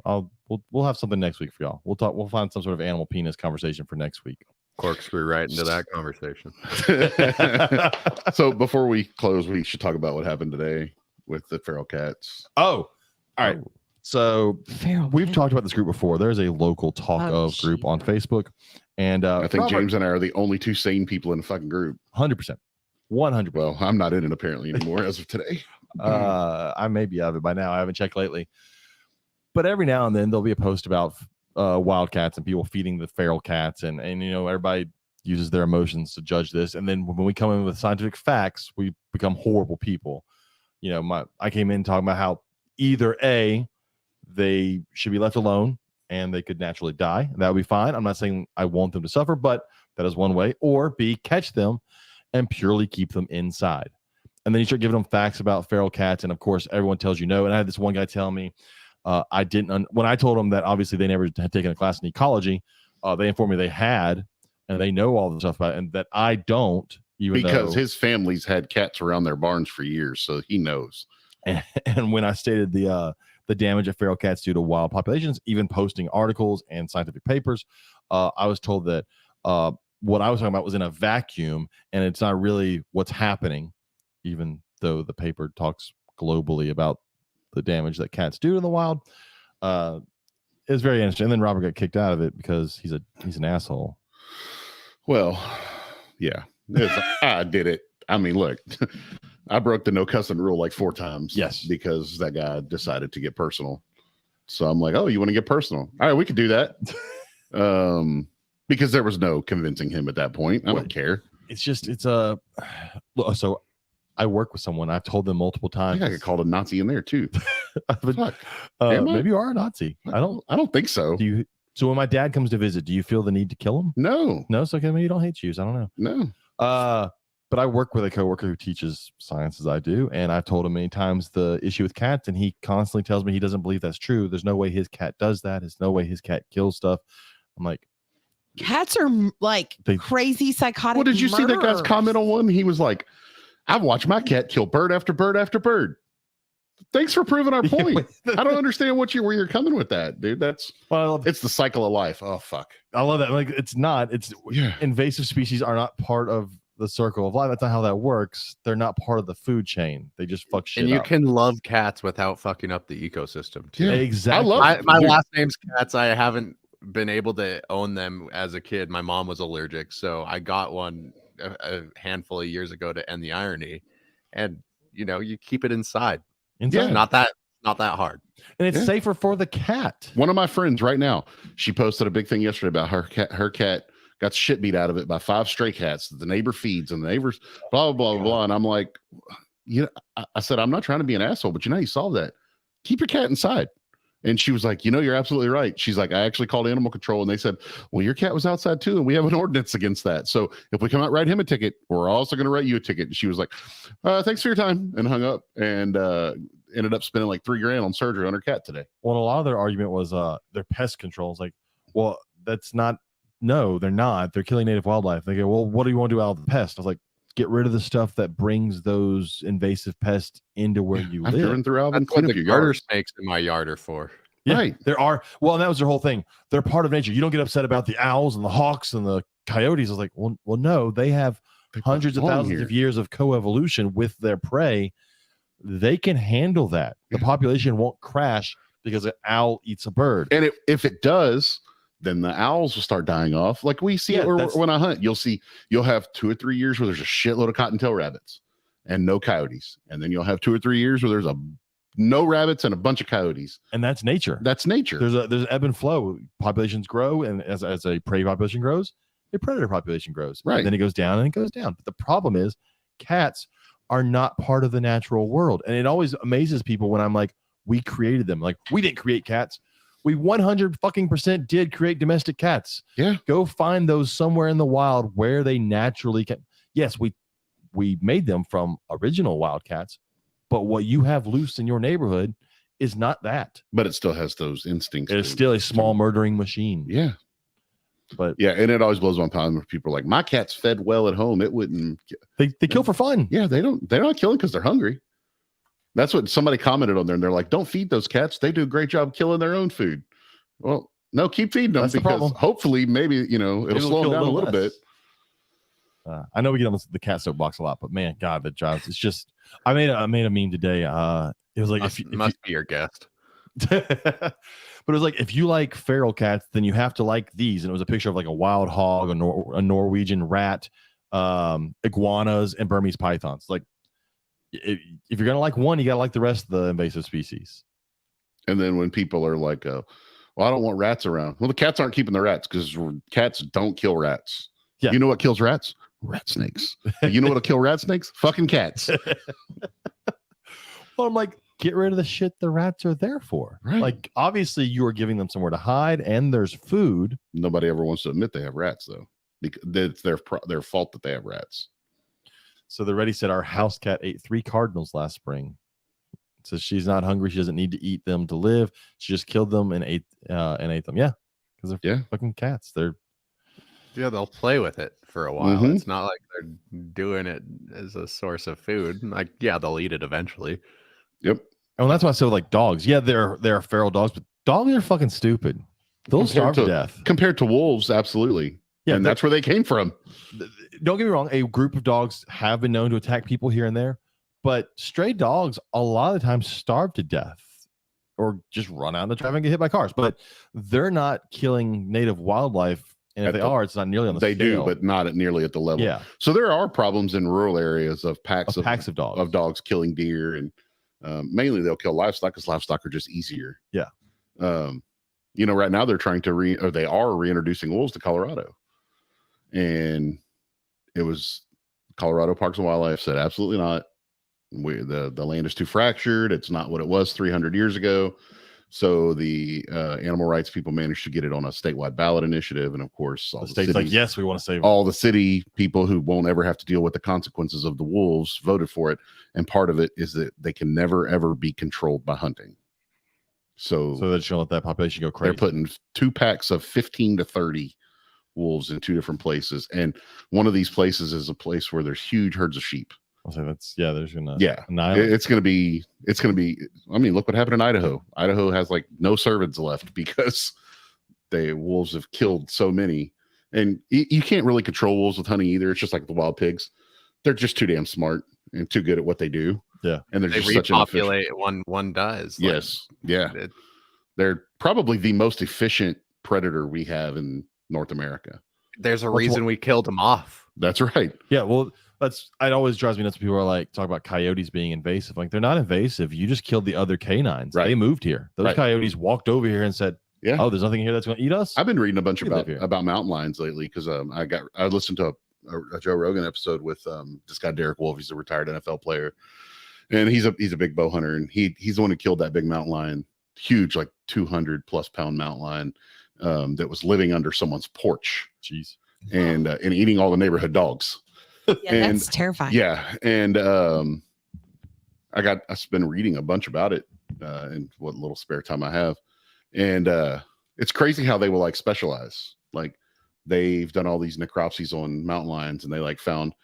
We'll have something next week for y'all. We'll find some sort of animal penis conversation for next week. Corkscrew right into that conversation. So before we close, we should talk about what happened today with the feral cats. Oh, all right. So we've talked about this group before. There's a local group on Facebook, and I think James and I are the only two sane people in the fucking group. 100%. 100%. Well, I'm not in it apparently anymore as of today. I may be out of it by now. I haven't checked lately. But every now and then there'll be a post about wildcats and people feeding the feral cats, and everybody uses their emotions to judge this. And then when we come in with scientific facts, we become horrible people. I came in talking about how either A, they should be left alone and they could naturally die. That would be fine. I'm not saying I want them to suffer, but that is one way. Or B, catch them and purely keep them inside. And then you start giving them facts about feral cats, and of course everyone tells you no. And I had this one guy tell me I didn't when I told them that obviously they never had taken a class in ecology, they informed me they had, and they know all the stuff about it, and that I don't, because his family's had cats around their barns for years, so he knows. And when I stated the damage that feral cats do to wild populations, even posting articles and scientific papers, I was told that what I was talking about was in a vacuum, and it's not really what's happening, even though the paper talks globally about the damage that cats do in the wild. It's very interesting. And then Robert got kicked out of it because he's an asshole. Well, yeah, I did it. I mean, look, I broke the no cussing rule like 4 times. Yes, because that guy decided to get personal. So I'm like, oh, you want to get personal? All right, we could do that. Because there was no convincing him at that point. I don't care. So I work with someone. I've told them multiple times. I got called a Nazi in there too. Maybe you are a Nazi. I don't think so. So when my dad comes to visit, do you feel the need to kill him? No. So maybe you don't hate Jews. I don't know. No. But I work with a coworker who teaches science as I do, and I've told him many times the issue with cats, and he constantly tells me he doesn't believe that's true. There's no way his cat does that. There's no way his cat kills stuff. I'm like, cats are like crazy psychotic. Well, did you murderers. see that guy's comment on one? He was like, I've watched my cat kill bird after bird after bird. Thanks for proving our point. I don't understand where you're coming with that, dude. It's the cycle of life. Oh, fuck. I love that. Like, invasive species are not part of the circle of life. That's not how that works. They're not part of the food chain. They just fuck shit up. And you can love cats without fucking up the ecosystem too. Yeah, exactly. My last name's Katz. I haven't been able to own them as a kid. My mom was allergic, so I got one a handful of years ago to end the irony. And you keep it inside. Yeah. Not that hard. And it's safer for the cat. One of my friends right now, she posted a big thing yesterday about her cat got shit beat out of it by 5 stray cats that the neighbor feeds, and the neighbors blah blah blah blah. And I'm like, I said, I'm not trying to be an asshole, but how you solve that? Keep your cat inside. And she was like, you're absolutely right. She's like, I actually called animal control, and they said, well, your cat was outside too, and we have an ordinance against that. So if we come out, write him a ticket, we're also going to write you a ticket. And she was like, thanks for your time, and hung up, and ended up spending like $3,000 on surgery on her cat today. Well, a lot of their argument was their pest control. It's like, well, that's not. No, they're not. They're killing native wildlife. They go, well, what do you want to do out of the pest? I was like, get rid of the stuff that brings those invasive pests into where you live. Driven through Alvin, that's what the garter snakes in my yard are for. Yeah, right. There are. Well, and that was their whole thing. They're part of nature. You don't get upset about the owls and the hawks and the coyotes. I was like, well, no, they have hundreds of thousands of years of coevolution with their prey. They can handle that. The population won't crash because an owl eats a bird. And if it does, then the owls will start dying off. Like we see when I hunt, you'll have 2 or 3 years where there's a shitload of cottontail rabbits. and no coyotes. And then you'll have 2 or 3 years where there's no rabbits and a bunch of coyotes. And that's nature. That's nature. There's ebb and flow. Populations grow, and as a prey population grows, a predator population grows. Right. And then it goes down and it goes down. But the problem is cats are not part of the natural world. And it always amazes people when I'm like, we created them. Like, we didn't create cats. We 100% did create domestic cats. Yeah. Go find those somewhere in the wild where they naturally can. Yes, we made them from original wild cats, but what you have loose in your neighborhood is not that. But it still has those instincts. It's still a small murdering machine. Yeah. But yeah, and it always blows my mind when people are like, my cat's fed well at home. It wouldn't. They kill for fun. Yeah, they're not killing because they're hungry. That's what somebody commented on there, and they're like, don't feed those cats. They do a great job killing their own food. Well, no, keep feeding them. That's because hopefully maybe, it'll slow them down a little bit. I know we get on the cat soapbox a lot, but man, God, that drives. It's just, I made a meme today. It was like, must be your guest. But it was like, if you like feral cats, then you have to like these. And it was a picture of like a wild hog, a Norwegian rat, iguanas, and Burmese pythons. Like, if you're gonna like one, you gotta like the rest of the invasive species. And then when people are like, well, I don't want rats around. Well, the cats aren't keeping the rats because cats don't kill rats. Yeah. You know what kills rats? Rat snakes. You know what'll kill rat snakes? Fucking cats. Well, I'm like, get rid of the shit the rats are there for. Right. Like, obviously, you are giving them somewhere to hide, and there's food. Nobody ever wants to admit they have rats, though. Because it's their fault that they have rats. So the Ready said our house cat ate 3 cardinals last spring. Says she's not hungry. She doesn't need to eat them to live. She just killed them and ate them. Yeah, because they're fucking cats. They'll play with it for a while. Mm-hmm. It's not like they're doing it as a source of food. Like, yeah, they'll eat it eventually. Yep. And that's why I said like dogs. Yeah, they're feral dogs, but dogs are fucking stupid. They'll starve to death. Compared to wolves, absolutely. Yeah, and that's where they came from. Don't get me wrong. A group of dogs have been known to attack people here and there, but stray dogs a lot of the time starve to death or just run out in the traffic and get hit by cars. But they're not killing native wildlife. And if they are, it's not nearly on the scale. They do, but not nearly at the level. Yeah. So there are problems in rural areas of packs of dogs killing deer, and mainly they'll kill livestock because livestock are just easier. Yeah. Right now they're trying to they are reintroducing wolves to Colorado, and it was Colorado Parks and Wildlife said absolutely not. The land is too fractured. It's not what it was 300 years ago. So the animal rights people managed to get it on a statewide ballot initiative, and of course, all the states like, yes, we want to save all the city people who won't ever have to deal with the consequences of the wolves voted for it, and part of it is that they can never ever be controlled by hunting. So they're just gonna let that population go crazy. They're putting 2 packs of 15 to 30 wolves in 2 different places, and one of these places is a place where there's huge herds of sheep. So there's gonna it's gonna be. I mean, look what happened in Idaho. Idaho has like no cervids left because the wolves have killed so many, and you can't really control wolves with hunting either. It's just like the wild pigs; they're just too damn smart and too good at what they do. Yeah, and they repopulate one dies. Yes, they're probably the most efficient predator we have in North America. There's a reason we killed them off. That's right. Yeah, well. It always drives me nuts when people are like talk about coyotes being invasive. Like, they're not invasive. You just killed the other canines. Right. They moved here. Those coyotes walked over here and said, "Yeah, oh, there's nothing here that's going to eat us." I've been reading a bunch about mountain lions lately because I listened to a Joe Rogan episode with this guy Derek Wolfe. He's a retired NFL player, and he's a big bow hunter, and he's the one who killed that big mountain lion, huge, like 200+ pound mountain lion that was living under someone's porch. Jeez, and eating all the neighborhood dogs. Yeah, that's terrifying. Yeah, and I've been reading a bunch about it in what little spare time I have, and it's crazy how they will like specialize. Like, they've done all these necropsies on mountain lions, and they like found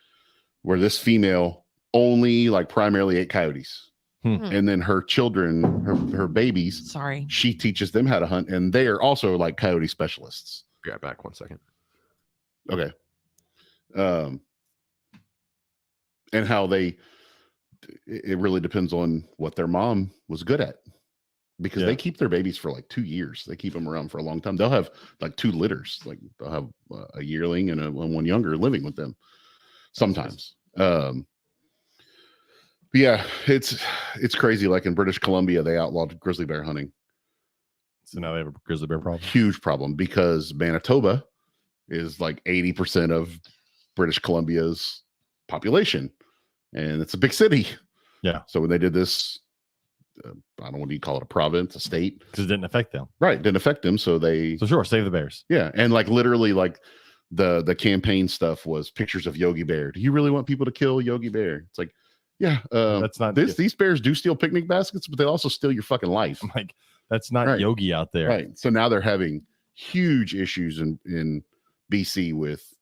where this female only like primarily ate coyotes, and then her children, her babies, she teaches them how to hunt, and they are also like coyote specialists. Grab back 1 second. Okay. And how it really depends on what their mom was good at, because they keep their babies for like 2 years. They keep them around for a long time. They'll have like 2 litters. Like, they'll have a yearling and one younger living with them sometimes. Yeah, it's crazy. Like in British Columbia, they outlawed grizzly bear hunting. So now they have a grizzly bear problem. Huge problem because Manitoba is like 80% of British Columbia's population, and it's a big city. Yeah. So when they did this, I don't know, what do you call it, a province, a state? Because it didn't affect them. Right, didn't affect them. So sure, save the bears. Yeah, and like literally, like the campaign stuff was pictures of Yogi Bear. Do you really want people to kill Yogi Bear? It's like, yeah, that's not these bears do steal picnic baskets, but they also steal your fucking life. I'm like, that's not Yogi out there. Right. So now they're having huge issues in BC with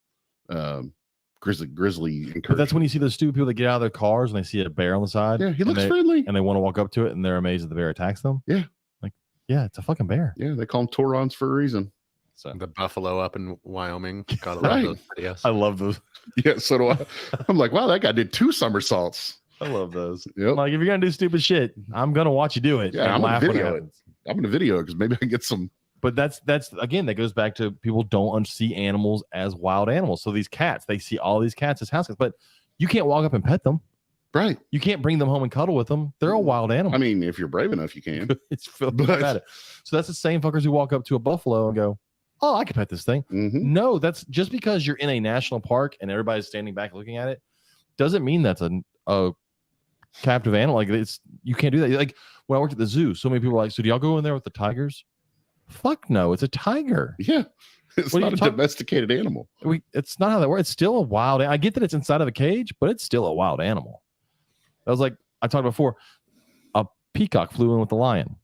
grizzly. But that's when you see those stupid people that get out of their cars and they see a bear on the side. Yeah, he looks friendly. And they want to walk up to it and they're amazed that the bear attacks them. Yeah. Like, yeah, it's a fucking bear. Yeah, they call them Taurons for a reason. So the buffalo up in Wyoming. Gotta love those videos. I love those. Yeah, so do I. I'm like, wow, that guy did 2 somersaults. I love those. Yep. Like, if you're gonna do stupid shit, I'm gonna watch you do it. Yeah, I'm gonna video it. I'm gonna video it because maybe I can get some. But that's again, that goes back to people don't see animals as wild animals. So these cats, they see all these cats as house cats, but you can't walk up and pet them. Right. You can't bring them home and cuddle with them. They're a wild animal. I mean, if you're brave enough, you can. It's about it. So that's the same fuckers who walk up to a buffalo and go, "Oh, I can pet this thing." Mm-hmm. No, that's just because you're in a national park and everybody's standing back looking at it, doesn't mean that's a captive animal. Like, you can't do that. Like when I worked at the zoo, so many people were like, "So do y'all go in there with the tigers?" Fuck no, it's a tiger. Yeah, it's not a domesticated animal. It's not how that works. It's still a wild. I get that it's inside of a cage, but it's still a wild animal. I was like, I talked before, a peacock flew in with the lion.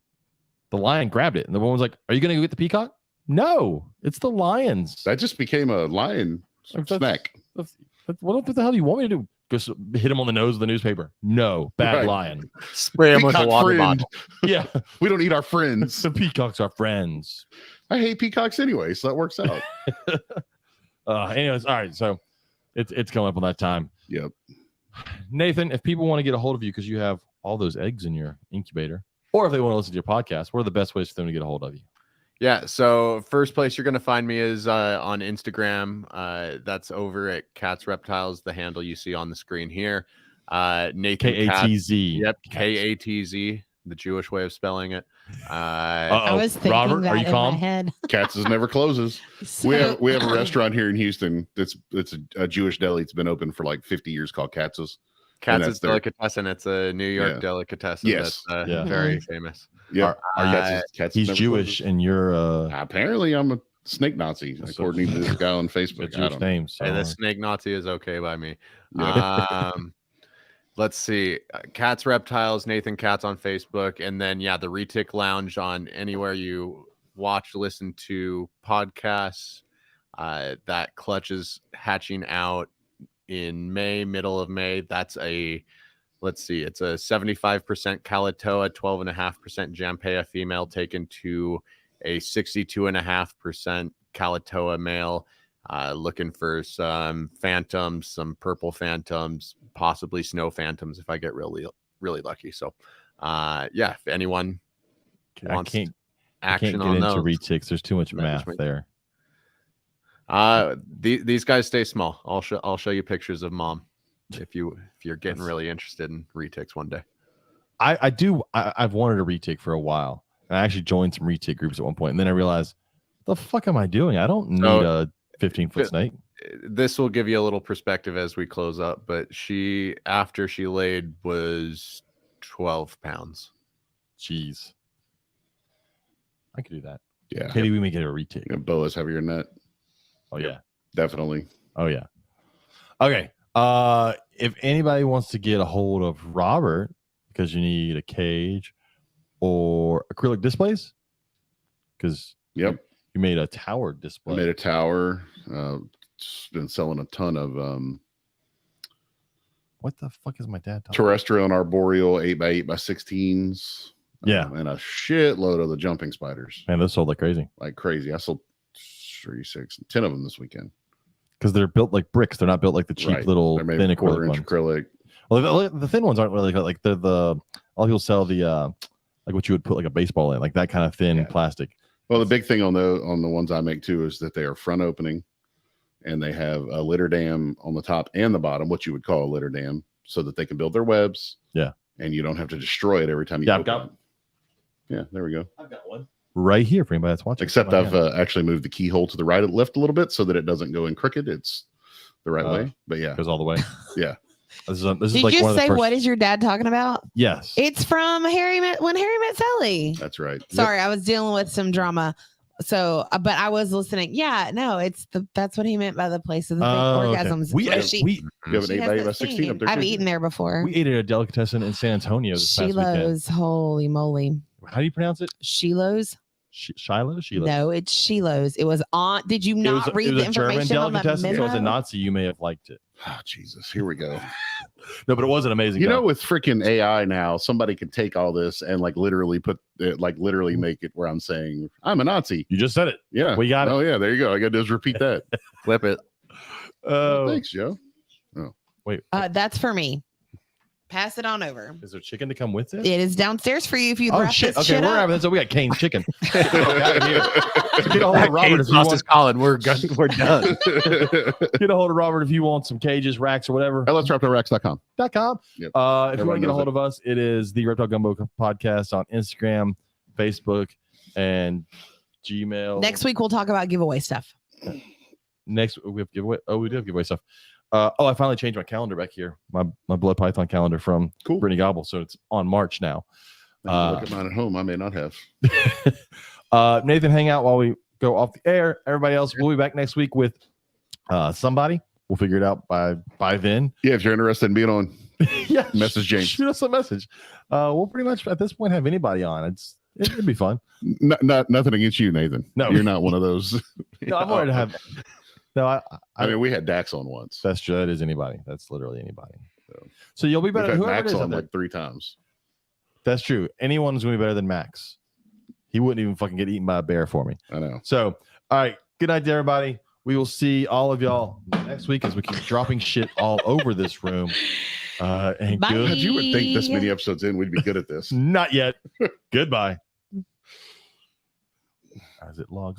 The lion grabbed it, and the woman was like, "Are you going to go get the peacock?" No, it's the lions. That just became a lion snack. What the hell do you want me to do? Go hit him on the nose with the newspaper? No, bad lion. Spray him with a water bottle. Yeah, we don't eat our friends. The peacocks are friends. I hate peacocks anyway, so that works out. Anyways, all right. So it's coming up on that time. Yep. Nathan, if people want to get a hold of you because you have all those eggs in your incubator, or if they want to listen to your podcast, what are the best ways for them to get a hold of you? Yeah, so first place you're going to find me is on Instagram. That's over at Katz Reptiles, the handle you see on the screen here. Nathan Katz. Yep, Katz, the Jewish way of spelling it. I was thinking Robert, that are you in calm? my head. Katz's never closes. So, we have a restaurant here in Houston that's a Jewish deli. It's been open for like 50 years called Katz's. Katz's Delicatessen. It's a New York delicatessen. Yes. That's very famous. Yeah. He's Jewish and you're apparently I'm a snake Nazi, according to this guy on Facebook. Jewish name. So. Hey, the snake Nazi is okay by me. Yeah. Let's see. Katz Reptiles, Nathan Katz on Facebook, and then the Retic Lounge on anywhere you watch, listen to podcasts. That clutch is hatching out in May, middle of May. That's it's a 75% Kalatoa, 12.5% Jampea female taken to a 62.5% Kalatoa male. Looking for some phantoms, some purple phantoms, possibly snow phantoms if I get really, really lucky. So, if anyone wants action on those, retics. There's too much math there. These guys stay small. I'll show you pictures of mom if you're getting really interested in retics one day. I've wanted a retic for a while. I actually joined some retic groups at one point, and then I realized, the fuck am I doing? I don't need a 15-foot snake. This will give you a little perspective as we close up, but after she laid was 12 pounds. Jeez. I could do that. Yeah. Katie, we may get a retic. Yeah, boas heavier than that. Oh yeah. Definitely. Oh yeah. Okay. If anybody wants to get a hold of Robert because you need a cage or acrylic displays, because you made a tower display. I made a tower. Been selling a ton of what the fuck is my dad talking terrestrial and arboreal 8x8x16s. Yeah. And a shitload of the jumping spiders. Man, those sold like crazy. Like crazy. I sold 10 of them this weekend. Because they're built like bricks. They're not built like the cheap little thin quarter-inch acrylic. Well, the thin ones aren't really like the a lot of people sell the like what you would put like a baseball in, like that kind of thin plastic. Well, the big thing on the ones I make too is that they are front opening, and they have a litter dam on the top and the bottom, what you would call a litter dam. so that they can build their webs. Yeah. And you don't have to destroy it every time you open it. Yeah, there we go. I've got one right here for anybody that's watching. Except I've actually moved the keyhole to the right and left a little bit so that it doesn't go in crooked. It's the right way. But yeah. It goes all the way. Yeah. This is Did like you one of the say first... what is your dad talking about? Yes. It's from when Harry met Sally. That's right. Sorry, I was dealing with some drama. So, but I was listening. Yeah, no, that's what he meant by the place of the orgasms. We you have an 8x16 up there. I've eaten there before. We ate at a delicatessen in San Antonio this past weekend. Shiloh's, holy moly. How do you pronounce it? Shiloh's? Shiloh? No, it's Shiloh's. It was on. Did you not read the information on the memo? So as a Nazi, you may have liked it. Oh, Jesus. Here we go. No, but it was an amazing. You know, with freaking AI now, somebody could take all this and like literally put it, like literally make it where I'm saying I'm a Nazi. You just said it. Yeah. We got it. Oh, yeah. There you go. I got to just repeat that. Clip it. Oh, thanks, Joe. Oh, wait. That's for me. Pass it on over. Is there chicken to come with it? It is downstairs for you if you. Oh shit! Okay, we're having so we got Cane's chicken. Get a hold of Robert if you want. Colin, we're done. Get a hold of Robert if you want some cages, racks, or whatever. LSReptileRacks.com. Yep. If you want to get a hold of us, it is the Reptile Gumbo podcast on Instagram, Facebook, and Gmail. Next week we'll talk about giveaway stuff. Next we have giveaway. Oh, we do have giveaway stuff. I finally changed my calendar back here. My blood python calendar from Brittany Gobble, so it's on March now. Look at mine at home. I may not have. Nathan, hang out while we go off the air. Everybody else, we'll be back next week with somebody. We'll figure it out by then. Yeah, if you're interested in being on, yeah, message James. Shoot us a message. We'll pretty much at this point have anybody on. It'd be fun. Nothing against you, Nathan. No, you're not one of those. No, I'm wanted to have. No, I mean, we had Dax on once. That's true. That is anybody. That's literally anybody. So you'll be better. We've had Whoever Max it is on like 3 times. That's true. Anyone's going to be better than Max. He wouldn't even fucking get eaten by a bear for me. I know. So, all right. Good night to everybody. We will see all of y'all next week as we keep dropping shit all over this room. And Bye. good. You would think this many episodes in, we'd be good at this. Not yet. Goodbye. As it logs on.